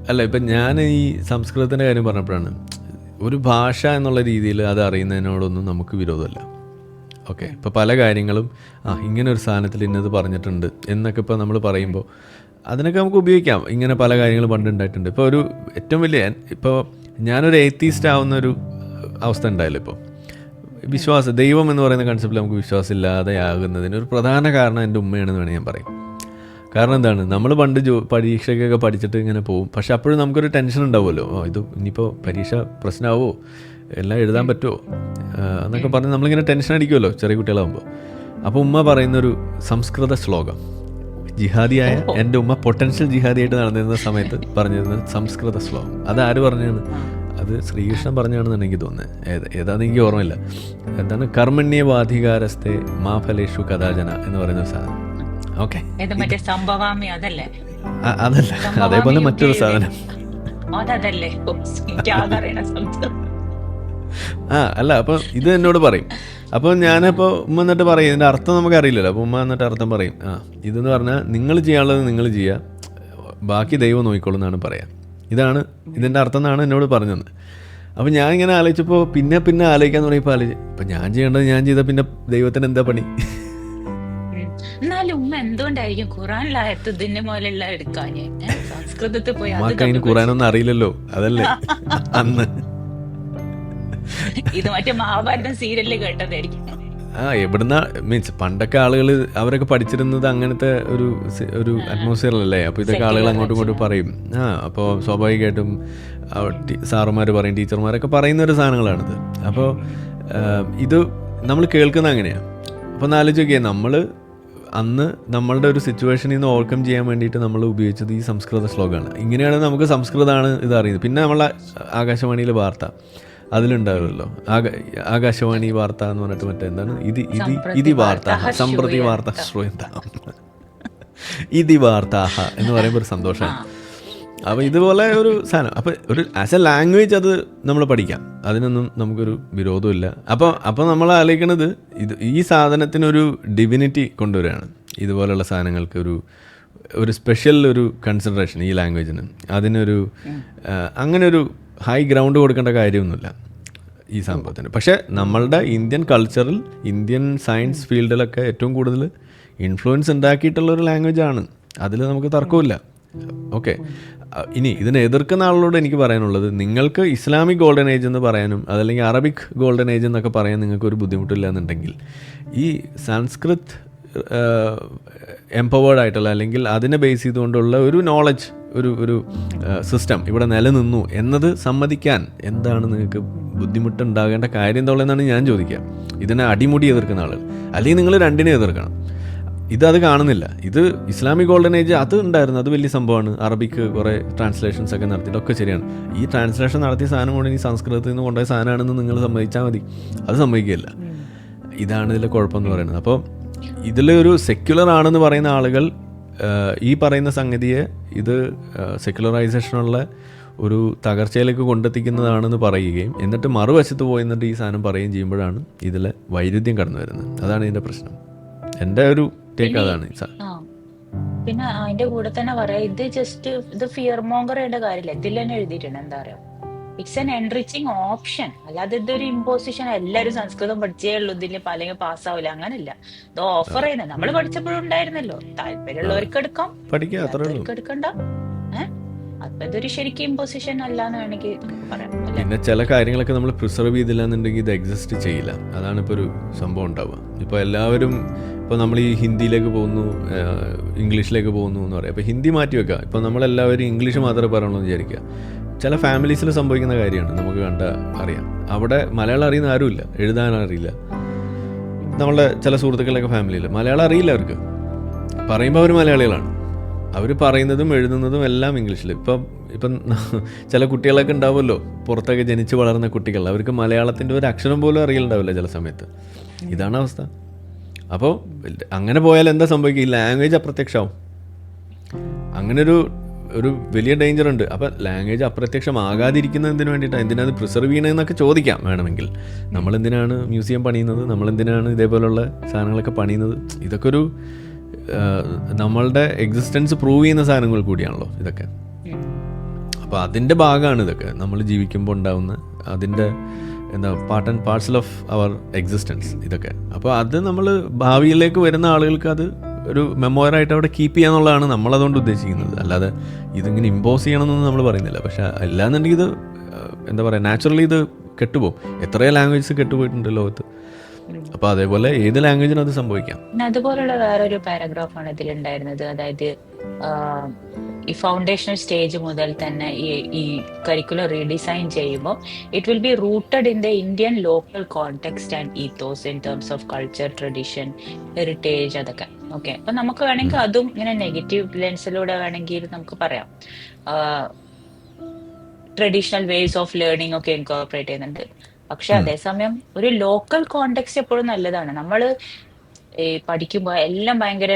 അല്ല ഇപ്പം ഞാൻ ഈ സംസ്കൃതത്തിൻ്റെ കാര്യം പറഞ്ഞപ്പോഴാണ് ഒരു ഭാഷ എന്നുള്ള രീതിയിൽ അത് അറിയുന്നതിനോടൊന്നും നമുക്ക് വിരോധമല്ല. ഓക്കെ, ഇപ്പോൾ പല കാര്യങ്ങളും ഇങ്ങനെ ഒരു സാധനത്തിൽ ഇന്നത് പറഞ്ഞിട്ടുണ്ട് എന്നൊക്കെ ഇപ്പോൾ നമ്മൾ പറയുമ്പോൾ അതിനൊക്കെ നമുക്ക് ഉപയോഗിക്കാം. ഇങ്ങനെ പല കാര്യങ്ങൾ പണ്ടുണ്ടായിട്ടുണ്ട്. ഇപ്പോൾ ഒരു ഏറ്റവും വലിയ ഇപ്പോൾ ഞാനൊരു എയ്ത്തീസ്റ്റ് ആവുന്ന ഒരു അവസ്ഥ ഉണ്ടായില്ല. ഇപ്പോൾ ദൈവം എന്ന് പറയുന്ന കൺസെപ്റ്റിൽ നമുക്ക് വിശ്വാസം ഇല്ലാതെ ആകുന്നതിന് ഒരു പ്രധാന കാരണം എൻ്റെ ഉമ്മയാണെന്ന് വേണമെങ്കിൽ ഞാൻ പറയും. കാരണം എന്താണ്, നമ്മൾ പണ്ട് പരീക്ഷയ്ക്കൊക്കെ പഠിച്ചിട്ട് ഇങ്ങനെ പോകും. പക്ഷെ അപ്പോഴും നമുക്കൊരു ടെൻഷൻ ഉണ്ടാവുമല്ലോ, ഇത് ഇനിയിപ്പോൾ പരീക്ഷ പ്രശ്നമാവോ, എല്ലാം എഴുതാൻ പറ്റുമോ എന്നൊക്കെ പറഞ്ഞ് നമ്മളിങ്ങനെ ടെൻഷൻ അടിക്കുമല്ലോ ചെറിയ കുട്ടികളാകുമ്പോൾ. അപ്പോൾ ഉമ്മ പറയുന്നൊരു സംസ്കൃത ശ്ലോകം, ജിഹാദിയായ എൻ്റെ ഉമ്മ പൊട്ടൻഷ്യൽ ജിഹാദിയായിട്ട് നടന്നിരുന്ന സമയത്ത് പറഞ്ഞിരുന്നത് സംസ്കൃത ശ്ലോകം. അത് ആര് പറഞ്ഞാണ്? അത് ശ്രീകൃഷ്ണൻ പറഞ്ഞാണെന്നാണ് എനിക്ക് തോന്നുന്നത്. ഏതാണെന്ന് എനിക്ക് ഓർമ്മയില്ല. എന്താണ്? കർമ്മണ്യവാധികാരസ്ഥെ മാ ഫലേഷു കഥാജന എന്ന് പറയുന്ന സാധനം. ഓക്കെ, അതല്ല, അതേപോലെ മറ്റൊരു സാധനം. അല്ല, അപ്പം ഇത് എന്നോട് പറയും. അപ്പോൾ ഞാനപ്പോൾ ഉമ്മ എന്നിട്ട് പറയും, ഇതിൻ്റെ അർത്ഥം നമുക്ക് അറിയില്ലല്ലോ. അപ്പോൾ ഉമ്മ എന്നിട്ട് അർത്ഥം പറയും, ഇതെന്ന് പറഞ്ഞാൽ നിങ്ങൾ ചെയ്യാനുള്ളത് നിങ്ങൾ ചെയ്യുക, ബാക്കി ദൈവം നോക്കിക്കോളും എന്നാണ് പറയാം. ഇതാണ് ഇതിൻ്റെ അർത്ഥം എന്നാണ് എന്നോട് പറഞ്ഞത്. അപ്പോൾ ഞാൻ ഇങ്ങനെ ആലോചിച്ചപ്പോൾ പിന്നെ ആലോചിക്കാൻ തുടങ്ങിയപ്പോൾ ഇപ്പം ഞാൻ ചെയ്യേണ്ടത് ഞാൻ ചെയ്താൽ പിന്നെ ദൈവത്തിന് എന്താ പണി? എന്നാലും ഉമ്മ എന്തുകൊണ്ടായിരിക്കും ഖുറാനിലായത്ത് ഇതിന്റെ മോലുള്ള എടുക്കാഞ്ഞ്? സംസ്കൃതത്തിൽ പോയി അതിന് ഖുറാനൊന്നും അറിയില്ലല്ലോ, അതല്ലേ അന്ന്. ഇത് മറ്റേ മഹാഭാരതം സീരിയലിൽ കേട്ടതായിരിക്കും. എവിടുന്ന മീൻസ് പണ്ടൊക്കെ ആളുകൾ അവരൊക്കെ പഠിച്ചിരുന്നത് അങ്ങനത്തെ ഒരു അറ്റ്മോസ്ഫിയറിലല്ലേ. അപ്പോൾ ഇതൊക്കെ ആളുകൾ അങ്ങോട്ടും ഇങ്ങോട്ടും പറയും. അപ്പോൾ സ്വാഭാവികമായിട്ടും സാറുമാർ പറയും, ടീച്ചർമാരൊക്കെ പറയുന്ന ഒരു സാധനങ്ങളാണിത്. അപ്പോൾ ഇത് നമ്മൾ കേൾക്കുന്നത് അങ്ങനെയാണ്. അപ്പോൾ ഒന്ന് ആലോചിച്ച് നോക്കിയാൽ നമ്മൾ അന്ന് നമ്മളുടെ ഒരു സിറ്റുവേഷനിൽ നിന്ന് ഓവർകം ചെയ്യാൻ വേണ്ടിയിട്ട് നമ്മൾ ഉപയോഗിച്ചത് ഈ സംസ്കൃത ശ്ലോകമാണ്. ഇങ്ങനെയാണ് നമുക്ക് സംസ്കൃതമാണ് ഇത് അറിയുന്നത്. പിന്നെ നമ്മളെ ആകാശവാണിയിൽ വാർത്ത അതിലുണ്ടാവുമല്ലോ, ആകാശവാണി വാർത്ത എന്ന് പറഞ്ഞിട്ട് മറ്റേ എന്താണ് ഇതി വാർത്ത സമ്പ്രതി വാർത്ത ശ്രൂയന്താം ഇതി വാർത്താഹ എന്ന് പറയുമ്പോൾ ഒരു സന്തോഷമാണ്. അപ്പോൾ ഇതുപോലെ ഒരു സാധനം, അപ്പോൾ ഒരു ആസ് എ ലാംഗ്വേജ് അത് നമ്മൾ പഠിക്കാം, അതിനൊന്നും നമുക്കൊരു വിരോധമില്ല. അപ്പോൾ നമ്മൾ ആലോചിക്കണത് ഈ സാധനത്തിനൊരു ഡിവിനിറ്റി കൊണ്ടുവരികയാണ്. ഇതുപോലെയുള്ള സാധനങ്ങൾക്ക് ഒരു സ്പെഷ്യൽ ഒരു കൺസിഡറേഷൻ ഈ ലാംഗ്വേജിന്, അതിനൊരു അങ്ങനെ ഒരു ഹൈ ഗ്രൗണ്ട് കൊടുക്കേണ്ട കാര്യമൊന്നുമില്ല ഈ സംഭവത്തിന്. പക്ഷേ നമ്മളുടെ ഇന്ത്യൻ കൾച്ചറിൽ, ഇന്ത്യൻ സയൻസ് ഫീൽഡിലൊക്കെ ഏറ്റവും കൂടുതൽ ഇൻഫ്ലുവൻസ് ഉണ്ടാക്കിയിട്ടുള്ളൊരു ലാംഗ്വേജാണ്, അതിൽ നമുക്ക് തർക്കമില്ല. ഓക്കെ, ഇനി ഇതിനെ എതിർക്കുന്ന ആളോട് എനിക്ക് പറയാനുള്ളത്, നിങ്ങൾക്ക് ഇസ്ലാമിക് ഗോൾഡൻ ഏജ് എന്ന് പറയാനും അതല്ലെങ്കിൽ അറബിക് ഗോൾഡൻ ഏജ് എന്നൊക്കെ പറയാൻ നിങ്ങൾക്ക് ഒരു ബുദ്ധിമുട്ടില്ല എന്നുണ്ടെങ്കിൽ, ഈ സംസ്കൃത് എംപവേർഡ് ആയിട്ടുള്ള അല്ലെങ്കിൽ അതിനെ ബേസ് ചെയ്തുകൊണ്ടുള്ള ഒരു നോളജ്, ഒരു സിസ്റ്റം ഇവിടെ നിലനിന്നു എന്നത് സമ്മതിക്കാൻ എന്താണ് നിങ്ങൾക്ക് ബുദ്ധിമുട്ടുണ്ടാകേണ്ട കാര്യം എന്നുള്ളതെന്നാണ് ഞാൻ ചോദിക്കുക. ഇതിനെ അടിമുടി എതിർക്കുന്ന ആളുകൾ, അല്ലെങ്കിൽ നിങ്ങൾ രണ്ടിനെ എതിർക്കണം. ഇതത് കാണുന്നില്ല. ഇത് ഇസ്ലാമിക് ഗോൾഡൻ ഏജ് അത് ഉണ്ടായിരുന്നു, അത് വലിയ സംഭവമാണ്. അറബിക്ക് കുറേ ട്രാൻസ്ലേഷൻസ് ഒക്കെ നടത്തിയിട്ടൊക്കെ ശരിയാണ്. ഈ ട്രാൻസ്ലേഷൻ നടത്തിയ സാധനം കൊണ്ട് ഈ സംസ്കൃതത്തിൽ നിന്ന് കൊണ്ടുപോയ സാധനമാണെന്ന് നിങ്ങൾ സമ്മതിച്ചാൽ മതി. അത് സമ്മതിക്കുകയില്ല. ഇതാണ് ഇതിലെ കുഴപ്പമെന്ന് പറയുന്നത്. അപ്പോൾ ഇതിലൊരു സെക്യുലർ ആണെന്ന് പറയുന്ന ആളുകൾ ഈ പറയുന്ന സംഗതിയെ ഇത് സെക്യുലറൈസേഷനുള്ള ഒരു തകർച്ചയിലേക്ക് കൊണ്ടെത്തിക്കുന്നതാണെന്ന് പറയുകയും എന്നിട്ട് മറുവശത്ത് പോയി എന്നിട്ട് ഈ സാധനം പറയുകയും ചെയ്യുമ്പോഴാണ് ഇതിലെ വൈരുദ്ധ്യം കടന്നു വരുന്നത്. അതാണ് ഇതിൻ്റെ പ്രശ്നം. എൻ്റെ ഒരു ടേക്ക് അതാണ്. പിന്നെ അതിന്റെ കൂടെ തന്നെ പറയാം, ഇത് ഫിയർ മോങ്കർ ചെയ്യേണ്ട കാര്യമില്ല. ഇതിൽ തന്നെ എഴുതിയിട്ടുണ്ട്, എന്താ പറയാ, ഇറ്റ്സ് എൻ എൻറിച്ചിങ് ഓപ്ഷൻ. അല്ലാതെ ഇതൊരു ഇമ്പോസിഷൻ. എല്ലാവരും സംസ്കൃതം പഠിച്ചേ ഉള്ളൂ ഇതിൽ അല്ലെങ്കിൽ പാസ്സാവില്ല, അങ്ങനല്ല. ഇത് ഓഫർ ചെയ്യുന്നത് നമ്മൾ പഠിച്ചപ്പോഴും ഉണ്ടായിരുന്നല്ലോ. താല്പര്യമുള്ളവർക്ക് എടുക്കാം, എടുക്കണ്ട. അപ്പൊ ഇതൊരു ശരിക്കും ഇമ്പോസിഷൻ അല്ലാന്ന് വേണമെങ്കിൽ പറയാം. പിന്നെ ചില കാര്യങ്ങളൊക്കെ നമ്മൾ പ്രിസർവ് ചെയ്തില്ല എന്നുണ്ടെങ്കിൽ ഇത് എക്സിസ്റ്റ് ചെയ്യില്ല. അതാണ് ഇപ്പോൾ ഒരു സംഭവം ഉണ്ടാവുക. ഇപ്പോൾ എല്ലാവരും ഇപ്പോൾ നമ്മൾ ഈ ഹിന്ദിയിലേക്ക് പോകുന്നു, ഇംഗ്ലീഷിലേക്ക് പോകുന്നു എന്ന് പറയാം. അപ്പോൾ ഹിന്ദി മാറ്റി വെക്കുക. ഇപ്പോൾ നമ്മളെല്ലാവരും ഇംഗ്ലീഷ് മാത്രമേ പറയണു എന്ന് വിചാരിക്കുക. ചില ഫാമിലീസിൽ സംഭവിക്കുന്ന കാര്യമാണ്, നമുക്ക് അറിയാം. അവിടെ മലയാളം അറിയുന്ന ആരുമില്ല, എഴുതാൻ അറിയില്ല. നമ്മളുടെ ചില സുഹൃത്തുക്കളുടെയൊക്കെ ഫാമിലിയിൽ മലയാളം അറിയില്ല. അവർക്ക് പറയുമ്പോൾ അവർ മലയാളികളാണ്, അവർ പറയുന്നതും എഴുതുന്നതും എല്ലാം ഇംഗ്ലീഷിൽ. ഇപ്പം ചില കുട്ടികളൊക്കെ ഉണ്ടാവുമല്ലോ, പുറത്തൊക്കെ ജനിച്ച് വളർന്ന കുട്ടികൾ, അവർക്ക് മലയാളത്തിൻ്റെ ഒരു അക്ഷരം പോലും അറിയില്ലാണ്ടാവില്ല ചില സമയത്ത്. ഇതാണ് അവസ്ഥ. അപ്പോൾ അങ്ങനെ പോയാൽ എന്താ സംഭവിക്കുക? ഈ ലാംഗ്വേജ് അപ്രത്യക്ഷമാവും. അങ്ങനൊരു വലിയ ഡേഞ്ചർ ഉണ്ട്. അപ്പം ലാംഗ്വേജ് അപ്രത്യക്ഷമാകാതിരിക്കുന്നതിന് വേണ്ടിയിട്ടാണ്, എന്തിനാണ് അത് പ്രിസർവ് ചെയ്യണമെന്നൊക്കെ ചോദിക്കാം വേണമെങ്കിൽ. നമ്മളെന്തിനാണ് മ്യൂസിയം പണിയുന്നത്, നമ്മളെന്തിനാണ് ഇതേപോലുള്ള സാധനങ്ങളൊക്കെ പണിയുന്നത്? ഇതൊക്കെ ഒരു നമ്മളുടെ എക്സിസ്റ്റൻസ് പ്രൂവ് ചെയ്യുന്ന സാധനങ്ങൾ കൂടിയാണല്ലോ ഇതൊക്കെ. അപ്പോൾ അതിൻ്റെ ഭാഗമാണ് ഇതൊക്കെ, നമ്മൾ ജീവിക്കുമ്പോൾ ഉണ്ടാവുന്ന അതിൻ്റെ part and parcel of our existence ഇതൊക്കെ. അപ്പോൾ അത് നമ്മൾ ഭാവിയിലേക്ക് വരുന്ന ആളുകൾക്ക് അത് ഒരു മെമ്മോറായിട്ട് അവിടെ കീപ്പ് ചെയ്യാന്നുള്ളതാണ് നമ്മളതുകൊണ്ട് ഉദ്ദേശിക്കുന്നത്. അല്ലാതെ ഇതിങ്ങനെ ഇമ്പോസ് ചെയ്യണമെന്നൊന്നും നമ്മൾ പറയുന്നില്ല. പക്ഷേ അല്ലാന്നുണ്ടെങ്കിൽ ഇത് നാച്ചുറലി ഇത് കെട്ടുപോകും. എത്രയോ ലാംഗ്വേജസ് കെട്ടുപോയിട്ടുണ്ട് ലോകത്ത്. അപ്പോൾ അതേപോലെ ഏത് ലാംഗ്വേജിനും അത് സംഭവിക്കാം. അതുപോലുള്ള വേറൊരു പാരഗ്രാഫാണ് ഇതിലുണ്ടായിരുന്നത്. അതായത് ഈ ഫൗണ്ടേഷണൽ സ്റ്റേജ് മുതൽ തന്നെ ഈ കരിക്കുലർ റീഡിസൈൻ ചെയ്യുമ്പോൾ it will be rooted in the Indian local context and ethos in terms of culture, tradition, heritage, okay. ഓക്കെ, അപ്പൊ നമുക്ക് വേണമെങ്കിൽ അതും ഇങ്ങനെ നെഗറ്റീവ് ലെൻസിലൂടെ വേണമെങ്കിൽ നമുക്ക് പറയാം. ട്രഡീഷണൽ വേസ് ഓഫ് ലേണിംഗ് ഒക്കെ ഇൻകോർപ്പറേറ്റ് ചെയ്യുന്നുണ്ട്. പക്ഷെ അതേസമയം ഒരു ലോക്കൽ കോണ്ടെക്സ്റ്റ് എപ്പോഴും നല്ലതാണ്. നമ്മൾ പഠിക്കുമ്പോൾ എല്ലാം ഭയങ്കര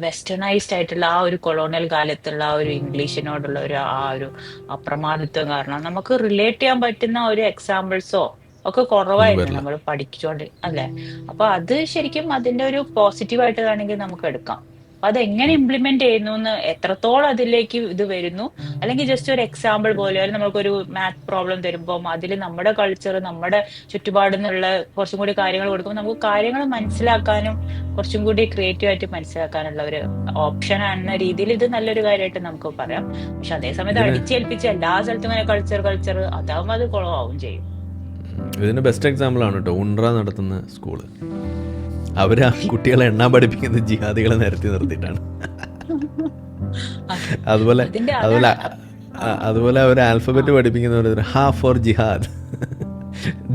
വെസ്റ്റേണൈസ്ഡ് ആയിട്ടുള്ള ആ ഒരു കൊളോണിയൽ കാലത്തുള്ള ആ ഒരു ഇംഗ്ലീഷിനോടുള്ള ആ ഒരു അപ്രമാദിത്വം കാരണം നമുക്ക് റിലേറ്റ് ചെയ്യാൻ പറ്റുന്ന ഒരു എക്സാമ്പിൾസോ ഒക്കെ കുറവായിരുന്നു നമ്മൾ പഠിച്ചോണ്ട്, അല്ലെ? അപ്പൊ അത് ശരിക്കും അതിന്റെ ഒരു പോസിറ്റീവായിട്ട് വേണമെങ്കിൽ നമുക്ക് എടുക്കാം. അപ്പൊ അത് എങ്ങനെ ഇംപ്ലിമെന്റ് ചെയ്യുന്നു എന്ന്, എത്രത്തോളം അതിലേക്ക് ഇത് വരുന്നു, അല്ലെങ്കിൽ ജസ്റ്റ് ഒരു എക്സാമ്പിൾ പോലെ, അല്ലെങ്കിൽ നമുക്കൊരു മാത്ത് പ്രോബ്ലം തരുമ്പോൾ അതിൽ നമ്മുടെ കൾച്ചർ, നമ്മുടെ ചുറ്റുപാടിൽ നിന്നുള്ള കുറച്ചും കൂടി കാര്യങ്ങൾ കൊടുക്കുമ്പോൾ നമുക്ക് കാര്യങ്ങൾ മനസ്സിലാക്കാനും കുറച്ചും കൂടി ക്രിയേറ്റീവ് ആയിട്ട് മനസ്സിലാക്കാനുള്ള ഒരു ഓപ്ഷൻ എന്ന രീതിയിൽ ഇത് നല്ലൊരു കാര്യമായിട്ട് നമുക്ക് പറയാം. പക്ഷെ അതേസമയത്ത് അടിച്ചേൽപ്പിച്ച് എല്ലാ സ്ഥലത്തും ഇങ്ങനെ കൾച്ചർ അതാവുമ്പോൾ അത് കുളമാവും ചെയ്യും. ഇതിന് ബെസ്റ്റ് എക്സാമ്പിൾ ആണ് കേട്ടോ ഉൺറ നടത്തുന്ന സ്കൂള്. അവർ ആ കുട്ടികളെ എണ്ണാൻ പഠിപ്പിക്കുന്നത് ജിഹാദികളെ നിരത്തി നിർത്തിയിട്ടാണ്. അതുപോലെ അവർ ആൽഫബറ്റ് പഠിപ്പിക്കുന്നവർ ഹ ഫോർ ജിഹാദ്,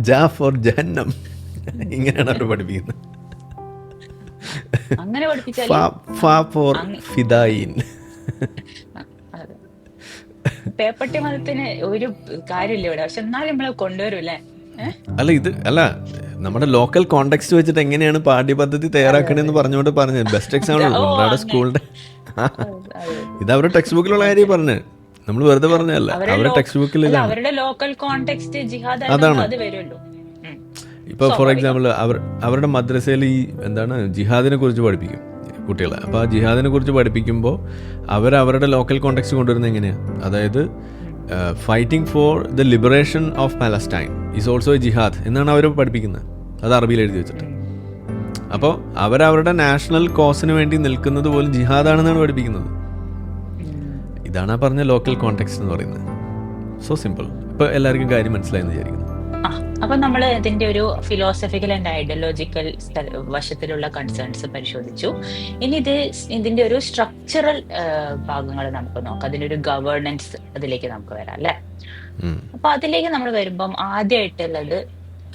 ജ ഫോർ ജഹന്നം, ഇങ്ങനെയാണ് അവർ പഠിപ്പിക്കുന്നത്. ഫ ഫോർ ഫിദായിൻ. പേപ്പട്ടി മതത്തിന് ഒരു കാര്യമില്ല ഇവിടെ, പക്ഷെ എന്നാലും നമ്മളെ കൊണ്ടുവരൂല്ലേ? അല്ല നമ്മുടെ ലോക്കൽ കോണ്ടെക്സ്റ്റ് വെച്ചിട്ട് എങ്ങനെയാണ് പാഠ്യപദ്ധതി തയ്യാറാക്കണെന്ന് പറഞ്ഞുകൊണ്ട് ബെസ്റ്റ് എക്സാമ്പിൾ ഉൺറയുടെ സ്കൂളിന്റെ ഇത് അവരുടെ ടെക്സ്റ്റ് ബുക്കിലുള്ള കാര്യം പറഞ്ഞത്. നമ്മൾ വെറുതെ പറഞ്ഞതല്ല, അവരുടെ അവരുടെ ടെക്സ്റ്റ് ബുക്കിൽ അല്ല ഇതാണ്. അവരുടെ ലോക്കൽ കോണ്ടെക്സ്റ്റ് ജിഹാദ് ആയതുകൊണ്ട് അതാണ് അത് വരുമല്ലോ. ഉം. ഇപ്പോൾ ഫോർ സ്വാഭാവികം. എക്സാമ്പിൾ അവരുടെ മദ്രസയിൽ ഈ എന്താണ് ജിഹാദിനെ കുറിച്ച് പഠിപ്പിക്കും കുട്ടികളെ. അപ്പോൾ ആ ജിഹാദിനെ കുറിച്ച് പഠിപ്പിക്കുമ്പോൾ അവരുടെ ലോക്കൽ കോണ്ടെക്സ്റ്റ് കൊണ്ടുവരുന്നത് എങ്ങനെയാണ്? അതായത് fighting for the liberation of Palestine is also a jihad എന്നാണ് അവർ പഠിപ്പിക്കുന്നത്. അത് അറബിയിൽ എഴുതി വെച്ചിട്ട്. അപ്പോൾ അവരവരുടെ നാഷണൽ കോസിന് വേണ്ടി നിൽക്കുന്നത് പോലും ജിഹാദാണെന്നാണ് പഠിപ്പിക്കുന്നത്. ഇതാണ് ആ പറഞ്ഞ ലോക്കൽ കോണ്ടെക്സ്റ്റ് എന്ന് പറയുന്നത്. So simple. ഇപ്പോൾ എല്ലാവർക്കും കാര്യം മനസ്സിലായെന്ന് വിചാരിക്കുന്നു. അപ്പൊ നമ്മൾ ഇതിന്റെ ഒരു ഫിലോസഫിക്കൽ ആൻഡ് ഐഡിയോളജിക്കൽ വശത്തിലുള്ള കൺസേൺസ് പരിശോധിച്ചു. ഇനി ഇതിന്റെ ഒരു സ്ട്രക്ചറൽ ഭാഗങ്ങൾ നമുക്ക് നോക്കാം. അതിന്റെ ഒരു ഗവേണൻസ് അതിലേക്ക് നമുക്ക് വരാം അല്ലെ. അപ്പൊ അതിലേക്ക് നമ്മൾ വരുമ്പം ആദ്യമായിട്ടുള്ളത്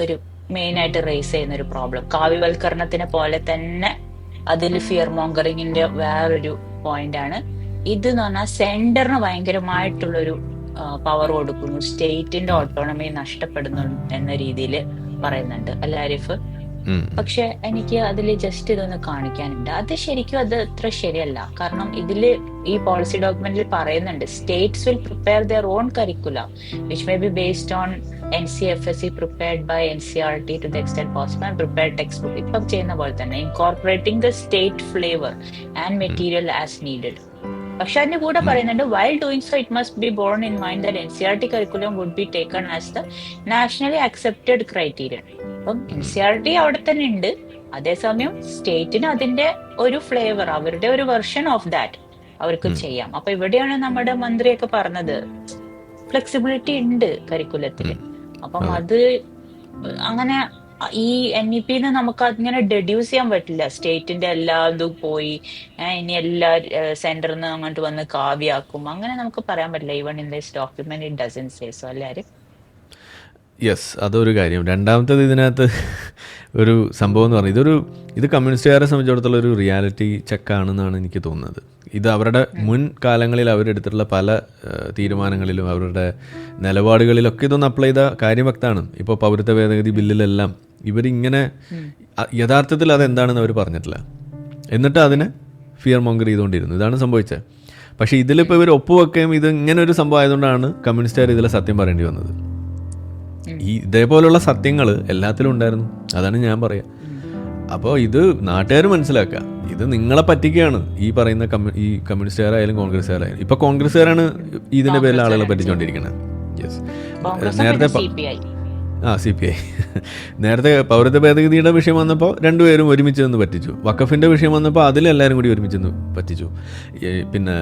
ഒരു മെയിൻ ആയിട്ട് റേസ് ചെയ്യുന്ന ഒരു പ്രോബ്ലം, കാവ്യവൽക്കരണത്തിനെ പോലെ തന്നെ അതിൽ ഫിയർ മോങ്കറിങ്ങിന്റെ വേറൊരു പോയിന്റ് ആണ് ഇത് എന്ന് പറഞ്ഞാൽ സെന്ററിന് ഭയങ്കരമായിട്ടുള്ളൊരു പവർ കൊടുക്കുന്നു, സ്റ്റേറ്റിന്റെ ഓട്ടോണമി നഷ്ടപ്പെടുന്നു എന്ന രീതിയിൽ പറയുന്നുണ്ട് അല്ലെ ആരിഫ്? പക്ഷെ എനിക്ക് അതിൽ ജസ്റ്റ് ഇതൊന്ന് കാണിക്കാനുണ്ട്. അത് ശരിക്കും അത് അത്ര ശരിയല്ല. കാരണം ഇതില് ഈ പോളിസി ഡോക്യുമെന്റിൽ പറയുന്നുണ്ട് States will prepare their own curriculum which may be based on NCFSE prepared by NCERT to the extent possible and prepared textbook. ഇപ്പം ചെയ്യുന്ന പോലെ തന്നെ incorporating the state flavor and material as needed. പക്ഷെ അതിന്റെ കൂടെ പറയുന്നുണ്ട് while doing so it must be borne in mind that NCERT curriculum would be taken as the nationally accepted criterion. അപ്പം NCERT അവിടെ തന്നെ ഉണ്ട്, അതേസമയം സ്റ്റേറ്റിന് അതിന്റെ ഒരു ഫ്ലേവർ, അവരുടെ ഒരു വെർഷൻ ഓഫ് ദാറ്റ് അവർക്ക് ചെയ്യാം. അപ്പൊ ഇവിടെയാണ് നമ്മുടെ മന്ത്രിയൊക്കെ പറഞ്ഞത് ഫ്ലെക്സിബിലിറ്റി ഉണ്ട് കരിക്കുലത്തിൽ. അപ്പം അത് അങ്ങനെ ഈ NEP നമുക്ക് അങ്ങനെ ഡെഡ്യൂസ് ചെയ്യാൻ പറ്റില്ല. സ്റ്റേറ്റിന്റെ എല്ലാ ഇതും പോയി ഇനി എല്ലാ സെന്ററിൽ നിന്ന് അങ്ങോട്ട് വന്ന് കാവ്യാക്കും, അങ്ങനെ നമുക്ക് പറയാൻ പറ്റില്ല. Even in this document it doesn't say so. എല്ലാവരും യെസ്, അതൊരു കാര്യം. രണ്ടാമത്തേത് ഇതിനകത്ത് ഒരു സംഭവം എന്ന് പറഞ്ഞാൽ ഇത് കമ്മ്യൂണിസ്റ്റുകാരെ സംബന്ധിച്ചിടത്തോളം ഒരു റിയാലിറ്റി ചെക്കാണെന്നാണ് എനിക്ക് തോന്നുന്നത്. ഇത് അവരുടെ മുൻ കാലങ്ങളിൽ അവരെടുത്തിട്ടുള്ള പല തീരുമാനങ്ങളിലും അവരുടെ നിലപാടുകളിലൊക്കെ ഇതൊന്ന് അപ്ലൈ ചെയ്ത കാര്യം വ്യക്തമാണ്. ഇപ്പോൾ പൗരത്വ ഭേദഗതി ബില്ലിലെല്ലാം ഇവരിങ്ങനെ യഥാർത്ഥത്തിൽ അതെന്താണെന്ന് അവർ പറഞ്ഞിട്ടില്ല, എന്നിട്ട് അതിനെ ഫിയർ മോങ്കർ ചെയ്തുകൊണ്ടിരുന്നു. ഇതാണ് സംഭവിച്ചത്. പക്ഷേ ഇതിലിപ്പോൾ ഇവർ ഒപ്പുവെക്കുകയും ഇത് ഇങ്ങനെ ഒരു സംഭവം ആയതുകൊണ്ടാണ് കമ്മ്യൂണിസ്റ്റുകാർ ഇതിലെ സത്യം പറയേണ്ടി വന്നത്. ഇതേപോലുള്ള സത്യങ്ങൾ എല്ലാത്തിലും ഉണ്ടായിരുന്നു, അതാണ് ഞാൻ പറയാം. അപ്പോൾ ഇത് നാട്ടുകാർ മനസ്സിലാക്കുക, ഇത് നിങ്ങളെ പറ്റിക്കുകയാണ് ഈ പറയുന്ന ഈ കമ്മ്യൂണിസ്റ്റുകാരായാലും കോൺഗ്രസ്സുകാരായാലും. ഇപ്പോൾ കോൺഗ്രസ്സുകാരാണ് ഇതിൻ്റെ പേരിൽ ആളുകളെ പറ്റിച്ചുകൊണ്ടിരിക്കുന്നത്. യെസ്, നേരത്തെ CPI നേരത്തെ പൗരത്വ ഭേദഗതിയുടെ വിഷയം വന്നപ്പോൾ രണ്ടുപേരും ഒരുമിച്ച് നിന്ന് പറ്റിച്ചു. വഖഫിൻ്റെ വിഷയം വന്നപ്പോൾ അതിലെല്ലാവരും കൂടി ഒരുമിച്ച് നിന്ന് പറ്റിച്ചു. പിന്നെ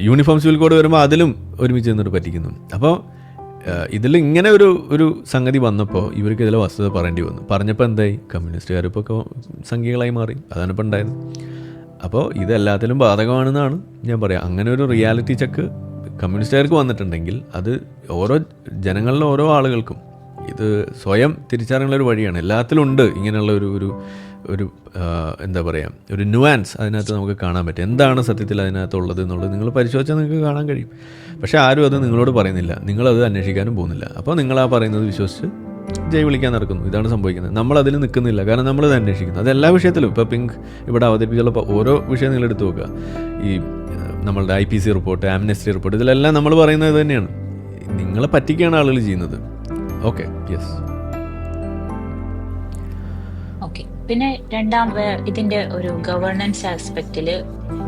യൂണിഫോം സിവിൽ കോഡ് വരുമ്പോൾ അതിലും ഒരുമിച്ച് നിന്നിട്ട് പറ്റിക്കുന്നു. അപ്പോൾ ഇതിൽ ഇങ്ങനെ ഒരു സംഗതി വന്നപ്പോൾ ഇവർക്ക് ഇതിലെ വസ്തുത പറയേണ്ടി വന്നു. പറഞ്ഞപ്പോൾ എന്തായി? കമ്മ്യൂണിസ്റ്റുകാർ ഇപ്പോൾ സംഖ്യകളായി മാറി. അതാണ് ഇപ്പോൾ ഉണ്ടായത്. അപ്പോൾ ഇതെല്ലാത്തിലും ബാധകമാണെന്നാണ് ഞാൻ പറയാം. അങ്ങനെ ഒരു റിയാലിറ്റി ചെക്ക് കമ്മ്യൂണിസ്റ്റുകാർക്ക് വന്നിട്ടുണ്ടെങ്കിൽ അത് ഓരോ ജനങ്ങളിലെ ഓരോ ആളുകൾക്കും ഇത് സ്വയം തിരിച്ചറിയാനുള്ളൊരു വഴിയാണ്. എല്ലാത്തിലും ഉണ്ട് ഇങ്ങനെയുള്ള ഒരു എന്താ പറയുക, ഒരു ന്യൂവാൻസ് അതിനകത്ത് നമുക്ക് കാണാൻ പറ്റും. എന്താണ് സത്യത്തിൽ അതിനകത്തുള്ളത് എന്നുള്ളത് നിങ്ങൾ പരിശോധിച്ചാൽ നിങ്ങൾക്ക് കാണാൻ കഴിയും. പക്ഷേ ആരും അത് നിങ്ങളോട് പറയുന്നില്ല, നിങ്ങളത് അന്വേഷിക്കാനും പോകുന്നില്ല. അപ്പോൾ നിങ്ങൾ ആ പറയുന്നത് വിശ്വസിച്ച് ജയ് വിളിക്കാൻ നടക്കുന്നു. ഇതാണ് സംഭവിക്കുന്നത്. നമ്മളതിൽ നിൽക്കുന്നില്ല, കാരണം നമ്മളത് അന്വേഷിക്കുന്നു. അത് എല്ലാ വിഷയത്തിലും. ഇപ്പോൾ പിങ്ക് ഇവിടെ അവതരിപ്പിച്ചുള്ള ഓരോ വിഷയം നിങ്ങൾ എടുത്തു നോക്കുക. ഈ നമ്മളുടെ IPC റിപ്പോർട്ട്, ആംനസ്റ്റി റിപ്പോർട്ട്, ഇതിലെല്ലാം നമ്മൾ പറയുന്നത് ഇത് തന്നെയാണ്. നിങ്ങളെ പറ്റിക്കുകയാണ് ആളുകൾ ചെയ്യുന്നത്. Okay, yes. ഓക്കെ, പിന്നെ ഇതിന്റെ ഒരു ഗവേണൻസ് ആസ്പെക്റ്റില്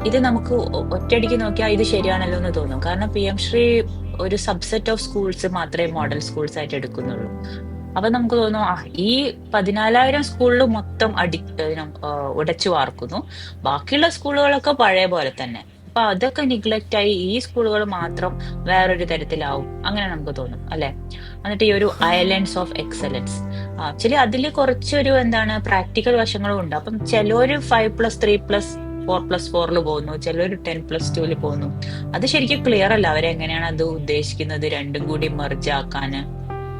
ഇത് നമുക്ക് ഒറ്റയടിക്ക് നോക്കിയാൽ ഇത് ശരിയാണല്ലോ എന്ന് തോന്നും. കാരണം PM ശ്രീ ഒരു സബ്സെറ്റ് ഓഫ് സ്കൂൾസ് മാത്രമേ മോഡൽ സ്കൂൾസ് ആയിട്ട് എടുക്കുന്നുള്ളൂ. അപ്പൊ നമുക്ക് തോന്നും ഈ 14,000 സ്കൂളിൽ മൊത്തം ഉടച്ചു വാർക്കുന്നു, ബാക്കിയുള്ള സ്കൂളുകളൊക്കെ പഴയ പോലെ തന്നെ. അപ്പൊ അതൊക്കെ നിഗ്ലക്റ്റ് ആയി ഈ സ്കൂളുകൾ മാത്രം വേറൊരു തരത്തിലാവും, അങ്ങനെ നമുക്ക് തോന്നും അല്ലെ. എന്നിട്ട് ഈ ഒരു ഐലൻഡ്സ് ഓഫ് എക്സലൻസ് ആക്ച്വലി അതിൽ കുറച്ചൊരു പ്രാക്ടിക്കൽ വശങ്ങളും ഉണ്ട്. അപ്പം ചിലര് 5+3+4+4 പോകുന്നു, ചിലർ 10+2 പോകുന്നു. അത് ശരിക്കും ക്ലിയർ അല്ല അവരെങ്ങനെയാണ് അത് ഉദ്ദേശിക്കുന്നത് രണ്ടും കൂടി മെർജ് ആക്കാന്.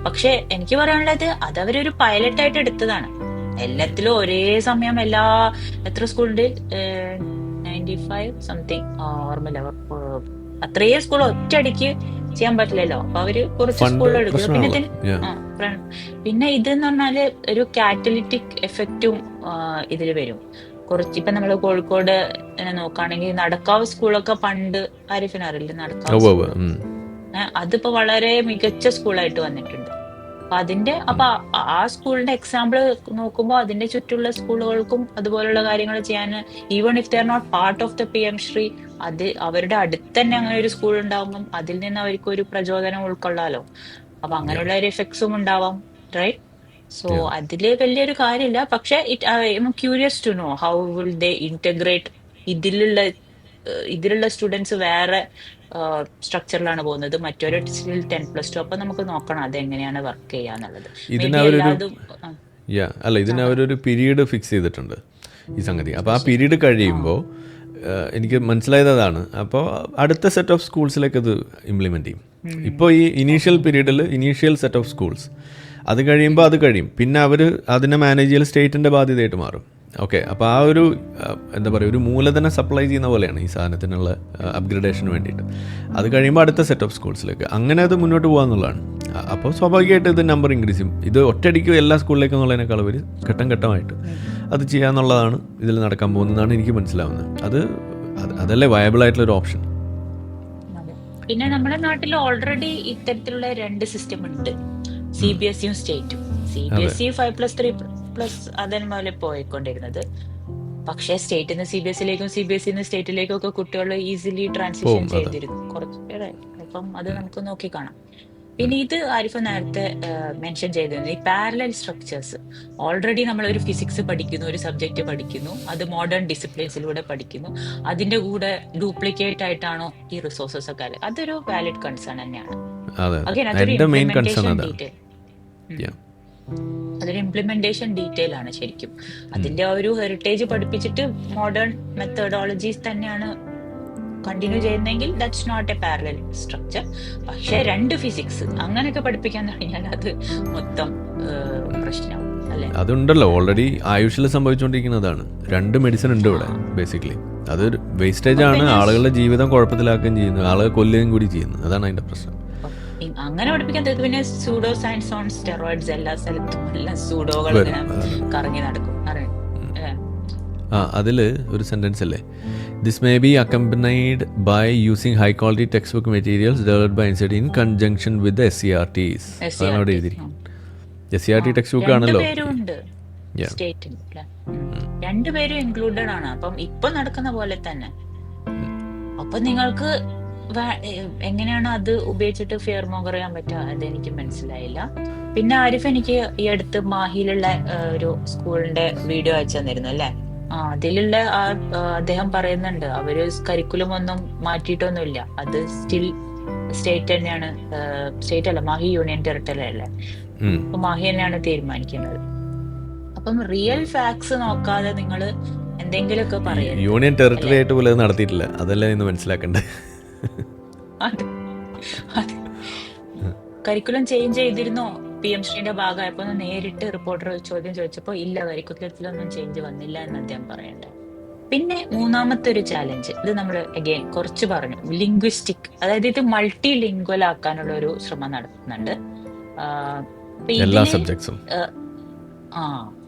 പക്ഷെ എനിക്ക് പറയാനുള്ളത് അത് അവരൊരു പൈലറ്റ് ആയിട്ട് എടുത്തതാണ്. എല്ലാത്തിലും ഒരേ സമയം എത്ര സ്കൂളുണ്ട്, 95 സംതിങ് ഓർമ്മയില്ല, അത്രയും സ്കൂൾ ഒറ്റയടിക്ക് ചെയ്യാൻ പറ്റില്ലല്ലോ. അപ്പൊ അവര് കുറച്ച് സ്കൂളിൽ എടുക്കും. പിന്നെ ഇതെന്ന് പറഞ്ഞാല് ഒരു കാറ്റലിറ്റിക് എഫക്റ്റും ഇതിൽ വരും. ഇപ്പൊ നമ്മള് കോഴിക്കോട് നോക്കുകയാണെങ്കിൽ നടക്കാവ് സ്കൂളൊക്കെ പണ്ട് ആരിഫിനറിയില്ല, നടക്കാവ് അതിപ്പോ വളരെ മികച്ച സ്കൂളായിട്ട് വന്നിട്ടുണ്ട്. അപ്പൊ ആ സ്കൂളിന്റെ എക്സാമ്പിൾ നോക്കുമ്പോൾ അതിന്റെ ചുറ്റുള്ള സ്കൂളുകൾക്കും അതുപോലുള്ള കാര്യങ്ങൾ ചെയ്യാൻ, even if they are not part of the PM Shri, അത് അവരുടെ അടുത്ത് തന്നെ അങ്ങനെ ഒരു സ്കൂൾ ഉണ്ടാവുമ്പം അതിൽ നിന്ന് അവർക്ക് ഒരു പ്രചോദനം ഉൾക്കൊള്ളാലോ. അപ്പൊ അങ്ങനെയുള്ള ഒരു എഫക്ട്സും ഉണ്ടാവാം, റൈറ്റ്? So Yeah. അതില് വലിയൊരു കാര്യമില്ല. പക്ഷെ curious to know how will they integrate ഇതിലുള്ള സ്റ്റുഡൻസ് വേറെ സ്ട്രക്ചറിലാണ് പോകുന്നത്, മറ്റൊരു സ്റ്റിൽ 10+2. അപ്പൊ നമുക്ക് നോക്കണം അതെങ്ങനെയാണ് വർക്ക് ചെയ്യാന്നുള്ളത്. മേ ബി ഇതിനവരൊരു എല്ലാതും അല്ല, ഇതിനവരൊരു പീരീഡ് ഫിക്സ് ചെയ്തിട്ടുണ്ട് ഈ സംഗതി. അപ്പോൾ ആ പീരീഡ് കഴിയുമ്പോൾ എനിക്ക് മനസ്സിലായത് അതാണ്. അപ്പോൾ അടുത്ത സെറ്റ് ഓഫ് സ്കൂൾസിലേക്ക് അത് ഇംപ്ലിമെൻറ്റ് ചെയ്യും. ഇപ്പോൾ ഈ ഇനീഷ്യൽ പീരീഡിൽ ഇനീഷ്യൽ സെറ്റ് ഓഫ് സ്കൂൾസ്, അത് കഴിയുമ്പോൾ അത് കഴിയും. പിന്നെ അവർ അതിനെ മാനേജ് ചെയ്യൽ സ്റ്റേറ്റിൻ്റെ ബാധ്യതയായിട്ട് മാറും. ഓക്കെ, അപ്പോൾ ആ ഒരു എന്താ പറയുക, ഒരു മൂലധനം സപ്ലൈ ചെയ്യുന്ന പോലെയാണ് ഈ സാധനത്തിനുള്ള അപ്ഗ്രഡേഷന് വേണ്ടിയിട്ട്. അത് കഴിയുമ്പോൾ അടുത്ത സെറ്റ് ഓഫ് സ്കൂൾസിലേക്ക് അങ്ങനെ അത് മുന്നോട്ട് പോകാമെന്നുള്ളതാണ്. അപ്പോൾ സ്വാഭാവികമായിട്ട് ഇത് നമ്പർ ഇൻക്രീസ് ചെയ്യും. ഇത് ഒറ്റയടിക്ക് എല്ലാ സ്കൂളിലേക്കും എന്നുള്ളതിനേക്കാൾ അവർ ഘട്ടം ഘട്ടമായിട്ട് അത് ചെയ്യാന്നുള്ളതാണ് ഇതിൽ നടക്കാൻ പോകുന്നതാണ് എനിക്ക് മനസ്സിലാവുന്നത്. അതല്ലേ വയബിൾ ആയിട്ടുള്ളൊരു ഓപ്ഷൻ. പിന്നെ നമ്മുടെ നാട്ടിൽ ഓൾറെഡി ഇത്തരത്തിലുള്ള 2 സിസ്റ്റം ഉണ്ട്, CBSE സ്റ്റേറ്റും. CBSE 5+3+ അതേപോലെ പോയിക്കൊണ്ടിരുന്നത്. പക്ഷേ സ്റ്റേറ്റിൽ നിന്ന് CBSEയിലേക്കും CBSE സ്റ്റേറ്റിലേക്കും ഒക്കെ കുട്ടികൾ ഈസിലി ട്രാൻസിഷൻ ചെയ്തിരുന്നു കുറച്ച് പേരെ. അപ്പം അത് നമുക്ക് നോക്കി കാണാം. പിന്നെ ഇത് ആരിഫ് നേരത്തെ മെൻഷൻ ചെയ്തിരുന്നു, ഈ പാരലൽ സ്ട്രക്ചേഴ്സ്. ഓൾറെഡി നമ്മൾ ഒരു ഫിസിക്സ് പഠിക്കുന്നു, ഒരു സബ്ജക്റ്റ് പഠിക്കുന്നു, അത് മോഡേൺ ഡിസിപ്ലിൻസിലൂടെ പഠിക്കുന്നു. അതിന്റെ കൂടെ ഡ്യൂപ്ലിക്കേറ്റ് ആയിട്ടാണോ ഈ റിസോഴ്സസ് ഒക്കെ? അതൊരു വാലിഡ് കൺസേൺ തന്നെയാണ്. അതൊരു ഇംപ്ലിമെന്റേഷൻ ഡീറ്റെയിൽ ആണ് ശരിക്കും. അതിന്റെ ഒരു ഹെറിറ്റേജ് പഠിപ്പിച്ചിട്ട് മോഡേൺ മെത്തഡോളജീസ് തന്നെയാണ് കണ്ടിന്യൂ ചെയ്യുന്നെങ്കിൽ that's not a parallel structure. പക്ഷെ 2 ഫിസിക്സ് അങ്ങനെയൊക്കെ പഠിപ്പിക്കാൻ തുടങ്ങിയാൽ അത് മൊത്തം പ്രശ്നമാവും, അല്ലെ? അതുണ്ടല്ലോ, ഓൾറെഡി ആയുഷിൽ സംഭവിച്ചുകൊണ്ടിരിക്കുന്നതാണ്. 2 മെഡിസിൻ ഉണ്ട് ഇവിടെ ബേസിക്കലി. അതൊരു വേസ്റ്റേജ് ആണ്, ആളുകളുടെ ജീവിതം കുഴപ്പത്തിലാക്കുകയും ചെയ്യുന്നു, ആളുകൾ കൊല്ലുകയും കൂടി ചെയ്യുന്നു. അതാണ് അതിന്റെ പ്രശ്നം. അങ്ങനെ പഠിപ്പിക്കാൻ പിന്നെ സൂഡോ സയൻസ് ഓൺ സ്റ്റെറോയിഡ്സ് എല്ലാ സ്ഥലത്തും എല്ലാം സൂഡോകൾ കറങ്ങി നടക്കും. അതിൽ ഒരു സെന്റൻസ് അല്ലേ, this may be accompanied by using high quality textbook materials developed by INSEAD in conjunction with the SCRTs. അതാണ് അവിടെ എഴുതിയിരിക്കുന്നത്. SCRT ടെക്സ്റ്റ് ബുക്ക് ആണല്ലോ. രണ്ടുപേരും ഇൻക്ലൂഡഡ് ആണ്. അപ്പം ഇപ്പൊ നടക്കുന്ന പോലെ തന്നെ. അപ്പൊ നിങ്ങൾക്ക് എങ്ങനെയാണ് അത് ഉപയോഗിച്ചിട്ട് ഫിയർ മോങ്ങർ ചെയ്യാൻ പറ്റുക? അതെനിക്ക് മനസ്സിലായില്ല. പിന്നെ ആരിഫ് എനിക്ക് ഈ അടുത്ത് മാഹിയിലുള്ള ഒരു സ്കൂളിന്റെ വീഡിയോ അയച്ചു തന്നിരുന്നു, അല്ലേ? അതിലുള്ള അദ്ദേഹം പറയുന്നുണ്ട് അവര് കരിക്കുലം ഒന്നും മാറ്റിയിട്ടൊന്നുമില്ല, അത് സ്റ്റിൽ സ്റ്റേറ്റ് തന്നെയാണ്. സ്റ്റേറ്റ് അല്ല, മാഹി യൂണിയൻ ടെറിട്ടറി അല്ലേ? അപ്പൊ മാഹി തന്നെയാണ് തീരുമാനിക്കുന്നത്. അപ്പം റിയൽ ഫാക്ട്സ് നോക്കാതെ നിങ്ങൾ എന്തെങ്കിലുമൊക്കെ പറയാം. യൂണിയൻ ടെറിട്ടറി ആയിട്ട് പോലും നടത്തിയിട്ടില്ല, അതല്ലേ ഇന്ന് മനസ്സിലാക്കണ്ടേ? കരിക്കുലം ചേഞ്ച് ചെയ്തിരുന്നോ PM ശ്രീന്റെ ഭാഗമായപ്പോ? നേരിട്ട് റിപ്പോർട്ടർ ചോദ്യം ചോദിച്ചപ്പോ ഇല്ല, കരിക്കുലത്തിലൊന്നും ചേഞ്ച് വന്നില്ല എന്ന് അദ്ദേഹം പറയണ്ടേ. പിന്നെ മൂന്നാമത്തെ ഒരു ചാലഞ്ച്, ഇത് നമ്മൾ അഗൈൻ കുറച്ച് പറഞ്ഞു, ലിംഗ്വിസ്റ്റിക്. അതായത് ഇത് മൾട്ടി ലിംഗ്വൽ ആക്കാനുള്ള ഒരു ശ്രമം നടത്തുന്നുണ്ട്. എല്ലാ സബ്ജക്ട്സും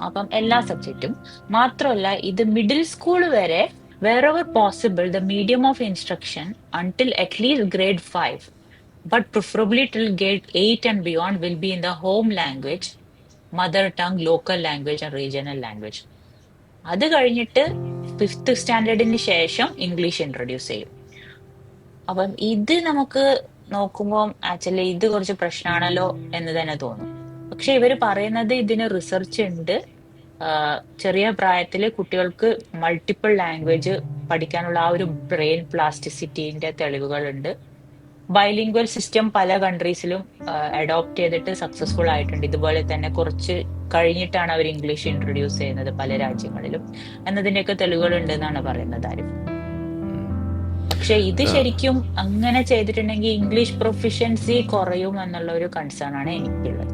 അപ്പം എല്ലാ സബ്ജക്റ്റും മാത്രമല്ല, ഇത് മിഡിൽ സ്കൂൾ വരെ wherever possible the medium of instruction until at least grade 5, but preferably till grade 8 and beyond will be in the home language, mother tongue, local language and regional language. അത് കഴിഞ്ഞിട്ട് 5th സ്റ്റാൻഡേർഡിന് ശേഷം ഇംഗ്ലീഷ് ഇൻട്രൊഡ്യൂസ് ചെയ്യും. അപ്പം ഇത് നമുക്ക് നോക്കുമ്പോൾ ആക്ച്വലി ഇത് കുറച്ച് പ്രശ്നമാണല്ലോ എന്ന് തന്നെ തോന്നും. പക്ഷെ ഇവർ പറയുന്നത് ഇതിന് റിസർച്ച് ഉണ്ട്. ചെറിയ പ്രായത്തിൽ കുട്ടികൾക്ക് മൾട്ടിപ്പിൾ ലാംഗ്വേജ് പഠിക്കാനുള്ള ആ ഒരു ബ്രെയിൻ പ്ലാസ്റ്റിസിറ്റിന്റെ തെളിവുകളുണ്ട്. ബൈലിംഗ്വൽ സിസ്റ്റം പല കൺട്രീസിലും അഡോപ്റ്റ് ചെയ്തിട്ട് സക്സസ്ഫുൾ ആയിട്ടുണ്ട്. ഇതുപോലെ തന്നെ കുറച്ച് കഴിഞ്ഞിട്ടാണ് അവർ ഇംഗ്ലീഷ് ഇൻട്രൊഡ്യൂസ് ചെയ്യുന്നത് പല രാജ്യങ്ങളിലും എന്നതിന്റെയൊക്കെ തെളിവുകളുണ്ട് എന്നാണ് പറയുന്നത് ആരും. പക്ഷെ ഇത് ശരിക്കും അങ്ങനെ ചെയ്തിട്ടുണ്ടെങ്കിൽ ഇംഗ്ലീഷ് പ്രൊഫിഷ്യൻസി കുറയും എന്നുള്ള ഒരു കൺസേൺ ആണ് എനിക്കുള്ളത്.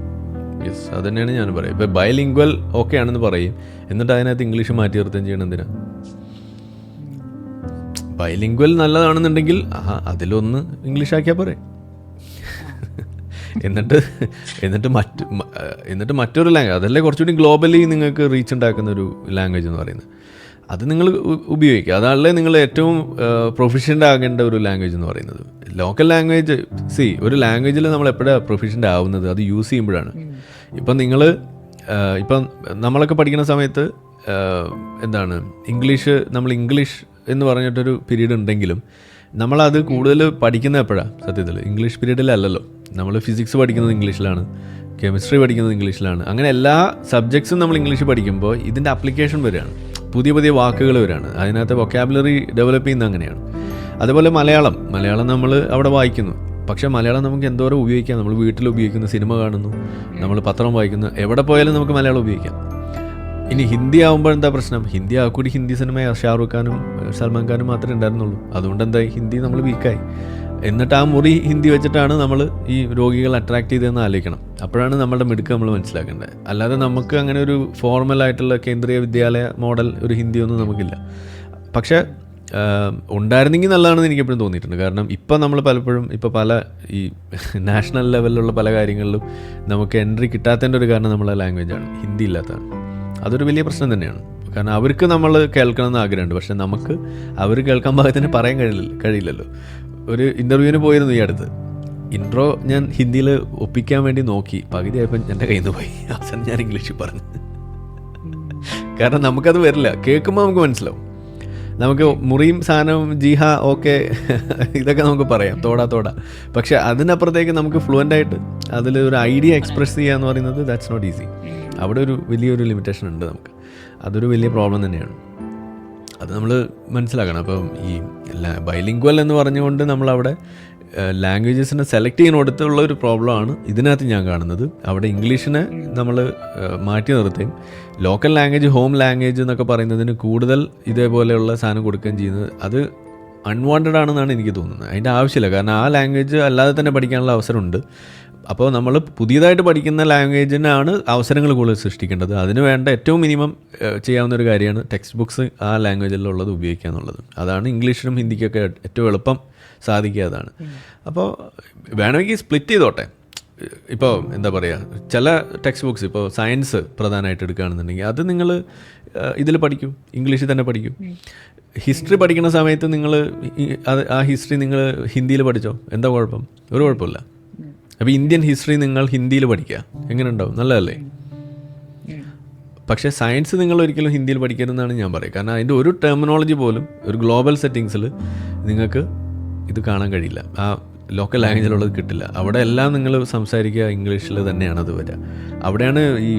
യെസ്, അത് തന്നെയാണ് ഞാൻ പറയും. ഇപ്പം ബൈലിംഗ്വൽ ഓക്കെ ആണെന്ന് പറയും, എന്നിട്ട് അതിനകത്ത് ഇംഗ്ലീഷ് മാറ്റി നിർത്തുകയും ചെയ്യണം. എന്തിനാ? ബൈലിംഗ്വൽ നല്ലതാണെന്നുണ്ടെങ്കിൽ അതിലൊന്ന് ഇംഗ്ലീഷ് ആക്കിയാൽ പോരെ. എന്നിട്ട് മറ്റൊരു ലാംഗ്വേജ്, അതല്ലേ കുറച്ചുകൂടി ഗ്ലോബലി നിങ്ങൾക്ക് റീച്ച് ഉണ്ടാക്കുന്ന ഒരു ലാംഗ്വേജ് എന്ന് പറയുന്നത്. അത് നിങ്ങൾ ഉപയോഗിക്കുക. അതല്ലേ നിങ്ങൾ ഏറ്റവും പ്രൊഫിഷ്യൻ്റ് ആകേണ്ട ഒരു ലാംഗ്വേജ് എന്ന് പറയുന്നത്. ലോക്കൽ ലാംഗ്വേജ് ഒരു ലാംഗ്വേജിൽ നമ്മൾ എപ്പോഴാണ് പ്രൊഫിഷ്യൻ്റ് ആവുന്നത്, അത് യൂസ് ചെയ്യുമ്പോഴാണ്. ഇപ്പം നിങ്ങൾ ഇപ്പം നമ്മളൊക്കെ പഠിക്കുന്ന സമയത്ത് എന്താണ് നമ്മൾ ഇംഗ്ലീഷ് എന്ന് പറഞ്ഞിട്ടൊരു പീരീഡ് ഉണ്ടെങ്കിലും നമ്മളത് കൂടുതൽ പഠിക്കുന്നത് എപ്പോഴാണ്? സത്യത്തിൽ ഇംഗ്ലീഷ് പീരീഡിലല്ലല്ലോ. നമ്മൾ ഫിസിക്സ് പഠിക്കുന്നത് ഇംഗ്ലീഷിലാണ്, കെമിസ്ട്രി പഠിക്കുന്നത് ഇംഗ്ലീഷിലാണ്. അങ്ങനെ എല്ലാ സബ്ജക്ട്സും നമ്മൾ ഇംഗ്ലീഷ് പഠിക്കുമ്പോൾ ഇതിൻ്റെ അപ്ലിക്കേഷൻ വരികയാണ്, പുതിയ പുതിയ വാക്കുകൾ വരികയാണ്, അതിനകത്ത് വൊക്കാബുലറി ഡെവലപ്പ് ചെയ്യുന്നത് അങ്ങനെയാണ്. അതുപോലെ മലയാളം നമ്മൾ അവിടെ വായിക്കുന്നു, പക്ഷേ മലയാളം നമുക്ക് എന്തോരം ഉപയോഗിക്കാം. നമ്മൾ വീട്ടിൽ ഉപയോഗിക്കുന്നു, സിനിമ കാണുന്നു, നമ്മൾ പത്രം വായിക്കുന്നു, എവിടെ പോയാലും നമുക്ക് മലയാളം ഉപയോഗിക്കാം. ഇനി ഹിന്ദി ആകുമ്പോൾ എന്താ പ്രശ്നം? ഹിന്ദി ആക്കൂടി ഹിന്ദി സിനിമ ഷാറുഖ് ഖാനും സൽമാൻ ഖാനും മാത്രമേ ഉണ്ടായിരുന്നുള്ളൂ. അതുകൊണ്ട് എന്തായി? ഹിന്ദി നമ്മൾ വീക്കായി. എന്നിട്ട് ആ മുറി ഹിന്ദി വെച്ചിട്ടാണ് നമ്മൾ ഈ രോഗികൾ അട്രാക്ട് ചെയ്തതെന്ന് ആലോചിക്കണം. അപ്പോഴാണ് നമ്മളുടെ മിടുക്ക് നമ്മൾ മനസ്സിലാക്കേണ്ടത്. അല്ലാതെ നമുക്ക് അങ്ങനെ ഒരു ഫോർമലായിട്ടുള്ള കേന്ദ്രീയ വിദ്യാലയ മോഡൽ ഒരു ഹിന്ദിയൊന്നും നമുക്കില്ല. പക്ഷേ ഉണ്ടായിരുന്നെങ്കിൽ നല്ലതാണെന്ന് എനിക്ക് എപ്പോഴും തോന്നിയിട്ടുണ്ട്. കാരണം ഇപ്പം നമ്മൾ പലപ്പോഴും പല ഈ നാഷണൽ ലെവലിലുള്ള പല കാര്യങ്ങളിലും നമുക്ക് എൻട്രി കിട്ടാത്തതിൻ്റെ ഒരു കാരണം നമ്മളെ ലാംഗ്വേജാണ്, ഹിന്ദി ഇല്ലാത്തതാണ്. അതൊരു വലിയ പ്രശ്നം തന്നെയാണ്. കാരണം അവർക്ക് നമ്മൾ കേൾക്കണമെന്ന് ആഗ്രഹമുണ്ട്, പക്ഷെ നമുക്ക് അവർ കേൾക്കാൻ പാകത്തിന് പറയാൻ കഴിയില്ലല്ലോ. ഒരു ഇൻ്റർവ്യൂവിന് പോയിരുന്നു ഈ അടുത്ത്. ഇൻട്രോ ഞാൻ ഹിന്ദിയിൽ ഒപ്പിക്കാൻ വേണ്ടി നോക്കി, പകുതിയായപ്പോൾ എൻ്റെ കയ്യിൽ നിന്ന് പോയി. അവസാനം ഞാൻ ഇംഗ്ലീഷിൽ പറഞ്ഞു. കാരണം നമുക്കത് വരില്ല. കേൾക്കുമ്പോൾ നമുക്ക് മനസ്സിലാവും. നമുക്ക് മുറിയും സാധനവും ജിഹ ഓക്കെ ഇതൊക്കെ നമുക്ക് പറയാം, തോടാ. പക്ഷെ അതിനപ്പുറത്തേക്ക് നമുക്ക് ഫ്ലുവൻ്റായിട്ട് അതിൽ ഒരു ഐഡിയ എക്സ്പ്രസ് ചെയ്യുക എന്ന് പറയുന്നത് ദാറ്റ്സ് നോട്ട് ഈസി. അവിടെ ഒരു വലിയൊരു ലിമിറ്റേഷൻ ഉണ്ട് നമുക്ക്. അതൊരു വലിയ പ്രോബ്ലം തന്നെയാണ്. അത് നമ്മൾ മനസ്സിലാക്കണം. അപ്പം ഈ ബൈലിംഗ്വൽ എന്ന് പറഞ്ഞുകൊണ്ട് നമ്മളവിടെ ലാംഗ്വേജസിനെ സെലക്ട് ചെയ്യുന്നിടത്തുള്ള ഒരു പ്രോബ്ലമാണ് ഇതിനകത്ത് ഞാൻ കാണുന്നത്. അവിടെ ഇംഗ്ലീഷിനെ നമ്മൾ മാറ്റി നിർത്തുകയും ലോക്കൽ ലാംഗ്വേജ്, ഹോം ലാംഗ്വേജ് എന്നൊക്കെ പറയുന്നതിന് കൂടുതൽ ഇതേപോലെയുള്ള സാധനം കൊടുക്കുകയും ചെയ്യുന്നത് അത് അൺവാണ്ടഡ് ആണെന്നാണ് എനിക്ക് തോന്നുന്നത്. അതിൻ്റെ ആവശ്യമില്ല. കാരണം ആ ലാംഗ്വേജ് അല്ലാതെ തന്നെ പഠിക്കാനുള്ള അവസരമുണ്ട്. അപ്പോൾ നമ്മൾ പുതിയതായിട്ട് പഠിക്കുന്ന ലാംഗ്വേജിനാണ് അവസരങ്ങൾ കൂടുതൽ സൃഷ്ടിക്കേണ്ടത്. അതിന് വേണ്ട ഏറ്റവും മിനിമം ചെയ്യാവുന്ന ഒരു കാര്യമാണ് ടെക്സ്റ്റ് ബുക്സ് ആ ലാംഗ്വേജിലുള്ളത് ഉപയോഗിക്കുക എന്നുള്ളത്. അതാണ് ഇംഗ്ലീഷിനും ഹിന്ദിക്കൊക്കെ ഏറ്റവും എളുപ്പം സാധിക്കുക. അതാണ്. അപ്പോൾ വേണമെങ്കിൽ സ്പ്ലിറ്റ് ചെയ്തോട്ടെ. ഇപ്പോൾ എന്താ പറയുക, ചില ടെക്സ്റ്റ് ബുക്സ് ഇപ്പോൾ സയൻസ് പ്രധാനമായിട്ട് എടുക്കുകയാണെന്നുണ്ടെങ്കിൽ അത് നിങ്ങൾ ഇതിൽ പഠിക്കും, ഇംഗ്ലീഷിൽ തന്നെ പഠിക്കും. ഹിസ്റ്ററി പഠിക്കുന്ന സമയത്ത് നിങ്ങൾ ആ ഹിസ്റ്ററി നിങ്ങൾ ഹിന്ദിയിൽ പഠിച്ചോ, എന്താ കുഴപ്പം? ഒരു കുഴപ്പമില്ല. അപ്പോൾ ഇന്ത്യൻ ഹിസ്റ്ററി നിങ്ങൾ ഹിന്ദിയിൽ പഠിക്കുക, എങ്ങനെ ഉണ്ടാവും? നല്ലതല്ലേ? പക്ഷേ സയൻസ് നിങ്ങൾ ഒരിക്കലും ഹിന്ദിയിൽ പഠിക്കരുതെന്നാണ് ഞാൻ പറയുക. കാരണം അതിൻ്റെ ഒരു ടെർമിനോളജി പോലും ഒരു ഗ്ലോബൽ സെറ്റിങ്സിൽ നിങ്ങൾക്ക് ഇത് കാണാൻ കഴിയില്ല. ആ ലോക്കൽ ലാംഗ്വേജിലുള്ളത് കിട്ടില്ല. അവിടെ എല്ലാം നിങ്ങൾ സംസാരിക്കുക ഇംഗ്ലീഷിൽ തന്നെയാണ് അത് വരിക. അവിടെയാണ് ഈ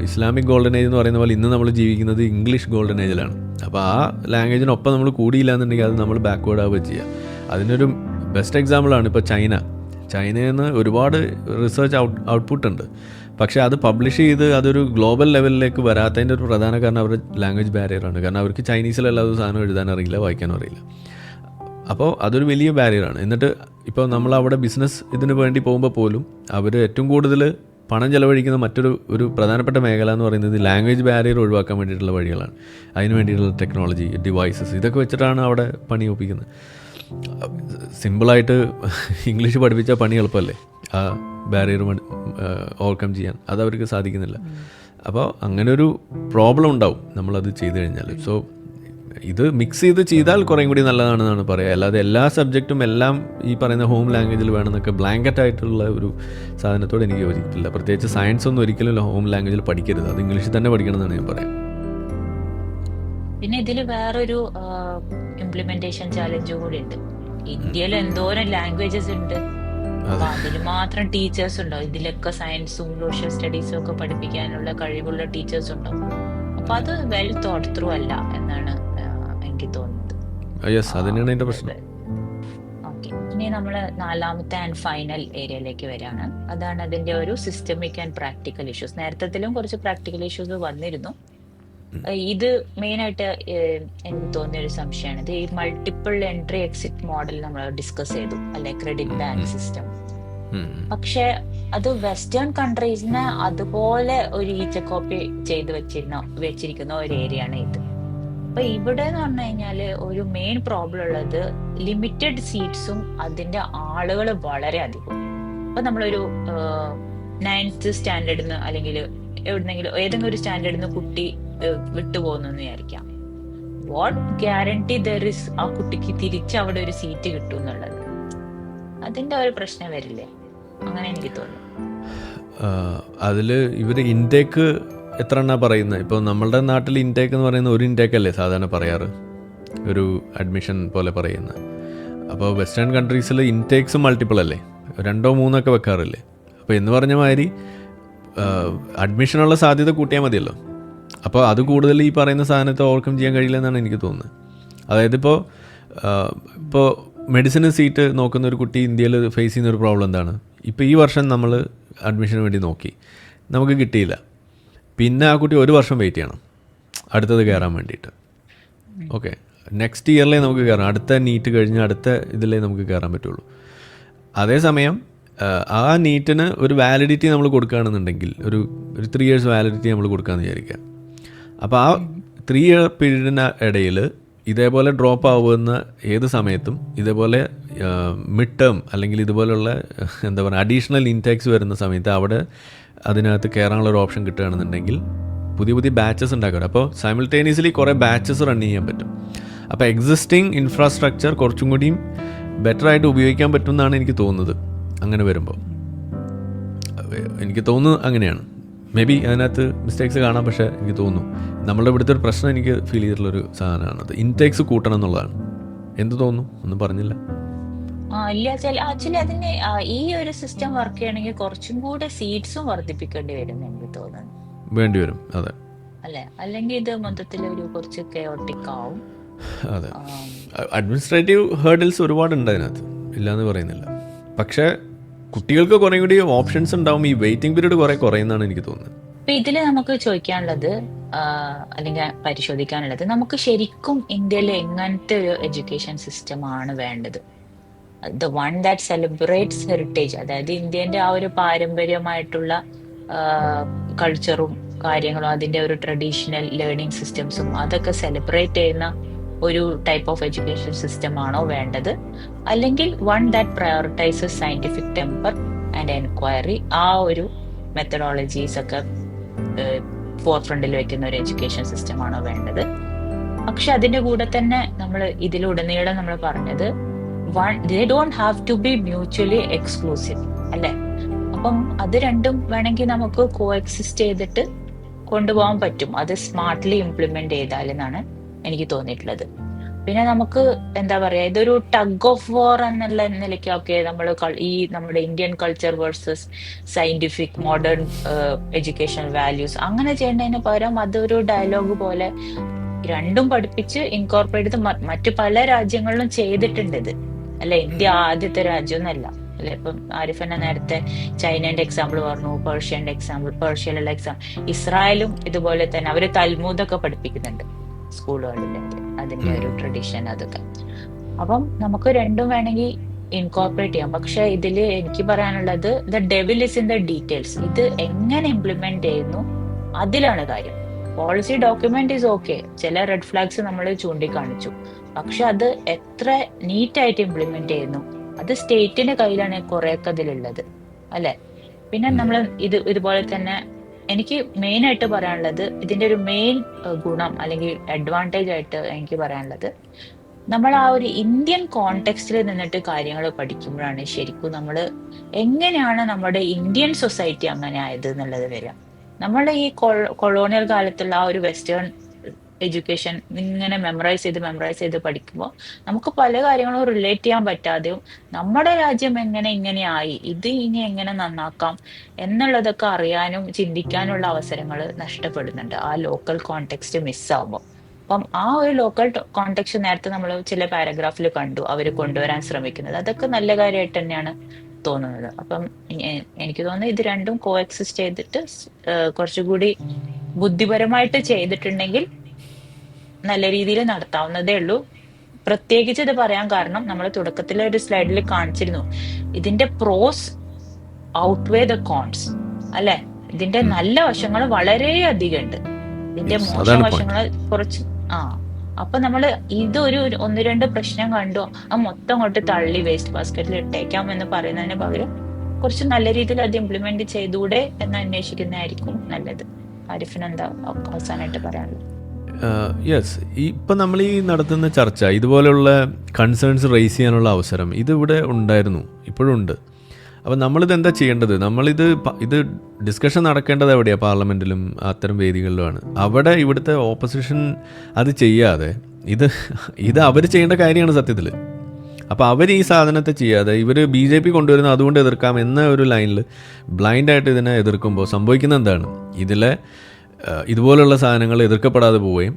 ഇസ്ലാമിക് ഗോൾഡൻ ഏജ് എന്ന് പറയുന്ന പോലെ ഇന്ന് നമ്മൾ ജീവിക്കുന്നത് ഇംഗ്ലീഷ് ഗോൾഡൻ ഏജിലാണ്. അപ്പോൾ ആ ലാംഗ്വേജിനൊപ്പം നമ്മൾ കൂടിയില്ല എന്നുണ്ടെങ്കിൽ അത് നമ്മൾ ബാക്ക്വേർഡ് ആവുക ചെയ്യുക. അതിനൊരു ബെസ്റ്റ് എക്സാമ്പിളാണ് ഇപ്പോൾ ചൈനയിൽ നിന്ന് ഒരുപാട് റിസർച്ച് ഔട്ട്പുട്ട് ഉണ്ട്. പക്ഷേ അത് പബ്ലിഷ് ചെയ്ത് അതൊരു ഗ്ലോബൽ ലെവലിലേക്ക് വരാത്തതിൻ്റെ ഒരു പ്രധാന കാരണം അവരുടെ ലാംഗ്വേജ് ബാരിയറാണ്. കാരണം അവർക്ക് ചൈനീസിലല്ലാതെ സാധനം എഴുതാൻ അറിയില്ല, വായിക്കാനും അറിയില്ല. അപ്പോൾ അതൊരു വലിയ ബാരിയറാണ്. എന്നിട്ട് ഇപ്പോൾ നമ്മളവിടെ ബിസിനസ് ഇതിന് വേണ്ടി പോകുമ്പോൾ പോലും അവർ ഏറ്റവും കൂടുതൽ പണം ചെലവഴിക്കുന്ന ഒരു പ്രധാനപ്പെട്ട മേഖല എന്ന് പറയുന്നത് ലാംഗ്വേജ് ബാരിയർ ഒഴിവാക്കാൻ വേണ്ടിയിട്ടുള്ള വഴികളാണ്. അതിന് വേണ്ടിയിട്ടുള്ള ടെക്നോളജി, ഡിവൈസസ്, ഇതൊക്കെ വെച്ചിട്ടാണ് അവിടെ പണി ഒപ്പിക്കുന്നത്. സിമ്പിളായിട്ട് ഇംഗ്ലീഷ് പഠിപ്പിച്ചാൽ പണി എളുപ്പമല്ലേ ആ ബാരിയർ ഓവർകം ചെയ്യാൻ? അത് അവർക്ക് സാധിക്കുന്നില്ല. അപ്പോൾ അങ്ങനെ ഒരു പ്രോബ്ലം ഉണ്ടാവും നമ്മളത് ചെയ്തു കഴിഞ്ഞാൽ. സോ ഇത് മിക്സ് ചെയ്താൽ കുറേയും കൂടി നല്ലതാണെന്നാണ് പറയുക. അല്ലാതെ എല്ലാ സബ്ജക്റ്റും എല്ലാം ഈ പറയുന്ന ഹോം ലാംഗ്വേജിൽ വേണമെന്നൊക്കെ ബ്ലാങ്കറ്റ് ആയിട്ടുള്ള ഒരു സാധനത്തോട് എനിക്ക് യോജിക്കില്ല. പ്രത്യേകിച്ച് സയൻസ് ഒന്നും ഒരിക്കലും ഹോം ലാംഗ്വേജിൽ പഠിക്കരുത്, അത് ഇംഗ്ലീഷിൽ തന്നെ പഠിക്കണം എന്നാണ് ഞാൻ പറയാം. പിന്നെ ഇതിൽ വേറൊരു ഇംപ്ലിമെന്റേഷൻ ചാലഞ്ച് കൂടി ഉണ്ട്. ഇന്ത്യയിൽ എന്തോരം ലാംഗ്വേജസ് ഉണ്ട്, അപ്പൊ അതിൽ മാത്രം ടീച്ചേഴ്സ് ഉണ്ടോ? ഇതിലൊക്കെ സയൻസും സോഷ്യൽ സ്റ്റഡീസും ഒക്കെ പഠിപ്പിക്കാനുള്ള കഴിവുള്ള ടീച്ചേഴ്സ് ഉണ്ടോ? അപ്പൊ അത് വെൽ തോട്ട് ത്രൂ അല്ല എന്നാണ് എനിക്ക് തോന്നുന്നത്. ഓക്കെ, ഇനി നമ്മള് നാലാമത്തെ ആൻഡ് ഫൈനൽ ഏരിയയിലേക്ക് വരികയാണ്. അതാണ് അതിന്റെ ഒരു സിസ്റ്റമിക് ആൻഡ് പ്രാക്ടിക്കൽ ഇഷ്യൂസ്. നേരത്തെ കുറച്ച് പ്രാക്ടിക്കൽ ഇഷ്യൂസ് വന്നിരുന്നു. ഇത് മെയിൻ ആയിട്ട് എനിക്ക് തോന്നിയ ഒരു സംശയമാണ്. ഇത് ഈ മൾട്ടിപ്പിൾ എൻട്രി എക്സിറ്റ് മോഡൽ നമ്മൾ ഡിസ്കസ് ചെയ്തു അല്ലെ, ക്രെഡിറ്റ് ബാങ്ക് സിസ്റ്റം. പക്ഷെ അത് വെസ്റ്റേൺ കൺട്രീസിനെ അതുപോലെ ഒരു ഈച്ചക്കോപ്പി ചെയ്ത് വെച്ചിരിക്കുന്ന ഒരു ഏരിയ ആണ് ഇത്. അപ്പൊ ഇവിടെ എന്ന് പറഞ്ഞു കഴിഞ്ഞാല് ഒരു മെയിൻ പ്രോബ്ലം ഉള്ളത് ലിമിറ്റഡ് സീറ്റ്സും അതിന്റെ ആളുകൾ വളരെ അധികം. അപ്പൊ നമ്മളൊരു 9th സ്റ്റാൻഡേർഡിൽ നിന്ന് അല്ലെങ്കിൽ ഏതെങ്കിലും ഒരു സ്റ്റാൻഡേർഡിൽ നിന്ന് കുട്ടി വിട്ടുപോകുന്നു വിചാരിക്കാം. വാട്ട് ഗ്യാരണ്ടി ദർ ഇസ് ആ കുട്ടിക്ക് തിരിച്ച് അവിടെ ഒരു സീറ്റ് കിട്ടും എന്നുള്ളത്? അതിന്റെ ഒരു പ്രശ്നം വരില്ലേ? അങ്ങനെ എനിക്ക് തോന്നുന്നു. അതിൽ ഇവർ ഇൻടേക്ക് എത്ര എണ്ണ പറയുന്നത്? ഇപ്പോൾ നമ്മളുടെ നാട്ടിൽ ഇൻടേക്ക് എന്ന് പറയുന്ന ഒരു ഇൻടേക്ക് അല്ലേ സാധാരണ പറയാറ്, ഒരു അഡ്മിഷൻ പോലെ പറയുന്നത്. അപ്പോൾ വെസ്റ്റേൺ കൺട്രീസിൽ ഇൻടേക്സ് മൾട്ടിപ്പിൾ അല്ലേ, 2 3 ഒക്കെ വെക്കാറില്ലേ? അപ്പോൾ എന്ന് പറഞ്ഞ മാതിരി അഡ്മിഷനുള്ള സാധ്യത കൂട്ടിയാൽ മതിയല്ലോ. അപ്പോൾ അത് കൂടുതൽ ഈ പറയുന്ന സാധനത്തെ ഓവർകം ചെയ്യാൻ കഴിയില്ലെന്നാണ് എനിക്ക് തോന്നുന്നത്. അതായത് ഇപ്പോൾ മെഡിസിന് സീറ്റ് നോക്കുന്ന ഒരു കുട്ടി ഇന്ത്യയിൽ ഫേസ് ചെയ്യുന്ന ഒരു പ്രോബ്ലം എന്താണ്? ഇപ്പോൾ ഈ വർഷം നമ്മൾ അഡ്മിഷന് വേണ്ടി നോക്കി, നമുക്ക് കിട്ടിയില്ല. പിന്നെ ആ കുട്ടി 1 വർഷം വെയിറ്റ് ചെയ്യണം അടുത്തത് കയറാൻ വേണ്ടിയിട്ട്. ഓക്കെ, നെക്സ്റ്റ് ഇയറിലേ നമുക്ക് കയറാം, അടുത്ത നീറ്റ് കഴിഞ്ഞ് അടുത്ത ഇതിലേ നമുക്ക് കയറാൻ പറ്റുള്ളൂ. അതേസമയം ആ നീറ്റിന് ഒരു വാലിഡിറ്റി നമ്മൾ കൊടുക്കുകയാണെന്നുണ്ടെങ്കിൽ ഒരു 3 years വാലിഡിറ്റി നമ്മൾ കൊടുക്കാമെന്ന് വിചാരിക്കുക. അപ്പോൾ ആ 3 year പീരീഡിന് ഇടയിൽ ഇതേപോലെ ഡ്രോപ്പ് ആവുന്ന ഏത് സമയത്തും ഇതേപോലെ മിഡ് ടേം അല്ലെങ്കിൽ ഇതുപോലുള്ള എന്താ പറയുക അഡീഷണൽ ഇൻടേക്സ് വരുന്ന സമയത്ത് അവിടെ അതിനകത്ത് കയറാനുള്ള ഒരു ഓപ്ഷൻ കിട്ടുകയാണെന്നുണ്ടെങ്കിൽ പുതിയ പുതിയ ബാച്ചസ് ഉണ്ടാക്കുക. അപ്പോൾ സൈമിൾട്ടേനിയസ്ലി കുറേ ബാച്ചസ് റൺ ചെയ്യാൻ പറ്റും. അപ്പോൾ എക്സിസ്റ്റിംഗ് ഇൻഫ്രാസ്ട്രക്ചർ കുറച്ചും കൂടിയും ബെറ്ററായിട്ട് ഉപയോഗിക്കാൻ പറ്റും എന്നാണ് എനിക്ക് തോന്നുന്നത്. അങ്ങനെ വരുമ്പോൾ എനിക്ക് തോന്നുന്നു അങ്ങനെയാണ്. മേ ബി അതിനകത്ത് മിസ്റ്റേക്സ് കാണാം, പക്ഷേ എനിക്ക് തോന്നുന്നു നമ്മളുടെ ഇവിടുത്തെ ഒരു പ്രശ്നം എനിക്ക് ഫീൽ ചെയ്തിട്ടുള്ളൊരു സാധനമാണത്, ഇൻടേക്സ് കൂട്ടണം എന്നുള്ളതാണ്. എന്ത് തോന്നുന്നു? ഒന്നും പറഞ്ഞില്ല. ഇല്ല, ആക്ച്വലി അതിന് ഈ ഒരു സിസ്റ്റം വർക്ക് ചെയ്യണമെങ്കിൽ കുറച്ചും കൂടെ സീറ്റ്സും വർദ്ധിപ്പിക്കേണ്ടി വരും എനിക്ക് തോന്നുന്നു. വേണ്ടി വരും, അതെ. അല്ലെ, അല്ലെങ്കിൽ ഇത് മൊത്തത്തിൽ ഒരു കുറച്ച് കെയോട്ടിക് ആവും. അതെ, അഡ്മിനിസ്ട്രേറ്റീവ് ഹേർഡിൽസ് ഒരുപാടുണ്ട് അതിനകത്ത്, ഇല്ലയെന്ന് പറയുന്നില്ല. പക്ഷേ കുട്ടികൾക്ക് കുറേ കൂടി ഓപ്ഷൻസ് ഉണ്ടാവും, ഈ വെയിറ്റിംഗ് പീരീഡ് കുറേ കുറയുന്നതാണ് എനിക്ക് തോന്നുന്നത്. അപ്പൊ ഇതില് നമുക്ക് ചോദിക്കാനുള്ളത് അല്ലെങ്കിൽ പരിശോധിക്കാനുള്ളത്, നമുക്ക് ശരിക്കും ഇന്ത്യയിൽ എങ്ങനത്തെ ഒരു എഡ്യൂക്കേഷൻ സിസ്റ്റം ആണ് വേണ്ടത്? The one that celebrates heritage, അതായത് ഇന്ത്യന്റെ ആ ഒരു പാരമ്പര്യമായിട്ടുള്ള കൾച്ചറും കാര്യങ്ങളും അതിന്റെ ഒരു ട്രഡീഷണൽ ലേണിംഗ് സിസ്റ്റംസും അതൊക്കെ സെലിബ്രേറ്റ് ചെയ്യുന്ന ഒരു ടൈപ്പ് ഓഫ് എഡ്യൂക്കേഷൻ സിസ്റ്റം ആണോ വേണ്ടത്? അല്ലെങ്കിൽ one that prioritises scientific temper and enquiry, ആ ഒരു മെത്തഡോളജീസ് ഒക്കെ ഫോർ ഫ്രണ്ടിൽ വെക്കുന്ന ഒരു എഡ്യൂക്കേഷൻ സിസ്റ്റം ആണോ വേണ്ടത്? പക്ഷെ അതിന്റെ കൂടെ തന്നെ നമ്മൾ ഇതിലുടനീളം നമ്മൾ പറഞ്ഞത് they don't have to be mutually exclusive അല്ലെ? അപ്പം അത് രണ്ടും വേണമെങ്കിൽ നമുക്ക് കോ എക്സിസ്റ്റ് ചെയ്തിട്ട് കൊണ്ടുപോകാൻ പറ്റും, അത് സ്മാർട്ട്ലി ഇംപ്ലിമെന്റ് ചെയ്താൽ എന്നാണ് എനിക്ക് തോന്നിയിട്ടുള്ളത്. പിന്നെ നമുക്ക് എന്താ പറയാ, ഇതൊരു ടഗ് ഓഫ് വാർ എന്നുള്ള നിലയ്ക്കൊക്കെ നമ്മൾ ഈ നമ്മുടെ Indian culture versus scientific modern educational values അങ്ങനെ ചെയ്യുന്നതിന് പകരം അതൊരു ഡയലോഗ് പോലെ രണ്ടും പഠിപ്പിച്ച് ഇൻകോർപ്പറേറ്റ് ചെയ്ത് മറ്റു പല രാജ്യങ്ങളിലും ചെയ്തിട്ടുണ്ട് ഇത് അല്ലെ. ഇന്ത്യ ആദ്യത്തെ രാജ്യമൊന്നല്ല അല്ലെ. ഇപ്പം ആരിഫന്നെ നേരത്തെ ചൈനന്റെ എക്സാമ്പിൾ പറഞ്ഞു, പേർഷ്യന്റെ എക്സാമ്പിൾ, പേർഷ്യയിലുള്ള ഇസ്രായേലും ഇതുപോലെ തന്നെ അവര് തൽമൂദൊക്കെ പഠിപ്പിക്കുന്നുണ്ട് സ്കൂളുകളിൽ, അതിന്റെ ഒരു ട്രഡീഷൻ അതൊക്കെ. അപ്പം നമുക്ക് രണ്ടും വേണമെങ്കിൽ ഇൻകോർപ്പറേറ്റ് ചെയ്യാം. പക്ഷെ ഇതില് എനിക്ക് പറയാനുള്ളത് the devil is in the details. ഇത് എങ്ങനെ ഇംപ്ലിമെന്റ് ചെയ്യുന്നു അതിലാണ് കാര്യം. പോളിസി ഡോക്യുമെന്റ് ഈസ് ഓക്കെ, ചില റെഡ് ഫ്ലാഗ്സ് നമ്മൾ ചൂണ്ടിക്കാണിച്ചു, പക്ഷെ അത് എത്ര നീറ്റായിട്ട് ഇംപ്ലിമെന്റ് ചെയ്യുന്നു അത് സ്റ്റേറ്റിന്റെ കയ്യിലാണ് കുറെയൊക്കെ അതിലുള്ളത് അല്ലെ. പിന്നെ നമ്മൾ ഇതുപോലെ തന്നെ എനിക്ക് മെയിൻ ആയിട്ട് പറയാനുള്ളത്, ഇതിന്റെ ഒരു മെയിൻ ഗുണം അല്ലെങ്കിൽ അഡ്വാൻറ്റേജ് ആയിട്ട് എനിക്ക് പറയാനുള്ളത്, നമ്മൾ ആ ഒരു ഇന്ത്യൻ കോണ്ടെക്സ്റ്റിൽ നിന്നിട്ട് കാര്യങ്ങൾ പഠിക്കുമ്പോഴാണ് ശരിക്കും നമ്മൾ എങ്ങനെയാണ് നമ്മുടെ ഇന്ത്യൻ സൊസൈറ്റി അങ്ങനെ ആയത് എന്നുള്ളത് വരിക. നമ്മൾ ഈ കൊളോണിയൽ കാലത്തുള്ള ആ ഒരു വെസ്റ്റേൺ എഡ്യൂക്കേഷൻ ഇങ്ങനെ മെമ്മറൈസ് ചെയ്ത് പഠിക്കുമ്പോൾ നമുക്ക് പല കാര്യങ്ങളും റിലേറ്റ് ചെയ്യാൻ പറ്റാതെയും നമ്മുടെ രാജ്യം എങ്ങനെ ഇങ്ങനെയായി, ഇത് ഇനി എങ്ങനെ നന്നാക്കാം എന്നുള്ളതൊക്കെ അറിയാനും ചിന്തിക്കാനുള്ള അവസരങ്ങൾ നഷ്ടപ്പെടുന്നുണ്ട് ആ ലോക്കൽ കോണ്ടെക്സ്റ്റ് മിസ്സാവുമ്പോൾ. അപ്പം ആ ഒരു ലോക്കൽ കോണ്ടെക്സ്റ്റ് നേരത്തെ നമ്മൾ ചില പാരഗ്രാഫിൽ കണ്ടു അവർ കൊണ്ടുവരാൻ ശ്രമിക്കുന്നത്, അതൊക്കെ നല്ല കാര്യമായിട്ട് തന്നെയാണ് തോന്നുന്നത്. അപ്പം എനിക്ക് തോന്നുന്നത് ഇത് രണ്ടും കോ എക്സിസ്റ്റ് ചെയ്തിട്ട് കുറച്ചുകൂടി ബുദ്ധിപരമായിട്ട് ചെയ്തിട്ടുണ്ടെങ്കിൽ നല്ല രീതിയിൽ നടത്താവുന്നതേ ഉള്ളൂ. പ്രത്യേകിച്ച് ഇത് പറയാൻ കാരണം നമ്മൾ തുടക്കത്തിലെ ഒരു സ്ലൈഡിൽ കാണിച്ചിരുന്നു, ഇതിന്റെ പ്രോസ് ഔട്ട്വേ ദ കോൺസ് അല്ലെ. ഇതിന്റെ നല്ല വശങ്ങൾ വളരെ അധികം ഉണ്ട്, ഇതിന്റെ മോശം വശങ്ങൾ കുറച്ച്. അപ്പൊ നമ്മള് ഇതൊരു 1-2 പ്രശ്നം കണ്ടു അത് മൊത്തം കൊണ്ട് തള്ളി വേസ്റ്റ് ബാസ്ക്കറ്റിൽ ഇട്ടേക്കാം എന്ന് പറയുന്നതിന് പകരം കുറച്ച് നല്ല രീതിയിൽ അത് ഇംപ്ലിമെന്റ് ചെയ്തൂടെ എന്ന് അന്വേഷിക്കുന്നതായിരിക്കും നല്ലത്. ആരിഫിന് എന്താ അവസാനമായിട്ട് പറയാനുള്ളത്? യെസ്, ഇപ്പം നമ്മൾ ഈ നടത്തുന്ന ചർച്ച, ഇതുപോലെയുള്ള കൺസേൺസ് റേസ് ചെയ്യാനുള്ള അവസരം ഇതിവിടെ ഉണ്ടായിരുന്നു, ഇപ്പോഴും ഉണ്ട്. അപ്പം നമ്മളിത് എന്താ ചെയ്യേണ്ടത്? ഇത് ഡിസ്കഷൻ നടക്കേണ്ടത് എവിടെയാണ്? പാർലമെൻറ്റിലും അത്തരം വേദികളിലുമാണ്. അവിടെ ഇവിടുത്തെ ഓപ്പോസിഷൻ അത് ചെയ്യാതെ ഇത് അവർ ചെയ്യേണ്ട കാര്യമാണ് സത്യത്തിൽ. അപ്പോൾ അവർ ഈ സാധനത്തെ ചെയ്യാതെ ഇവർ BJP കൊണ്ടുവരുന്നത് അതുകൊണ്ട് എതിർക്കാം എന്ന ഒരു ലൈനിൽ ബ്ലൈൻഡായിട്ട് ഇതിനെ എതിർക്കുമ്പോൾ സംഭവിക്കുന്ന എന്താണ്? ഇതുപോലുള്ള സാധനങ്ങൾ എതിർക്കപ്പെടാതെ പോവുകയും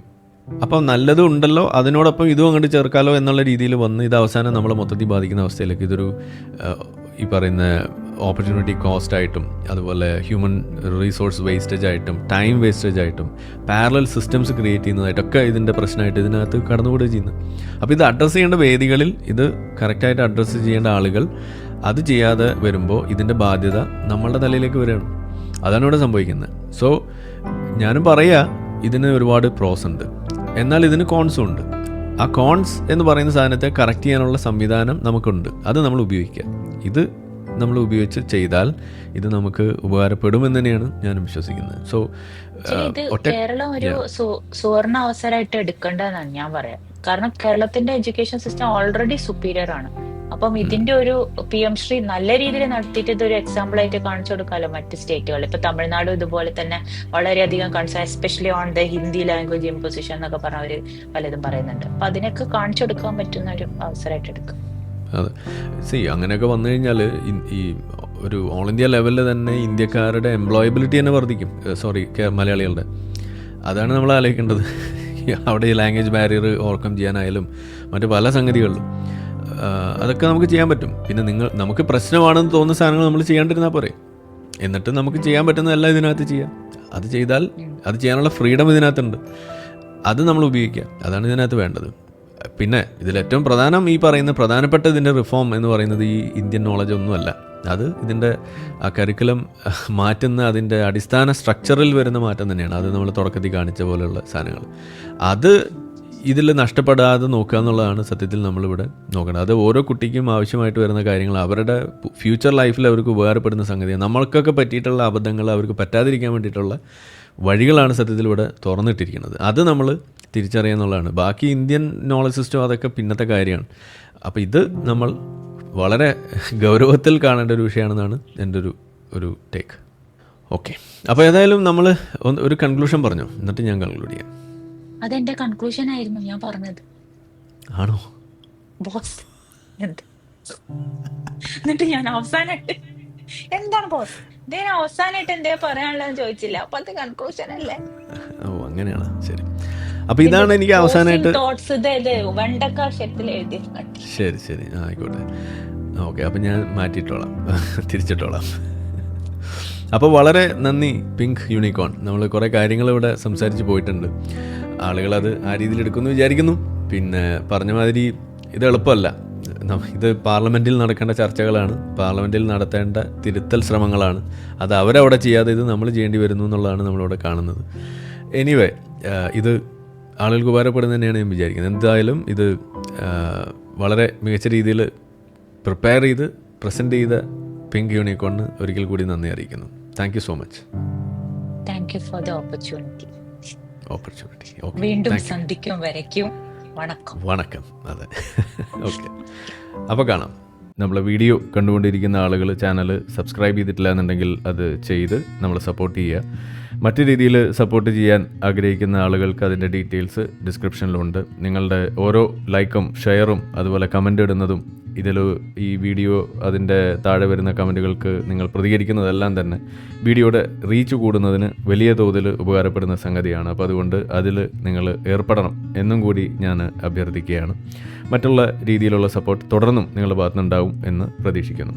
അപ്പം നല്ലതും ഉണ്ടല്ലോ അതിനോടൊപ്പം ഇതും അങ്ങോട്ട് ചേർക്കാലോ എന്നുള്ള രീതിയിൽ വന്ന് ഇത് അവസാനം നമ്മളെ മൊത്തത്തിൽ ബാധിക്കുന്ന അവസ്ഥയിലേക്ക് ഇതൊരു ഈ പറയുന്ന ഓപ്പർച്യൂണിറ്റി കോസ്റ്റ് ആയിട്ടും അതുപോലെ ഹ്യൂമൻ റിസോഴ്സ് വേസ്റ്റേജ് ആയിട്ടും ടൈം വേസ്റ്റേജ് ആയിട്ടും പാരലൽ സിസ്റ്റംസ് ക്രിയേറ്റ് ചെയ്യുന്നതായിട്ടൊക്കെ ഇതിൻ്റെ പ്രശ്നമായിട്ട് ഇതിനകത്ത് കടന്നുകൂടുകയും ചെയ്യുന്നു. അപ്പോൾ ഇത് അഡ്രസ്സ് ചെയ്യേണ്ട വേദികളിൽ ഇത് കറക്റ്റായിട്ട് അഡ്രസ്സ് ചെയ്യേണ്ട ആളുകൾ അത് ചെയ്യാതെ വരുമ്പോൾ ഇതിൻ്റെ ബാധ്യത നമ്മളുടെ തലയിലേക്ക് വരികയാണ്. അതാണ് ഇവിടെ സംഭവിക്കുന്നത്. സോ ഞാനും പറയുക, ഇതിന് ഒരുപാട് പ്രോസ് ഉണ്ട്, എന്നാൽ ഇതിന് കോൺസും ഉണ്ട്. ആ കോൺസ് എന്ന് പറയുന്ന സാധനത്തെ കറക്റ്റ് ചെയ്യാനുള്ള സംവിധാനം നമുക്കുണ്ട്, അത് നമ്മൾ ഉപയോഗിക്കുക. ഇത് നമ്മൾ ഉപയോഗിച്ച് ചെയ്താൽ ഇത് നമുക്ക് ഉപകാരപ്പെടുമെന്ന് തന്നെയാണ് ഞാനും വിശ്വസിക്കുന്നത്. സോ കേരളം ഒരു സുവർണ അവസരമായിട്ട് എടുക്കേണ്ടതെന്നാണ് ഞാൻ പറയാം. കാരണം കേരളത്തിന്റെ എഡ്യൂക്കേഷൻ സിസ്റ്റം ഓൾറെഡി സുപ്പീരിയർ ആണ്. അപ്പം ഇതിന്റെ ഒരു PM ശ്രീ നല്ല രീതിയിൽ നടത്തിയിട്ട് ഇതൊരു എക്സാമ്പിൾ ആയിട്ട് കാണിച്ചു കൊടുക്കാമല്ലോ മറ്റ് സ്റ്റേറ്റുകൾ. ഇപ്പൊ തമിഴ്നാടും ഇതുപോലെ തന്നെ വളരെയധികം concern, especially on the Hindi language imposition എന്നൊക്കെ പറഞ്ഞ അവര് പലതും പറയുന്നുണ്ട്. അപ്പൊ അതിനൊക്കെ കാണിച്ചു കൊടുക്കാൻ പറ്റുന്ന ഒരു അവസരമായിട്ട് എടുക്കും. അതെ, അങ്ങനെയൊക്കെ വന്നു കഴിഞ്ഞാൽ ഈ ഒരു ഓൾ ഇന്ത്യ ലെവലിൽ തന്നെ ഇന്ത്യക്കാരുടെ എംപ്ലോയബിലിറ്റി തന്നെ വർദ്ധിക്കും. മലയാളികളുടെ. അതാണ് നമ്മൾ ആലോചിക്കേണ്ടത്. അവിടെ ഈ ലാംഗ്വേജ് ബാരിയർ ഓവർകം ചെയ്യാനായാലും മറ്റു പല സംഗതികളിലും അതൊക്കെ നമുക്ക് ചെയ്യാൻ പറ്റും. പിന്നെ നമുക്ക് പ്രശ്നമാണെന്ന് തോന്നുന്ന സാധനങ്ങൾ നമ്മൾ ചെയ്യാണ്ടിരുന്നാൽ പോരെ. എന്നിട്ട് നമുക്ക് ചെയ്യാൻ പറ്റുന്നതെല്ലാം ഇതിനകത്ത് ചെയ്യാം. അത് ചെയ്താൽ അത് ചെയ്യാനുള്ള ഫ്രീഡം ഇതിനകത്തുണ്ട്. അത് നമ്മൾ ഉപയോഗിക്കുക. അതാണ് ഇതിനകത്ത് വേണ്ടത്. പിന്നെ ഇതിലേറ്റവും പ്രധാനം ഈ പറയുന്ന പ്രധാനപ്പെട്ട ഇതിൻ്റെ റിഫോം എന്ന് പറയുന്നത് ഈ ഇന്ത്യൻ നോളജ് ഒന്നുമല്ല. അത് ഇതിൻ്റെ ആ കരിക്കുലം മാറ്റുന്ന അതിൻ്റെ അടിസ്ഥാന സ്ട്രക്ചറിൽ വരുന്ന മാറ്റം തന്നെയാണ്. അത് നമ്മൾ തുടക്കത്തിൽ കാണിച്ച പോലെയുള്ള സാധനങ്ങൾ അത് ഇതിൽ നഷ്ടപ്പെടാതെ നോക്കുക എന്നുള്ളതാണ് സത്യത്തിൽ നമ്മളിവിടെ നോക്കേണ്ടത്. അത് ഓരോ കുട്ടിക്കും ആവശ്യമായിട്ട് വരുന്ന കാര്യങ്ങൾ അവരുടെ ഫ്യൂച്ചർ ലൈഫിൽ അവർക്ക് ഉപകാരപ്പെടുന്ന സംഗതിയാണ്. നമ്മൾക്കൊക്കെ പറ്റിയിട്ടുള്ള അബദ്ധങ്ങൾ അവർക്ക് പറ്റാതിരിക്കാൻ വേണ്ടിയിട്ടുള്ള വഴികളാണ് സത്യത്തിൽ ഇവിടെ തുറന്നിട്ടിരിക്കുന്നത്. അത് നമ്മൾ തിരിച്ചറിയുക എന്നുള്ളതാണ്. ബാക്കി ഇന്ത്യൻ നോളജ് സിസ്റ്റം അതൊക്കെ പിന്നത്തെ കാര്യമാണ്. അപ്പോൾ ഇത് നമ്മൾ വളരെ ഗൗരവത്തിൽ കാണേണ്ട ഒരു വിഷയമാണെന്നാണ് എൻ്റെ ഒരു ടേക്ക്. ഓക്കെ, അപ്പോൾ ഏതായാലും നമ്മൾ ഒരു കൺക്ലൂഷൻ പറഞ്ഞു, എന്നിട്ട് ഞാൻ കൺക്ലൂഡ് ചെയ്യാം. അതെന്റെ കൺക്ലൂഷൻ ആയിരുന്നു ഞാൻ പറഞ്ഞത്. ആണോ ബോസ്? എന്നിട്ട് ഞാൻ അവസാനമായിട്ട് എന്താണ് ബോസ് ഇതിന് അവസാനമായിട്ട് എന്തേ പറയാനുള്ളതെന്ന് ചോദിച്ചില്ല. അപ്പൊ അത് കൺക്ലൂഷൻ അല്ലേ? ഓ അങ്ങനെയാണ്. ശരി, അപ്പൊ ഇതാണ് എനിക്ക് അവസാനമായിട്ട് ശരി ആയിക്കോട്ടെ. ഓക്കെ, അപ്പം ഞാൻ മാറ്റിയിട്ടോളാം, തിരിച്ചിട്ടോളാം. അപ്പോൾ വളരെ നന്ദി പിങ്ക് യൂണിക്കോൺ. നമ്മൾ കുറേ കാര്യങ്ങൾ ഇവിടെ സംസാരിച്ച് പോയിട്ടുണ്ട്. ആളുകളത് ആ രീതിയിൽ എടുക്കുമെന്ന് വിചാരിക്കുന്നു. പിന്നെ പറഞ്ഞ മാതിരി ഇത് എളുപ്പമല്ല. ഇത് പാർലമെൻറ്റിൽ നടക്കേണ്ട ചർച്ചകളാണ്, പാർലമെൻറ്റിൽ നടത്തേണ്ട തിരുത്തൽ ശ്രമങ്ങളാണ്. അത് അവരവിടെ ചെയ്യാതെ ഇത് നമ്മൾ ചെയ്യേണ്ടി വരുന്നു എന്നുള്ളതാണ് നമ്മളിവിടെ കാണുന്നത്. എനിവേ, ഇത് ആളുകൾക്ക് ഉപകാരപ്പെടുന്നത് തന്നെയാണ് ഞാൻ വിചാരിക്കുന്നത്. എന്തായാലും ഇത് വളരെ മികച്ച രീതിയിൽ പ്രിപ്പയർ ചെയ്ത് പ്രസൻറ്റ് ചെയ്ത പിങ്ക് യൂണിക്കോണിന് ഒരിക്കൽ കൂടി നന്ദി അറിയിക്കുന്നു. Thank you so much. Thank you for the opportunity. Okay, വീണ്ടും സന്ധിക്കും വരയ്ക്കും. വണക്കം. അതെ, ഓക്കെ, അപ്പോൾ കാണാം. നമ്മളെ വീഡിയോ കണ്ടുകൊണ്ടിരിക്കുന്ന ആളുകൾ ചാനൽ സബ്സ്ക്രൈബ് ചെയ്തിട്ടില്ല എന്നുണ്ടെങ്കിൽ അത് ചെയ്ത് നമ്മളെ സപ്പോർട്ട് ചെയ്യുക. മറ്റു രീതിയിൽ സപ്പോർട്ട് ചെയ്യാൻ ആഗ്രഹിക്കുന്ന ആളുകൾക്ക് അതിൻ്റെ ഡീറ്റെയിൽസ് ഡിസ്ക്രിപ്ഷനിലുണ്ട്. നിങ്ങളുടെ ഓരോ ലൈക്കും ഷെയറും അതുപോലെ കമൻ്റ് ഇടുന്നതും ഇതിൽ ഈ വീഡിയോ അതിൻ്റെ താഴെ വരുന്ന കമൻറ്റുകൾക്ക് നിങ്ങൾ പ്രതികരിക്കുന്നതെല്ലാം തന്നെ വീഡിയോയുടെ റീച്ച് കൂടുന്നതിന് വലിയ തോതിൽ ഉപകാരപ്പെടുന്ന സംഗതിയാണ്. അപ്പോൾ അതുകൊണ്ട് അതിൽ നിങ്ങൾ ഏർപ്പെടണം എന്നും കൂടി ഞാൻ അഭ്യർത്ഥിക്കുകയാണ്. മറ്റുള്ള രീതിയിലുള്ള സപ്പോർട്ട് തുടർന്നും നിങ്ങളുടെ ഭാഗത്തുനിന്നുണ്ടാവും എന്ന് പ്രതീക്ഷിക്കുന്നു.